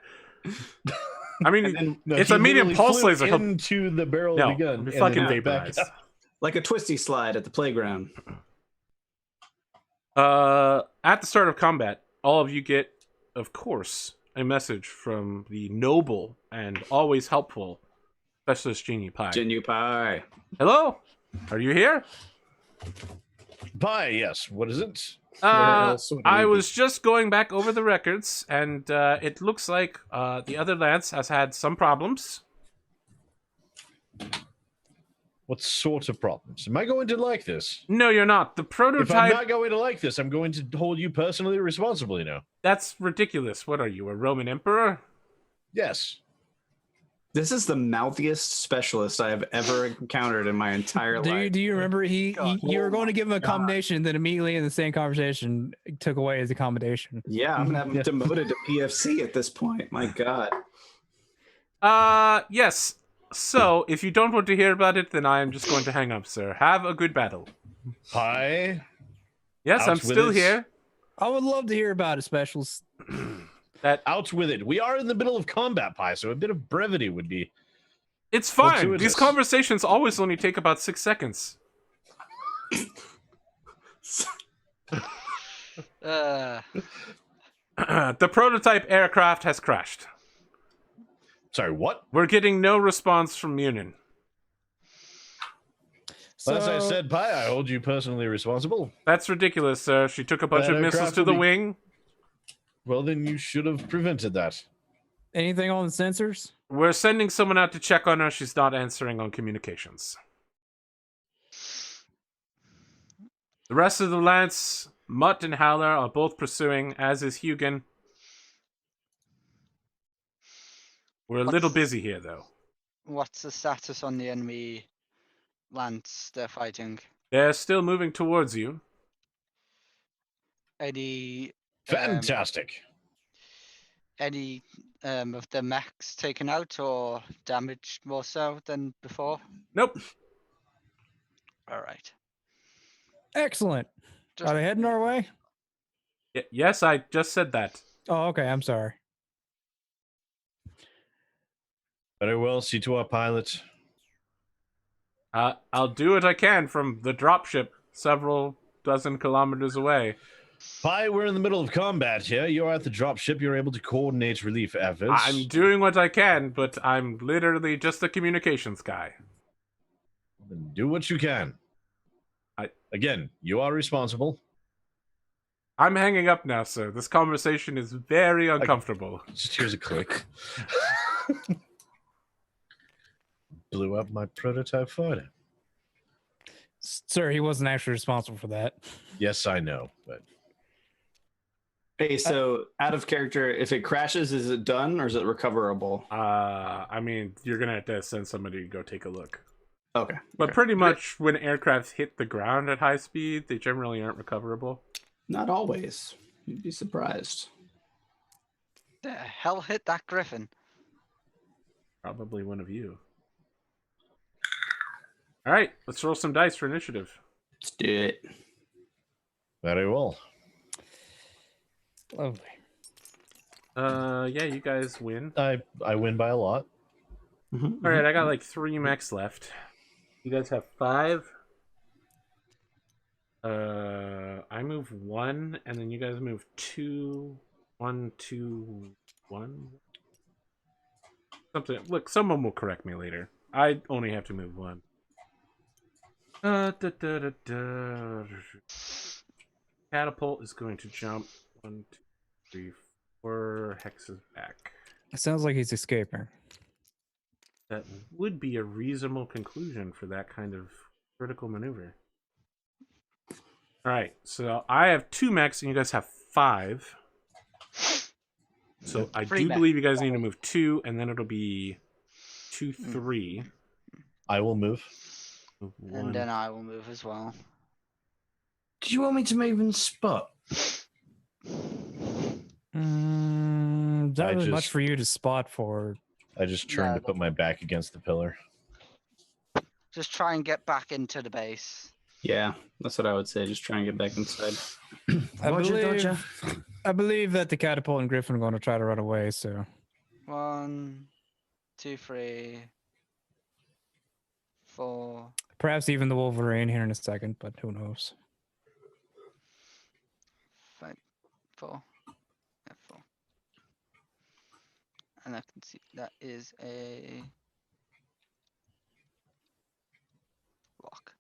I mean, And then, No, it's he a medium literally pulse flew laser. He'll- into the barrel No, of the gun. he'll be and fucking then back vaporized. up. like a twisty slide at the playground. At the start of combat, all of you get, of course, a message from the noble and always helpful Specialist Genie Pie. Genu Pie. Hello? Are you here? Pie, yes. What is it? I was just going back over the records, and it looks like the other lance has had some problems. What sort of problems? Am I going to like this? No, you're not. The If I'm prototype... not going to like this, I'm going to hold you personally responsible, you know. That's ridiculous. What are you, a Roman emperor? Yes. This is the mouthiest specialist I have ever encountered in my entire life. Do you remember you were going to give him a God. commendation, then immediately in the same conversation took away his accommodation. Yeah, I'm gonna have him Yeah. demoted to PFC at this point. My God. Yes. So, if you don't want to hear about it, then I am just going to hang up, sir. Have a good battle. Pie. Yes, Out I'm with still it. here. I would love to hear about it, specials. Out with it. We are in the middle of combat, Pie, so a bit of brevity would be. It's fine. Fortuitous. These conversations always only take about 6 seconds. Uh, The prototype aircraft has crashed. Sorry, what? We're getting no response from Munin. So, As I said, Pie, I hold you personally responsible. That's ridiculous, sir. She took a bunch That of missiles aircraft to will the be- wing. Well, then you should have prevented that. anything on the sensors? We're sending someone out to check on her. She's not answering on communications. The rest of the Lance, Mutt and Howler are both pursuing, as is Hugin. We're a little busy here, though. what's the status on the enemy lance they're fighting? They're still moving towards you. Any Fantastic. any of the mechs taken out or damaged more so than before? Nope. All right. Excellent. Just Are they heading our way? Yes, I just said that. Oh, okay. I'm sorry. Very well. See to our pilot. I'll do what I can from the dropship several dozen kilometers away. Pie, we're in the middle of combat here. You're at the dropship. You're able to coordinate relief efforts. I'm doing what I can, but I'm literally just a communications guy. Then do what you can. Again, you are responsible. I'm hanging up now, sir. This conversation is very uncomfortable. Just here's a click. Blew up my prototype fighter. Sir, he wasn't actually responsible for that. Yes, I know, but Hey, so out of character, if it crashes, is it done or is it recoverable? I mean, you're gonna have to send somebody to go take a look. Okay. But okay. pretty much when aircraft hit the ground at high speed, they generally aren't recoverable. Not always. You'd be surprised. The hell hit that griffin? Probably one of you. All right, let's roll some dice for initiative. Let's do it. very well. Lovely. Yeah, you guys win. I win by a lot. All right, I got like 3 mechs left. You guys have 5. I move 1, and then you guys move 2. 1, 2, 1. Something. Look, someone will correct me later. I only have to move 1. Catapult is going to jump 1, 2, 3, 4 hexes back. It sounds like he's escaping. That would be a reasonable conclusion for that kind of critical maneuver. All right, so I have 2 mechs and you guys have 5. So I Three do mechs. believe you guys need to move 2, and then it'll be 2, 3. I will move. Move And 1. then I will move as well. Did you want me to move and spot? Not I really much just- for you to spot for. I just turned Yeah, to put my back against the pillar. Just try and get back into the base. Yeah, that's what I would say. Just try and get back inside. Roger. I believe that the catapult and Griffin are going to try to run away. So 1, 2, 3, 4, perhaps even the Wolverine here in a second, but who knows? 5, 4, F4. And I can see that is a block.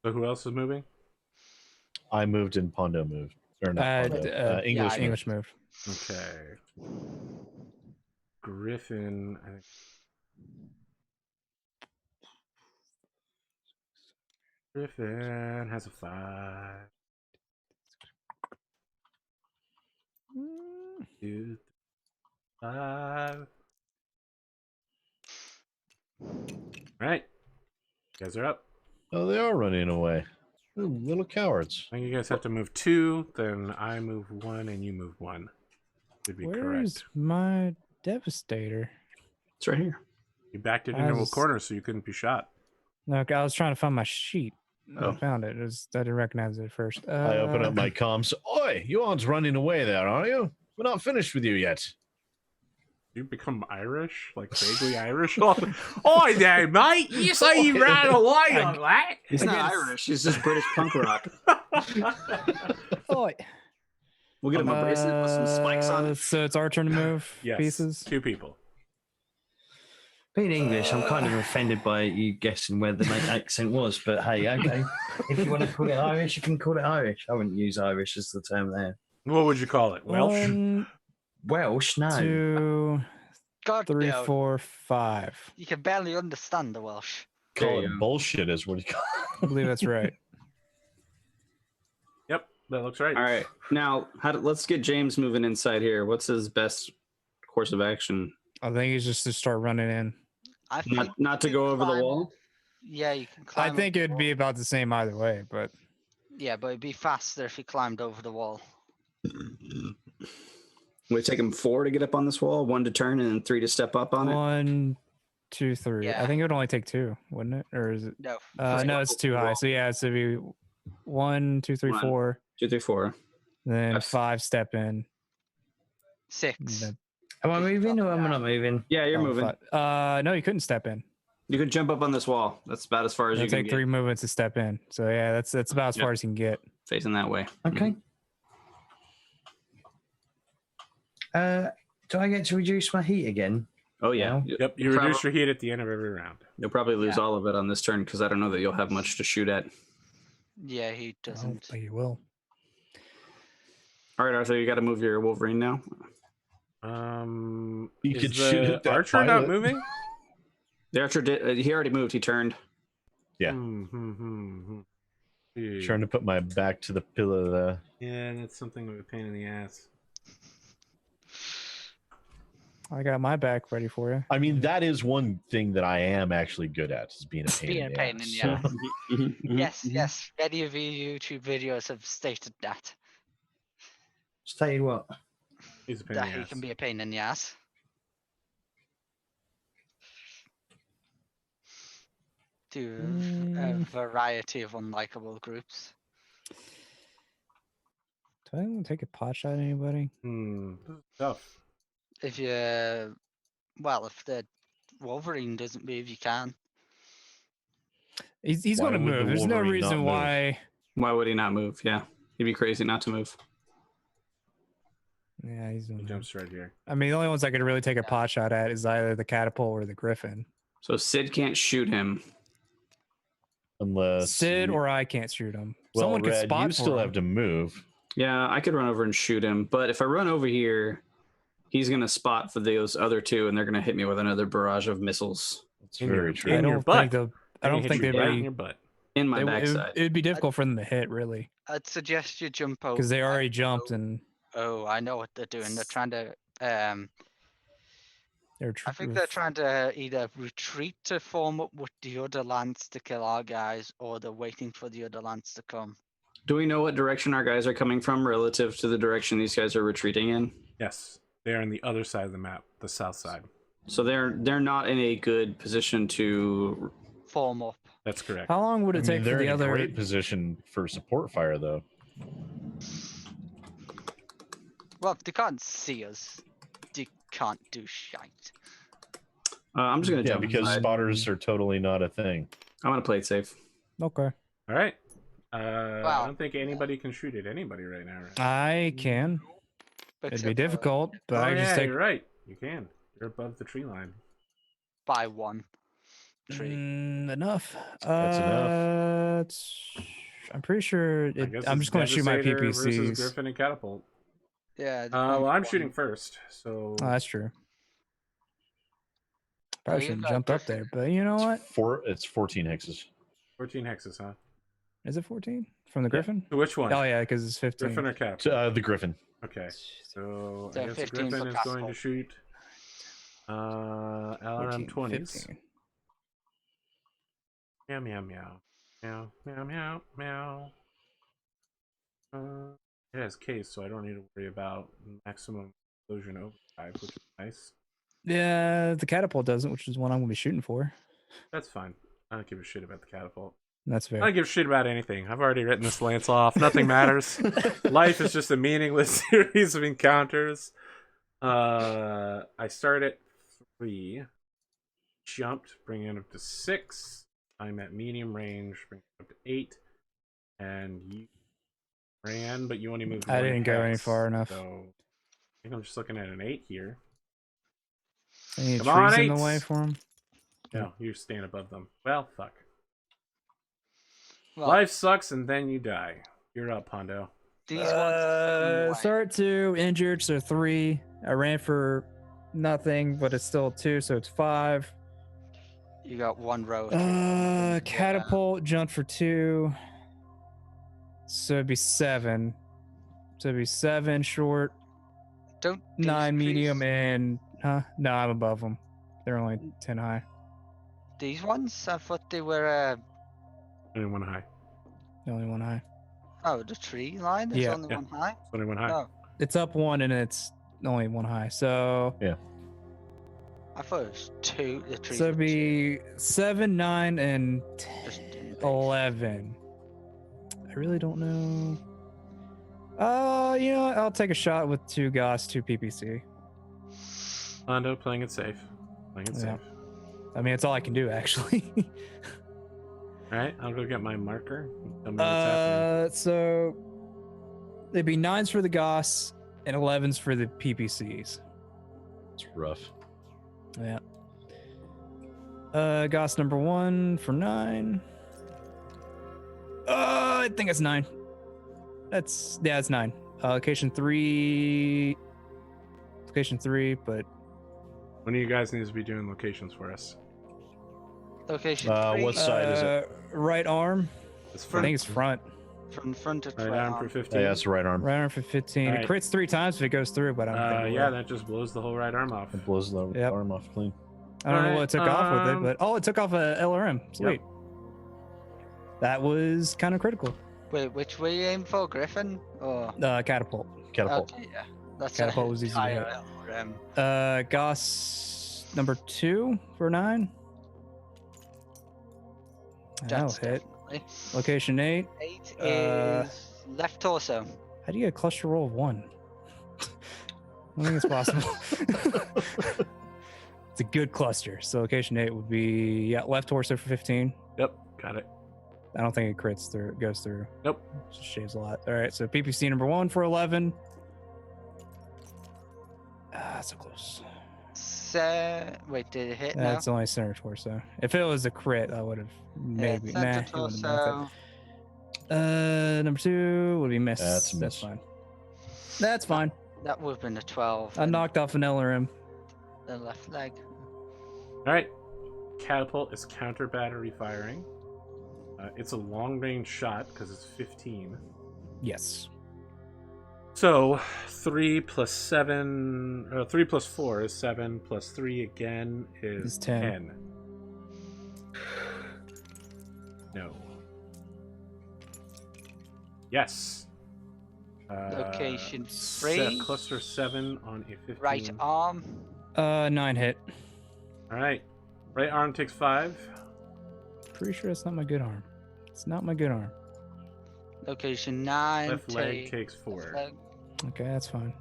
So who else is moving? I moved and Pondo moved. Or not Pondo. English moved. English move. Okay. Griffin. I think. Griffin has a 5. 2, 5. Right. You guys are up. Oh, they are running away. Ooh, little cowards. I think you guys have to move 2, then I move 1, and you move 1. Would be Where's correct. my Devastator? It's right here. You backed it I into a was- corner so you couldn't be shot. No, I was trying to find my sheet. Oh. I found it. I didn't recognize it at first. I open up my comms. Oi, you aren't running away there, are you? We're not finished with you yet. You become Irish? Like vaguely Irish? Oi there, mate! You say you ran away on that? He's not Irish. He's just British punk rock. Oh, We'll get him a bracelet with some spikes on it. So it's our turn to move Yes. pieces. 2 people. Being English, I'm kind of offended by you guessing where the accent was, but hey, okay. If you want to call it Irish, you can call it Irish. I wouldn't use Irish as the term there. What would you call it? Welsh? 1, Welsh, no. 2, God, 3, no, 4, 5. you can barely understand the Welsh. Call it bullshit is what you call I believe that's right. Yep, that looks right. All right. Now, let's get James moving inside here. What's his best course of action? I think it's just to start running in. I think Not to you go can over the climb- wall? Yeah, you can I climb. think over the it'd be wall. about the same either way, but Yeah, but it'd be faster if you climbed over the wall. Would it take him 4 to get up on this wall, 1 to turn, and then 3 to step up on it? 1, 2, 3. I Yeah. think it would only take 2, wouldn't it? Or is it? No. No, it's too high. So yeah, it's to be 1, 2, 3, 1, 4, 2, 3, 4. then I've- 5 step in. 6. then- Am I moving or am I not moving? Yeah, you're oh, moving. No, you couldn't step in. You could jump up on this wall. That's about as far as It'll you can take get 3 movements to step in. So yeah, that's about as Yep. far as you can get. facing that way. Okay. Do I get to reduce my heat again? Oh, yeah. Now? Yep, you Prob- reduce your heat at the end of every round. You'll probably lose all of it on this turn because I don't know that you'll have much to shoot at. Yeah, he I don't doesn't. think you will. All right, Arthur, you got to move your Wolverine now. You is could the shoot at that Archer not pilot. moving? The Archer did. He already moved. He turned. Yeah. Yeah, Trying to put my back to the pillar there. yeah, that's something of a pain in the ass. I got my back ready for you. I mean, that is one thing that I am actually good at, is being a pain Being in a the pain in ass. the So- ass. Mm-hmm. Yes, yes. Many of your YouTube videos have stated that. Stated what? He's a pain That in the he ass. can be a pain in the ass. To a variety of unlikable groups. Do I want to take a pot shot at anybody? This is tough. If you, well, if the Wolverine doesn't move, you can. He's Why going to would the move. There's no Wolverine not reason move? why. Why would he not move? Yeah, he'd be crazy not to move. Yeah, he's He going to jumps right here. I mean, the only ones I could really take a pot shot at is either the catapult or the Griffin. So Sid can't shoot him. Unless Sid you- or I can't shoot him. well, Someone could Red, spot you for still him. have to move. Yeah, I could run over and shoot him, but if I run over here, he's gonna spot for those other 2, and they're gonna hit me with another barrage of missiles It's In very your- true. I in your don't butt. think they'll. I don't think they'd right in be. your butt. in my It backside. would be difficult for them to hit, really, I'd suggest you jump over. because they already and jumped go- and. Oh, I know what they're doing. They're trying to I think they're trying to either retreat to form up with the other lands to kill our guys, or they're waiting for the other lands to come. Do we know what direction our guys are coming from relative to the direction these guys are retreating in? Yes, they're on the other side of the map, the south side. So they're not in a good position to. Form up. That's correct. How long would it take for they're the in a other? great position for support fire, though. Well, if they can't see us, they can't do shite. I'm just gonna Yeah, jump because inside. spotters are totally not a thing. I'm gonna play it safe. Okay, All right. Wow. I don't think anybody can shoot at anybody right now. Right? I can. It'd be Except for difficult, but Oh, I yeah, just take you're right. You can. You're above the tree line. by one tree. enough. That's enough. I'm pretty sure. I guess I'm it's just going to shoot my Devastator versus PPCs. Griffin and Catapult. Yeah. Well, I'm one. shooting first, so Oh, that's true. Probably you shouldn't got have jumped up Griffin. there, but you know what? It's 14 hexes. 14 hexes, huh? Is it 14 from the Griffin? So which one? Oh yeah, because it's 15. Griffin or Catapult? The Griffin. Okay, so So I guess the 15 Griffin for is going Catapult. to shoot LRM 20s. 15. Meow, meow, meow. Meow, meow, meow, meow. It has case, so I don't need to worry about maximum explosion overdrive, which is nice. Yeah, the catapult doesn't, which is one I'm going to be shooting for. That's fine. I don't give a shit about the catapult. That's I fair. don't give a shit about anything. I've already written this lance off. Nothing matters. Life is just a meaningless series of encounters. I start at 3. Jumped, bringing it up to 6. I'm at medium range, bringing it up to 8. And you ran, but you only moved. I one didn't go any hex, far enough. So I think I'm just looking at an 8 here. Any Come on, trees in the eights. way for him? No, you're staying above them. Well, fuck. Well, Life sucks, and then you die. You're up, Pondo. these ones. Start 2, injured, so 3. I ran for nothing, but it's still 2, so it's 5. You got one row. Catapult jumped for 2, so it'd be 7. So it'd be 7 short, Don't 9 these medium, trees- and no, I'm above them. They're only 10 high. These ones? I thought they were. Only one high. Only 1 high. Oh, the tree line is Yeah. only Yeah. one high. Only one high. Oh, It's up 1 and it's only 1 high. So I thought it was 2. The trees. so were it'd be 7, 9, and just 2 base. 11. I really don't know. You know what? I'll take a shot with 2 Goss, 2 PPC. Pondo playing it safe. Playing it Yeah. safe. I mean, it's all I can do, actually. Alright, I'll go get my marker. You tell me what's happening. So it'd be 9s for the Goss and 11s for the PPCs. It's rough. Yeah. Goss number 1 for 9. I think it's 9. It's 9. Location 3. Location 3, but One of you guys needs to be doing locations for us. Location What 3. side is it? Right arm. It's I front. think it's front. From front to Right arm for 15. Yeah, that's the right arm. Right arm for 15. Alright. It crits 3 times if it goes through, but I don't think it Yeah, will. that just blows the whole right arm off. It blows the Yep. arm off clean. I don't know what it took off with it, Um, but it took off a LRM. Sweet. That was kind of critical. Wait, which way you aim for, Griffin? Or Catapult. Catapult. okay, yeah, that's Catapult a was easy to hit. higher LRM. Goss number 2 for 9. That'll That's hit. definitely. Location 8. 8 Uh, is left torso. How do you get a cluster roll of 1? I don't think it's possible. It's a good cluster. So location 8 would be left torso for 15. Yep, got it. I don't think it crits through. It goes through. Nope. Just shaves a lot. All right. So PPC number 1 for 11. So close. Wait, did it hit now? That's only center torso. If it was a crit, I would have maybe. Center It wouldn't have torso. been Number 2 would be miss. That's a miss. fine. That's fine. That would have been a 12. I and knocked off an LRM. the left leg. Alright. Catapult is counter battery firing. It's a long range shot because it's 15. Yes. So 3 plus 7, 3 plus 4 is 7, plus 3 again is Is 10. No. Yes. Location 3. Cluster 7 on a 15. Right arm. 9 hit. All right. Right arm takes 5. Pretty sure it's not my good arm. It's not my good arm. Location 9. Left leg takes 4. leg. Okay, that's fine.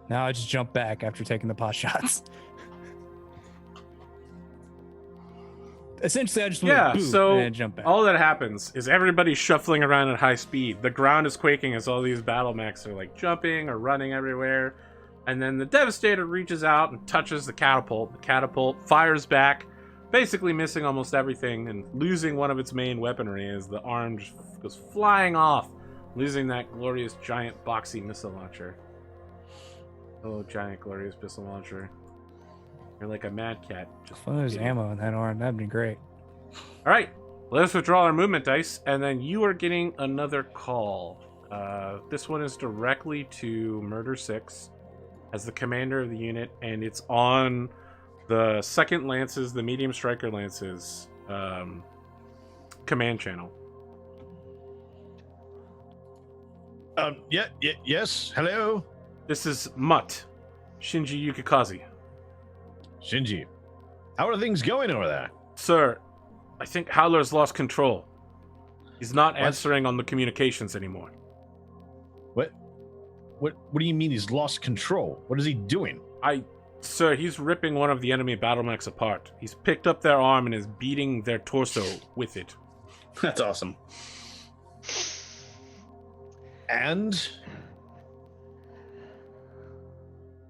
Now I just jump back after taking the pot shots. Essentially, I just went Yeah, boom, so and then jump back. all that happens is everybody's shuffling around at high speed. The ground is quaking as all these Battlemechs are like jumping or running everywhere. And then the Devastator reaches out and touches the catapult. The catapult fires back, basically missing almost everything and losing one of its main weaponry as the arm just goes flying off, losing that glorious giant boxy missile launcher. Oh, giant glorious missile launcher. You're like a mad cat. If there's ammo in that arm, that'd be great. All right, let us withdraw our movement dice, and then you are getting another call. This one is directly to Murder 6 as the commander of the unit, and it's on the 2nd Lances, the medium striker Lances, command channel. Yes. Hello, This is Mutt, Shinji Yukikaze. Shinji. How are things going over there? Sir, I think Howler's lost control. He's not What? answering on the communications anymore. What do you mean he's lost control? What is he doing? Sir, he's ripping one of the enemy Battlemechs apart. He's picked up their arm and is beating their torso with it. That's awesome. And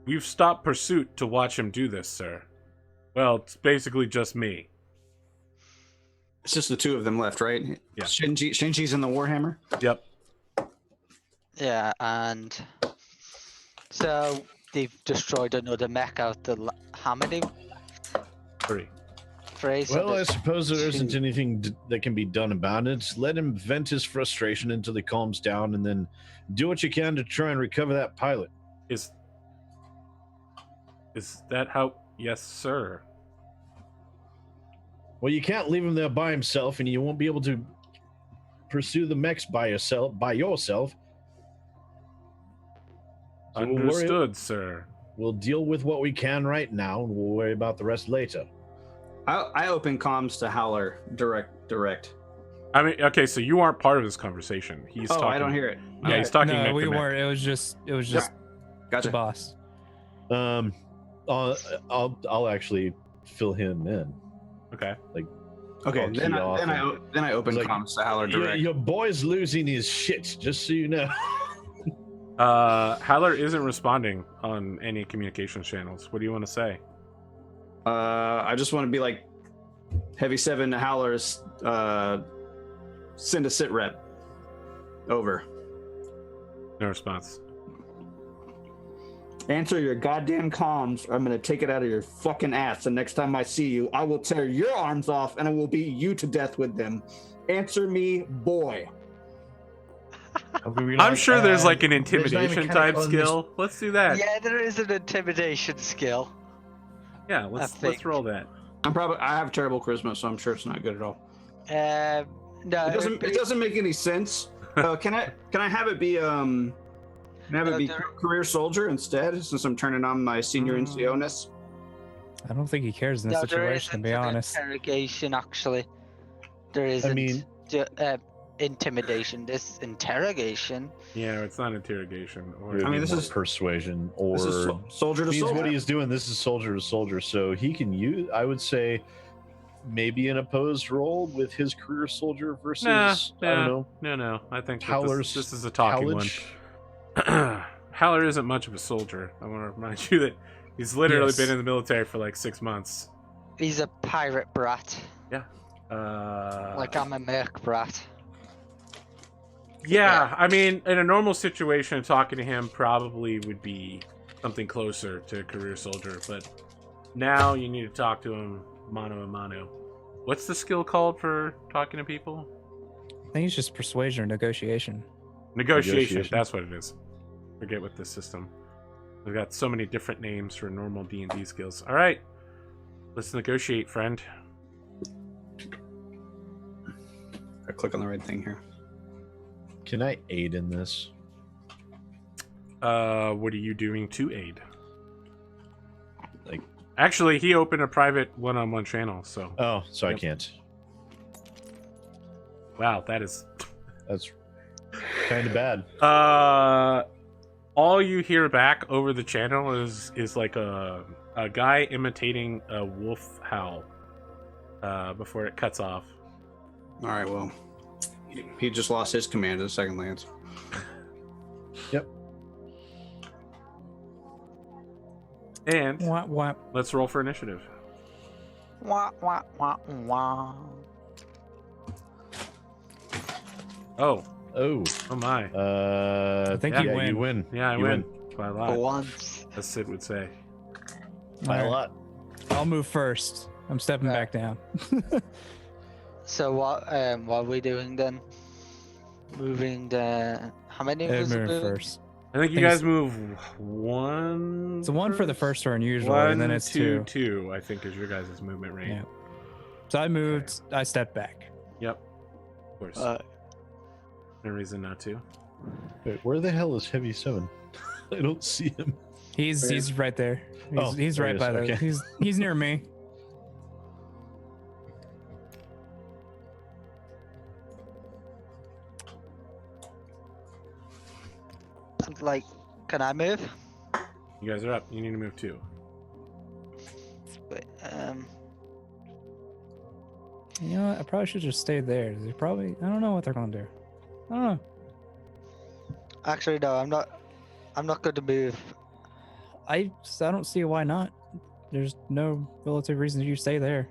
We've stopped pursuit to watch him do this, sir. Well, it's basically just me. It's just the two of them left, right? Yeah. Shinji's in the Warhammer. Yep. Yeah, and so they've destroyed another mech out the how many? 3. 3. So well, I there's suppose there isn't two. anything that can be done about it. Let him vent his frustration until he calms down, and then do what you can to try and recover that pilot. Is that how? Yes, sir. Well, you can't leave him there by himself, and you won't be able to pursue the mechs by yourself. So Understood, sir. We'll deal with what we can right now, and we'll worry about the rest later. I open comms to Howler direct. I mean, okay, so you aren't part of this conversation. He's talking. I don't hear it. Yeah, he's talking. No, mech we to mech. weren't. It was just the Gotcha. boss. I'll actually fill him in. Okay. Okay, I'll then key off I open It's like, comms to Howler direct. Your boy's losing his shit, just so you know. Haller isn't responding on any communications channels. What do you want to say? I just want to be like Heavy 7 to Howler's. Send a sit rep. Over. No response. Answer your goddamn comms, or I'm gonna take it out of your fucking ass. And next time I see you, I will tear your arms off, and I will beat you to death with them. Answer me, boy. I'm sure there's like an there's no intimidation mechanic type on skill. Let's do that. Yeah, there is an intimidation skill. Yeah, I let's think. roll that. I have terrible charisma, so I'm sure it's not good at all. No, It doesn't make any sense. Can I have it be career soldier instead, since I'm turning on my senior NCO-ness? I don't think he cares in this No, there situation, to isn't be an honest. interrogation, actually. There isn't. mean- Intimidation. This interrogation. Yeah, it's not interrogation. Or It would be this more is- persuasion, or This is soldier to means soldier. what he is doing. This is soldier to soldier, so he can use. I would say maybe an opposed role with his career soldier versus I don't know. No. I think that Howler's this is a talking college. one. Haller isn't much of a soldier. I want to remind you that he's literally Yes. been in the military for like 6 months. He's a pirate brat. Yeah. Like I'm a merc brat. Yeah, I mean, in a normal situation, talking to him probably would be something closer to career soldier, but now you need to talk to him mano a mano. What's the skill called for talking to people? I think it's just persuasion or negotiation. Negotiation. That's what it is. Forget what this system. We've got so many different names for normal D&D skills. All right, let's negotiate, friend. I click on the right thing here. Can I aid in this? What are you doing to aid? Like, actually, he opened a private one-on-one channel, so. oh, so Yep. I can't. Wow, that's kind of bad. all you hear back over the channel is like a guy imitating a wolf howl before it cuts off. All right, well, he just lost his command to the second lance. Yep. And What? let's roll for initiative. Wah, wah, wah, wah. Oh Oh. my. I think you You win. Yeah, I You win by a For lot, once. as Sid would say. By a Alright, lot. I'll move first. I'm stepping Alright. back down. So what are we doing then? Moving the... How many of us are Moving moving? first. I think you Think guys it's- move one. It's a one for the first turn usually, One, and then it's two. two. I think is your guys' movement rate. Yeah. So I moved. I stepped back. Yep. Of course. No reason not to. Wait, where the hell is Heavy 7? I don't see him. He's right there. Oh, He's there right he by is, the. okay. He's near me. Like, can I move? You guys are up. You need to move too. Wait, You know what? I probably should just stay there. They probably. I don't know what they're gonna do. I don't know. actually, no, I'm not. I'm not going to move. I don't see why not. There's no relative reason you stay there.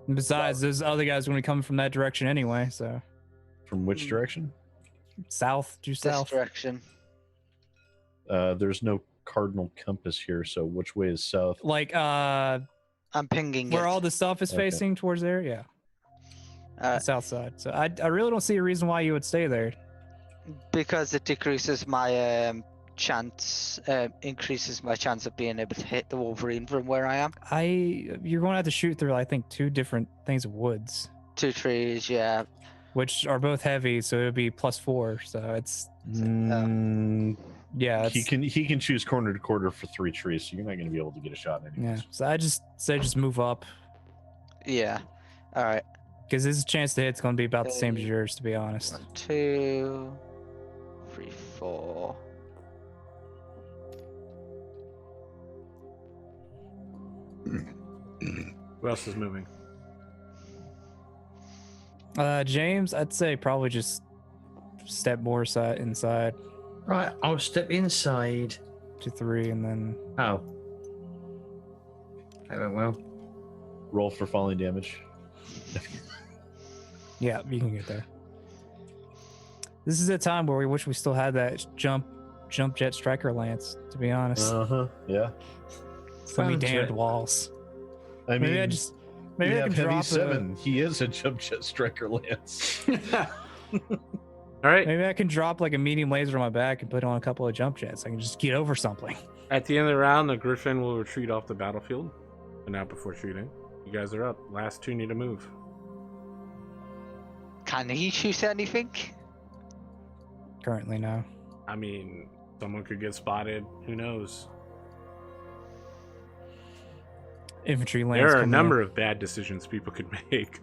And besides, those other guys are going to come from that direction anyway. So From which direction? south, due This south. direction. There's no cardinal compass here, so which way is south? Like I'm pinging where it. all the stuff is Okay. facing towards there. Yeah, Uh, the south side. So I really don't see a reason why you would stay there. because it decreases my chance, increases my chance of being able to hit the Wolverine from where I am. You're going to have to shoot through I think 2 different things of woods, 2 trees, yeah. which are both heavy, so it would be +4. So it's yeah. He It's, can choose corner to quarter for 3 trees, so you're not going to be able to get a shot yeah. anyways. So I just say just move up Yeah. All right. because his chance to hit's going to be about the same as Okay. yours, to be honest. 1, 2, 3, 4. Who else is moving? James, I'd say probably just step more inside Right, I'll step inside. to 3, and then Oh. That went well. Roll for falling damage. yeah, you can get there. This is a time where we wish we still had that jump jet striker lance. To be honest, Uh-huh. Yeah. so many found damned it. walls. I mean, Maybe I just maybe we I have can Heavy drop 7. He is a jump jet striker lance. All right. Maybe I can drop like a medium laser on my back and put on a couple of jump jets. I can just get over something. At the end of the round, the Griffin will retreat off the battlefield. But not before shooting. You guys are up. Last 2 need to move. Can he shoot anything? Currently, no. I mean, someone could get spotted. Who knows? Infantry lance. There are a coming number in. of bad decisions people could make.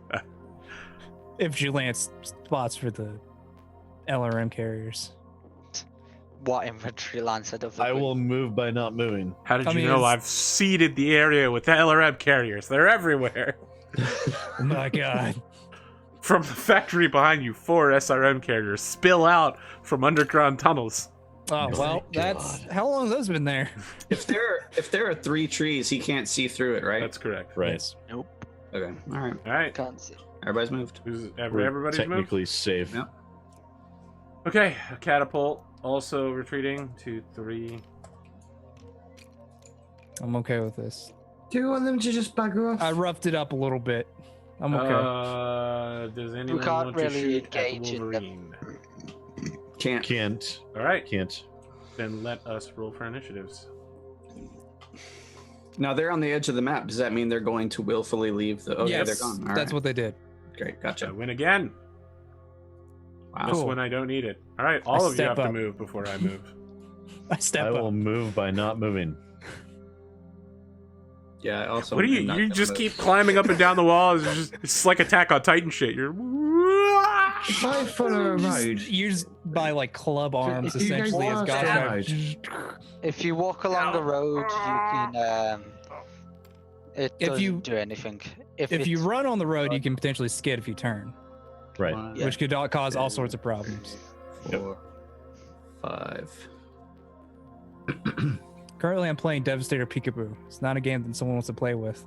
Infantry lance spots for the LRM carriers. What infantry lance? I don't think I we- will move by not moving. How did I you mean, know it's- I've seeded the area with the LRM carriers? They're everywhere. Oh my god. From the factory behind you, 4 SRM carriers spill out from underground tunnels. Oh My well, that's God. how long has those been there? If there are 3 trees, he can't see through it, right? That's correct. Right. Yes. Okay. All right. All right. Can't see. Everybody's moved. We're Everybody's moved? technically safe. Yep. Okay, a catapult also retreating to 3. I'm okay with this. Do you want them to just bugger off? I roughed it up a little bit. I'm okay. Does anyone can't want to really shoot at the engage in them. Wolverine? Can't. All right, Can't. then let us roll for initiatives. Now they're on the edge of the map. Does that mean they're going to willfully leave the? Okay, yes, they're gone. All that's right. what they did. Great, I gotcha. win again. Wow. This Cool. one I don't need it. All right, all of you step have to up. move before I move. I step I up. will move by not moving. Yeah. I also. What do you? am not You gonna just move. keep climbing up and down the wall. It's like Attack on Titan shit. You're. If I follow a road, Used by like club arms, if you go essentially, as past guys. the If you walk along the road, you can. It If doesn't you- do anything. If you it's- run on the road, you can potentially skid if you turn, Right. One, which could cause all sorts of problems. 4, 5. Currently, I'm playing Devastator Peekaboo. It's not a game that someone wants to play with.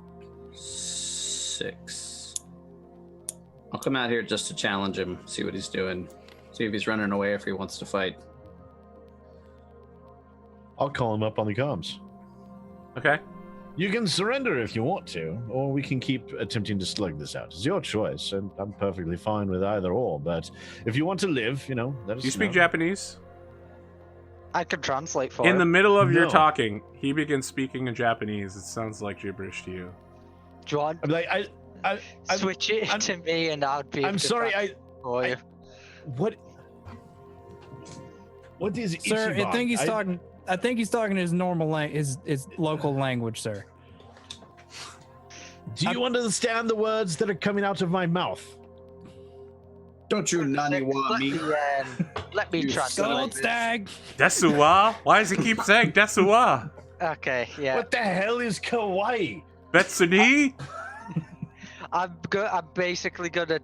6. I'll come out here just to challenge him, see what he's doing, see if he's running away, if he wants to fight. I'll call him up on the comms. Okay. You can surrender if you want to, or we can keep attempting to slug this out. It's your choice, and I'm perfectly fine with either or. But if you want to live, let us Do you speak know. Japanese? I could translate for In the him. middle of your No. talking, he begins speaking in Japanese. It sounds like gibberish to you. Do you want I'm like, I'm- switch it I'm- to me and I'd be. able I'm to sorry. translate for you. What is Sir, Ichiban? I think he's talking. I think he's talking his normal his local language, sir. Do you understand the words that are coming out of my mouth? Don't you nanny want Let me? me, let me You translate. Gold this. stag. Desuwa? Why does he keep saying Desuwa? Okay, yeah. What the hell is kawaii? Betsuni? I'm basically gonna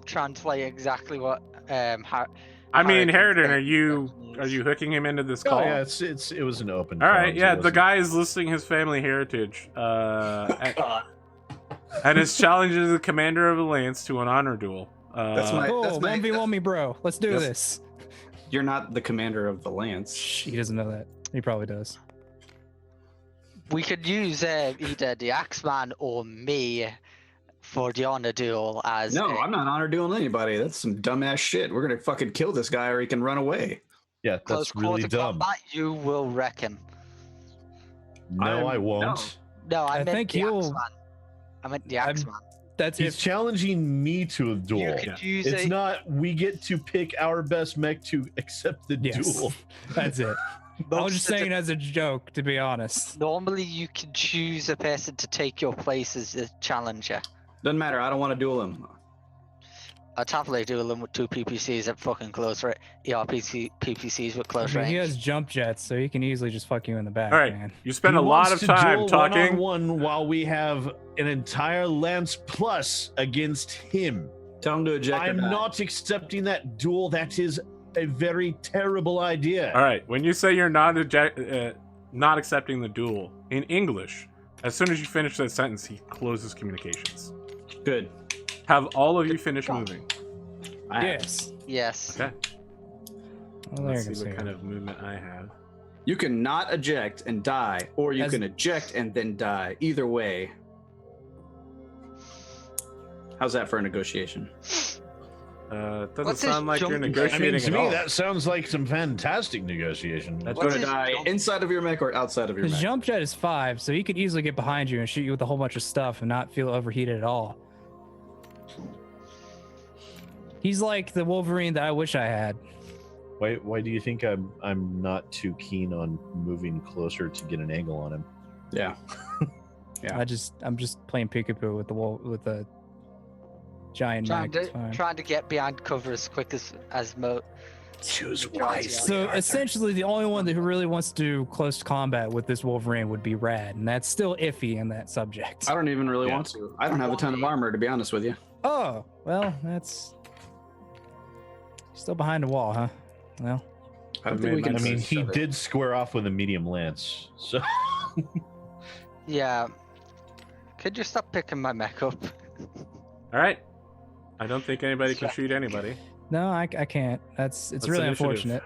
translate exactly what I mean, Harrigan Harridan, said. are you hooking him into this Oh call? yeah, it was an open. All right, comms, yeah, it the wasn't- guy is listing his family heritage, and his challenges the commander of the Lance to an honor duel. That's my- Cool. that's my- 1v1 me, bro. Let's do Yes. this. You're not the commander of the Lance. Shh, he doesn't know that. He probably does. We could use either the Axeman or me for the honor duel as. No, I'm not honor dueling anybody. That's some dumbass shit. We're gonna fucking kill this guy or he can run away. Yeah, Close that's really quarter dumb. combat. You will wreck him. No, I won't. No, I meant think the you'll- Axeman. I meant the I'm- Axeman. That's He's if challenging me to a duel. You could use It's a. not we get to pick our best mech to accept the Yes. duel. that's it. I was most just of the- saying as a joke, to be honest. Normally, you can choose a person to take your place as the challenger. Doesn't matter. I don't want to duel him. I'd happily duel him with two PPCs at fucking close range. PPCs with I close mean, he range. has jump jets, so he can easily just fuck you in the back, All right, man. you spend He a lot wants of to time duel talking. one-on-one while we have an entire lance plus against him. Tell him to eject. or I'm die. not accepting that duel. That is a very terrible idea. All right, when you say you're not accepting the duel in English, as soon as you finish that sentence, he closes communications. Good. Have all of you finish moving. I have. Yes. Yes. Okay. Well, there Let's you see go. what kind of movement I have. You can not eject and die, or you As- can eject and then die. Either way. How's that for a negotiation? Doesn't What's this sound like you're jump- I negotiating mean, to at me, all. that sounds like some fantastic negotiation. That's Want What's to his die jump- inside of your mech or outside of your His mech? jump jet is 5, so he could easily get behind you and shoot you with a whole bunch of stuff and not feel overheated at all. He's like the Wolverine that I wish I had. Why do you think I'm not too keen on moving closer to get an angle on him? Yeah. Yeah. I'm just playing peekaboo with the giant Trying mech. It's fine. to get behind cover as quick as Choose wisely. So essentially, the only one who really wants to do close combat with this Wolverine would be Rad, and that's still iffy in that subject. I don't even really Yeah. want to. I don't have a ton of armor, to be honest with you. Oh, well, that's still behind the wall, huh? Well, I don't think we can. I mean, see he each other. did square off with a medium lance, so Yeah. Could you stop picking my mech up? All right. I don't think anybody can shoot anybody. no, I can't. It's That's really initiative. unfortunate.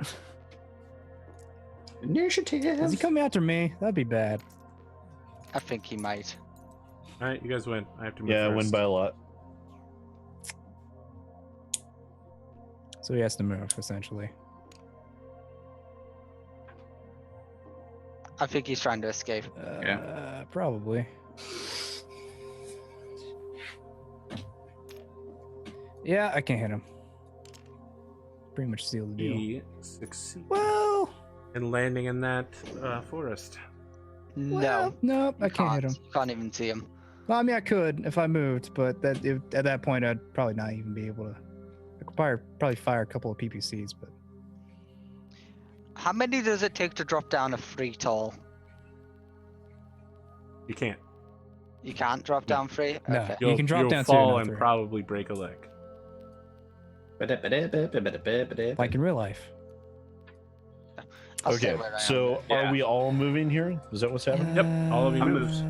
Initiative. Is he coming after me? That'd be bad. I think he might. All right, you guys win. I have to move Yeah, I first. win by a lot. So he has to move, essentially. I think he's trying to escape. Probably. Yeah, I can't hit him. Pretty much seal the deal. He succeeded Well, in landing in that forest. No, nope, I can't hit him. You can't even see him. Well, I mean, I could if I moved, but at that point, I'd probably not even be able to. I could probably fire a couple of PPCs, but How many does it take to drop down a free tall? You can't. You can't drop down free? No. Okay. You can drop you'll down two, fall not and three. probably break a leg. like in real life. I'll stay Okay, where I am. so are we all moving here? Is that what's happening? Yep, all of you I'm moves.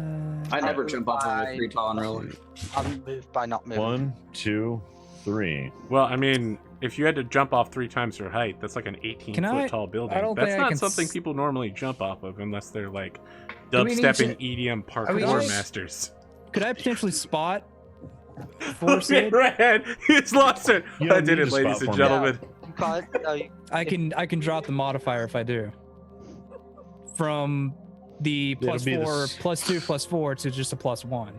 I never jump off of a 3 tall in real life. I'm moved by not moving. 1, 2, 3. Well, I mean, if you had to jump off 3 times your height, that's like an 18-foot tall building. I don't That's think I not can something s- people normally jump off of unless they're like Do we need dubstepping to- EDM Are we parkour just- masters. Could I potentially spot for Sid? Red, he's lost it. You I don't did need it, to ladies spot and for me. gentlemen. You can't. No, I can drop the modifier if I do. From the It'll plus be the 4, s- plus 2, plus 4 to just a plus 1.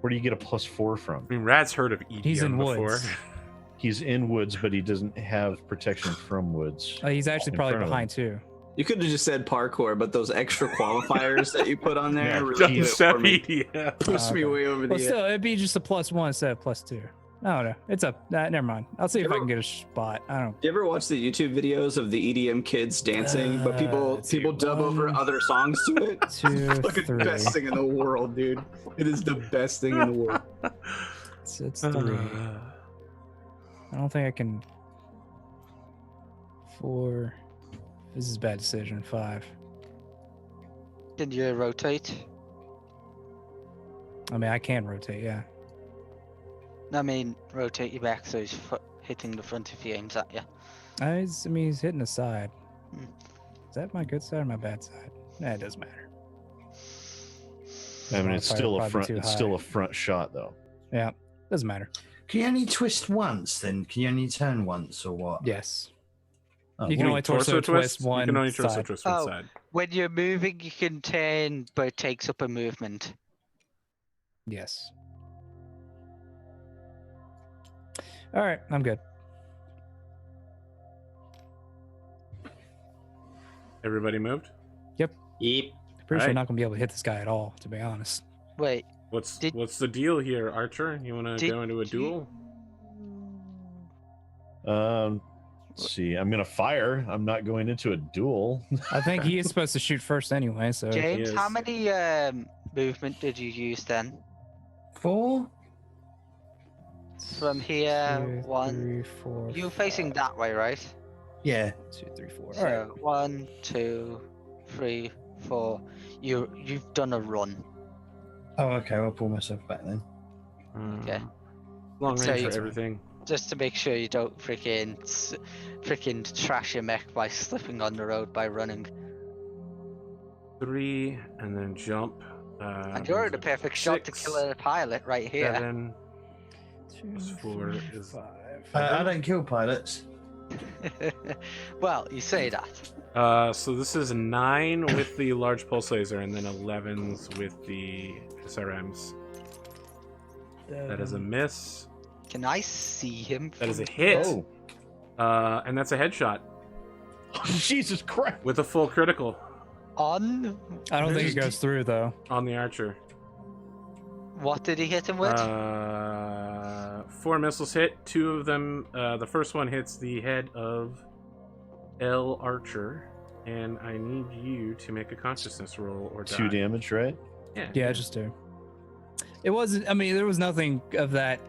Where do you get a +4 from? I mean, Rad's heard of EDM He's in before. woods. He's in woods, but he doesn't have protection from woods. He's actually In probably front of him. behind too. You could have just said parkour, but those extra qualifiers that you put on there Yeah, really did it for Dubstep me. EDM. Pushed me Okay. way over Well, the still, it'd be just a plus 1 instead of plus 2. I don't know. It's up. Never mind. I'll see if I can get a spot. I don't. You ever watch the YouTube videos of the EDM kids dancing, but people let's see, dub over 1, other songs to it? 2, Fucking 3. best thing in the world, dude. It is the best thing in the world. It's 3. I don't think I can. 4. This is a bad decision. 5. can you rotate? I mean, I can rotate. Yeah. I mean, rotate your back so he's hitting the front if he aims at you. I mean, he's hitting the side. Hmm. Is that my good side or my bad side? Nah, it doesn't matter. I mean, it's Modifier still a probably front. too It's high. still a front shot, though. Yeah, doesn't matter. Can you only twist once then? Can you only turn once or what? Yes. Oh, You can well, only torso twist one You can only torso side. twist one Oh. side. When you're moving, you can turn, but it takes up a movement. Yes. All right, I'm good. Everybody moved? Yep. Pretty sure Alright. I'm not gonna be able to hit this guy at all, to be honest. Wait, What's Did- the deal here, Archer? You want to Did go into a you- duel? Let's see. I'm gonna fire. I'm not going into a duel. I think he is supposed to shoot first anyway, so James, how is. many movement did you use then? 4? From here, 2, 1. 3, 4. You're facing that way, right? Yeah. 2, 3, 4. All So right. 1, 2, 3, 4. You've done a run. Oh, okay. I'll pull myself back then. Okay. Long So range you- for everything. Just to make sure you don't freaking trash your mech by slipping on the road by running. 3, and then jump. And you're in the perfect shot to kill a pilot right here. 7. 2, Plus 4 3, is- 5. I don't kill pilots. Well, you say that. So this is 9 with the large pulse laser, and then 11s with the SRMs. That is a miss. Can I see him? That is a from- hit. Oh, And that's a headshot Jesus Christ! with a full critical On? I don't think it goes through though. on the Archer. What did he hit him with? 4 missiles hit. 2 of them. The first one hits the head of L. Archer, and I need you to make a consciousness roll or die. 2 damage, right? Yeah, just 2. It wasn't. I mean, there was nothing of that,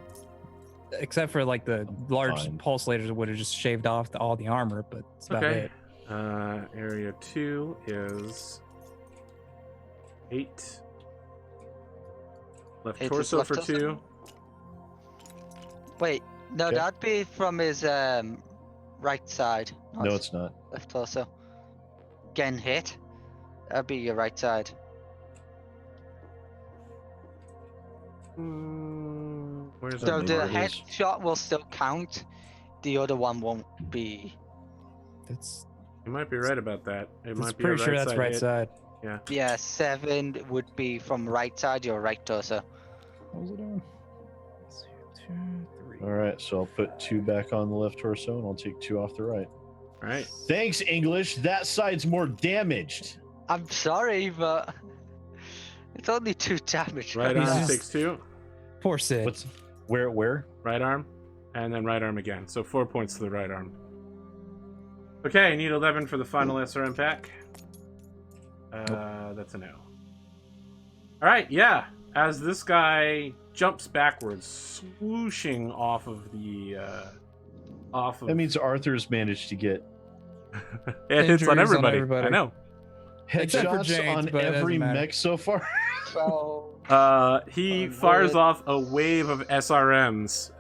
except for like the large Fine. pulse lasers would have just shaved off all the armor, but it's about Okay. it. Area 2 is 8. Left 8 is torso left for torso? 2. Wait, no, Okay. that'd be from his right side. not No, his it's not. left torso. Getting hit. That'd be your right side. Where's So that? maybe the it is. headshot will still count. The other one won't be. That's You might be right about that. It might be a pretty sure right that's side right hit. side. Yeah, 7 would be from right side, your right torso. What was it doing? 2, 3. All right, so I'll put 2 back on the left torso, and I'll take 2 off the right. All right. Thanks, English. That side's more damaged. I'm sorry, but it's only 2 damage. Right He's arm just- takes 2. Poor Sid. What's where? Right arm, and then right arm again. So 4 points to the right arm. Okay, need 11 for the final SRM pack. That's a no. All right, yeah. As this guy jumps backwards, swooshing off of the, That means Arthur's managed to get it hits on Injuries on everybody. everybody. I know. Except for headshots James, on but it every doesn't matter. mech so far. So, He Oh, fires good. off a wave of SRMs,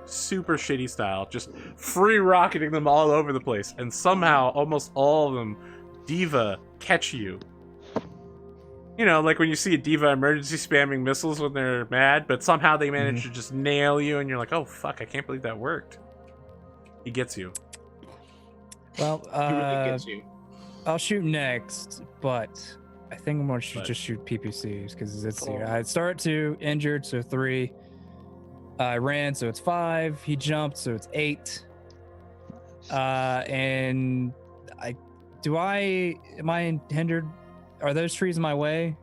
super shitty style, just free rocketing them all over the place, and somehow almost all of them Diva catch you. You know, like when you see a Diva emergency spamming missiles when they're mad, but somehow they manage to just nail you, and you're like, oh fuck, I can't believe that worked. He gets you. Well, He really gets you. I'll shoot next, but I think I'm gonna But- just shoot PPCs because it's Oh. I start at 2, injured, so 3. I ran, so it's 5. He jumped, so it's 8. And am I hindered? Are those trees in my way?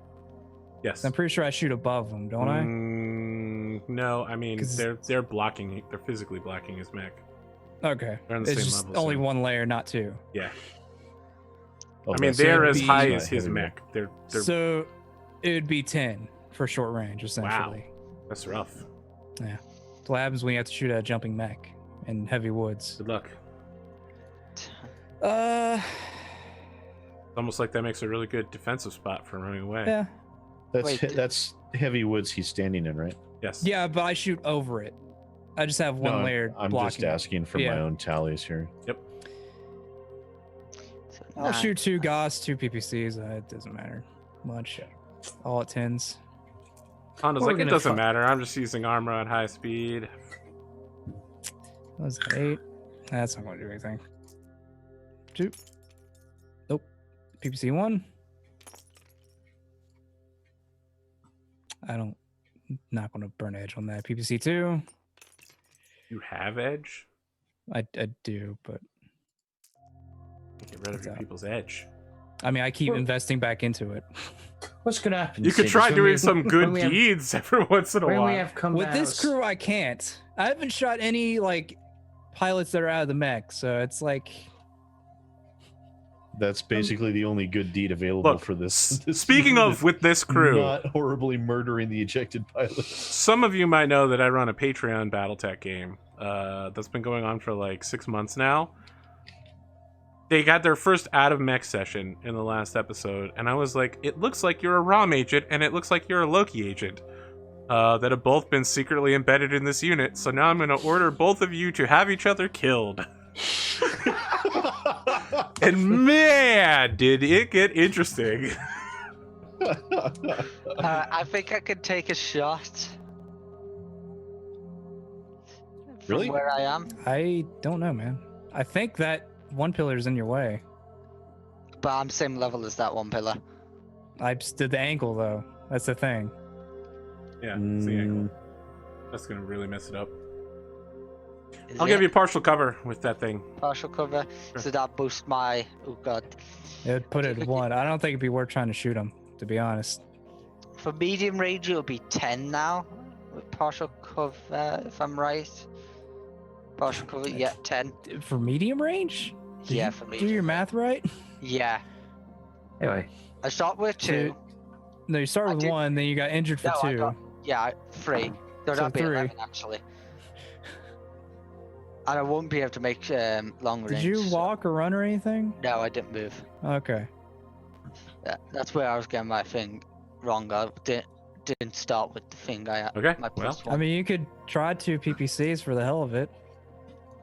Yes. I'm pretty sure I shoot above them, don't I? No, I mean 'Cause- they're blocking. They're physically blocking his mech. Okay. They're on the It's same just level. only so- one layer, not 2. Yeah. Oh, I mean, that's they're it. as be- high Not as his heavy mech. They're So it would be 10 for short range, essentially. that's rough. That's what happens when you have to shoot at a jumping mech in heavy woods. Good luck. Uh, It's almost like that makes a really good defensive spot for running away. yeah. That's Wait, that's heavy woods he's standing in, right? Yes. Yeah, but I shoot over it. I just have one No, layer I'm blocking. just asking for my Yeah. own tallies here. so I'll 9. shoot 2 Goss, 2 PPCs. It doesn't matter much. All at 10s. Honda's We're like, it gonna doesn't fuck- matter. I'm just using armor at high speed. What was that, 8? That's not going to do anything. 2. Nope. PPC 1. Not going to burn edge on that. PPC 2. You have edge? I do, but Get rid of What's your up? people's edge. I mean, I keep Well- investing back into it. What's going to happen? You could Sid, try is when doing we- some when good we have- deeds every once in a When while. we have come With this crew, I can't. I haven't shot any like pilots that are out of the mech, so it's like That's basically the only good deed available Look, for this. Speaking of with this crew, not horribly murdering the ejected pilots. some of you might know that I run a Patreon Battletech game that's been going on for like 6 months now. They got their first out of mech session in the last episode, and I was like, it looks like you're a ROM agent, and it looks like you're a Loki agent that have both been secretly embedded in this unit, so now I'm going to order both of you to have each other killed. And man, did it get interesting. I think I could take a shot. From Really? where I am, I don't know, man. I think that one pillar is in your way. but I'm same level as that one pillar. I just did the angle though. That's the thing. Yeah, it's the angle. Mm, That's going to really mess it up. Is I'll it give you partial cover with that thing. partial cover, Sure. so that boosts my. Oh god. It would put it at 1. I don't think it'd be worth trying to shoot him, to be honest. For medium range, it'll be 10 now with partial cover, if I'm right. Partial cover, yeah, 10. For medium range? Did Yeah, you for do medium. your math right? Yeah, Anyway, I start with 2. No, you start I with did- 1, then you got injured for No, I 2. got- Yeah, 3. So So that'd be 3. 11 actually. And I won't be able to make long range. Did you so- walk or run or anything? No, I didn't move. Okay. That's where I was getting my thing wrong. I didn't start with the thing I had. Okay, My well, plus 1. I mean, you could try 2 PPCs for the hell of it.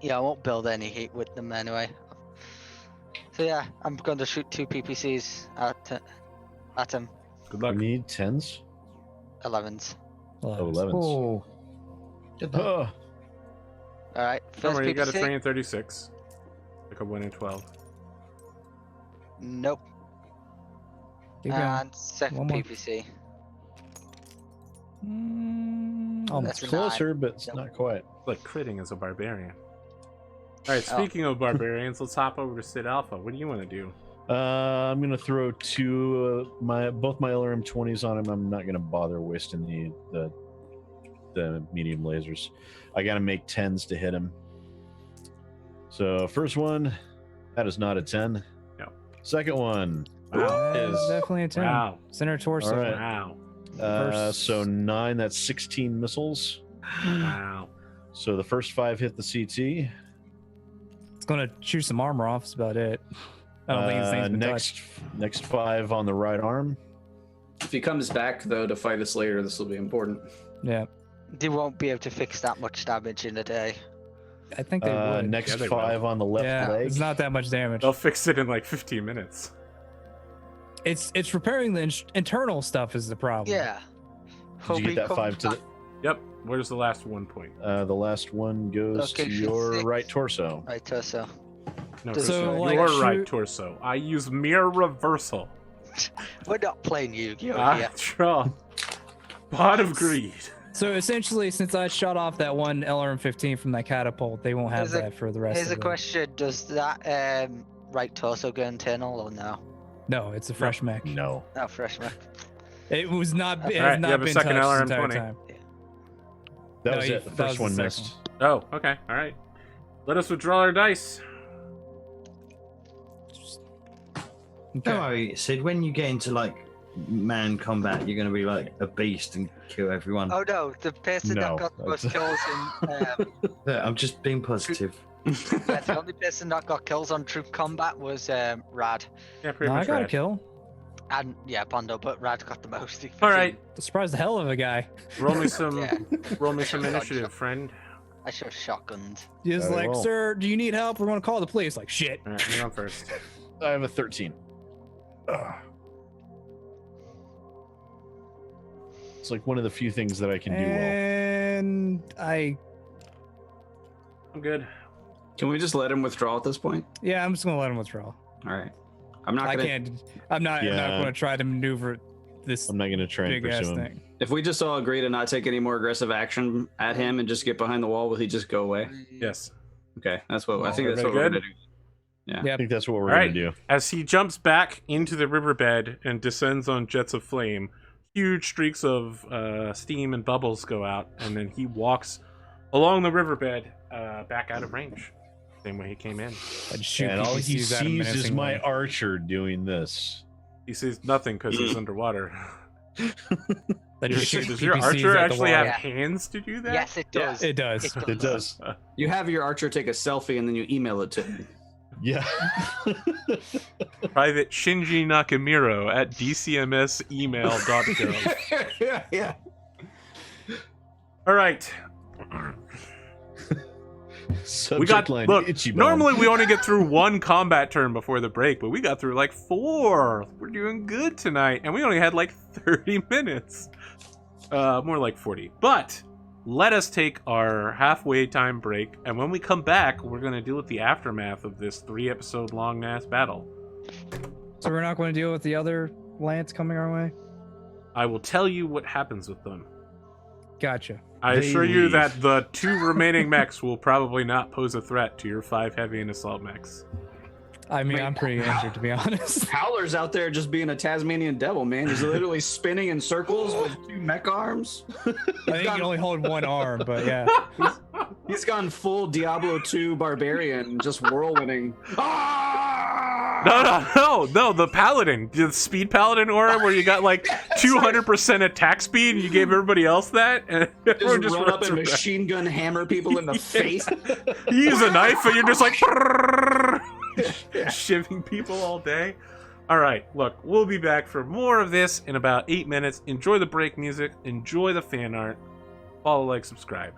Yeah, I won't build any heat with them anyway. So yeah, I'm going to shoot 2 PPCs at him. good I luck. need 10s. 11s. Oh, 11s. Oh, Oh, All right. Don't First worry, you got a PPC. 3 and 36. Like a 1 and 12. Nope. keep going. And second One more. PPC. Almost. That's a closer, but it's Nope. not quite. Like critting as a barbarian. Alright, Oh. speaking of barbarians, let's hop over to SidAlpha. What do you want to do? I'm gonna throw both my LRM 20s on him. I'm not gonna bother wasting the medium lasers. I gotta make 10s to hit him. So first one, that is not a 10. No. Second one Wow. That is is definitely a 10. Wow. Center torso. All right. Wow. so 9. That's 16 missiles. Wow. So the first 5 hit the CT. It's gonna shoot some armor off. That's about it. I don't think his thing's been touched. next 5 on the right arm. If he comes back though to fight us later, this will be important. Yeah, They won't be able to fix that much damage in a day. I think they would. Next Yeah, they 5 on the left yeah, leg. it's not that much damage. They'll fix it in like 15 minutes. It's repairing the internal stuff is the problem. Yeah. Did you get that 5 to the? Yep. Where's the last 1 point? The last one goes to Location your 6. right torso. Right torso. No, So, Christian, like, your right shoot- torso. I use mirror reversal. We're not playing Yu-Gi-Oh! here. After all. Pot of greed. So essentially, since I shot off that one LRM-15 from that catapult, they won't have Here's a- that for the rest Here's of a it. question: does that right torso go internal or no? No, it's a fresh mech. No. No, freshman. It was not. It Alright, has you not have a been second touched this entire LRM-20. time. That No, was you- it. The that first was the one second missed. Oh, okay. All right. Let us withdraw our dice. Okay. Don't worry, Sid. When you get into like man combat, you're going to be like a beast and kill everyone. Oh no, the person No, that got the most that's- kills in Look, I'm just being positive. yeah, the only person that got kills on troop combat was Rad, Yeah, pretty No, I much got a right. kill. and yeah, Pondo, but Rad got the most. All right. Surprised the hell of a guy. Roll me some Yeah. roll me some initiative, friend. I should have shotgunned. He's Very like, well. sir, do you need help? We're gonna call the police. Like, shit. All right, you're on first. I have a 13. Ugh. It's like one of the few things that I can do well. And I, I'm good. Can we just let him withdraw at this point? yeah, I'm just gonna let him withdraw. All right. I'm not I gonna. can't. I'm not Yeah. gonna try to maneuver this I'm not going to try and big ass pursue him. thing. If we just all agree to not take any more aggressive action at him and just get behind the wall, will he just go away? Yes. Okay, that's what I think. That's what Everybody we're good? gonna do. I think that's what we're All going right. to do. As he jumps back into the riverbed and descends on jets of flame, huge streaks of steam and bubbles go out, and then he walks along the riverbed back out of range. Same way he came in. I'd shoot And all he PCs at him sees is menacingly. my archer doing this. He sees nothing because he's underwater. I'd just shoot Does your PCs archer at the actually have water. hands to do that? Yes, it does. It does. It does. You have your archer take a selfie and then you email it to him. Yeah. Private Shinji Nakamiro at dcmsemail.com. yeah. All right. Subject We got line, look. itchy bum. Normally we only get through one combat turn before the break, but we got through like 4. We're doing good tonight, and we only had like 30 minutes. More like 40. But let us take our halfway time break, and when we come back, we're gonna deal with the aftermath of this 3-episode long ass battle. So we're not going to deal with the other lance coming our way. I will tell you what happens with them. Gotcha. I They assure you leave. that the 2 remaining mechs will probably not pose a threat to your 5 heavy and assault mechs. I mean, Wait, I'm pretty injured to be honest. Howler's out there just being a Tasmanian devil, man. He's literally spinning in circles with 2 mech arms. I think you can only hold one arm, but yeah. He's gone full Diablo 2 barbarian, just whirlwinding. Ah! No, the paladin, the speed paladin aura where you got like 200% attack speed and you gave everybody else that, and everyone Just run up runs and around. machine gun hammer people in the face. You use a knife and you're just like shivving people all day. All right, look, we'll be back for more of this in about 8 minutes. Enjoy the break music, enjoy the fan art, follow, like, subscribe.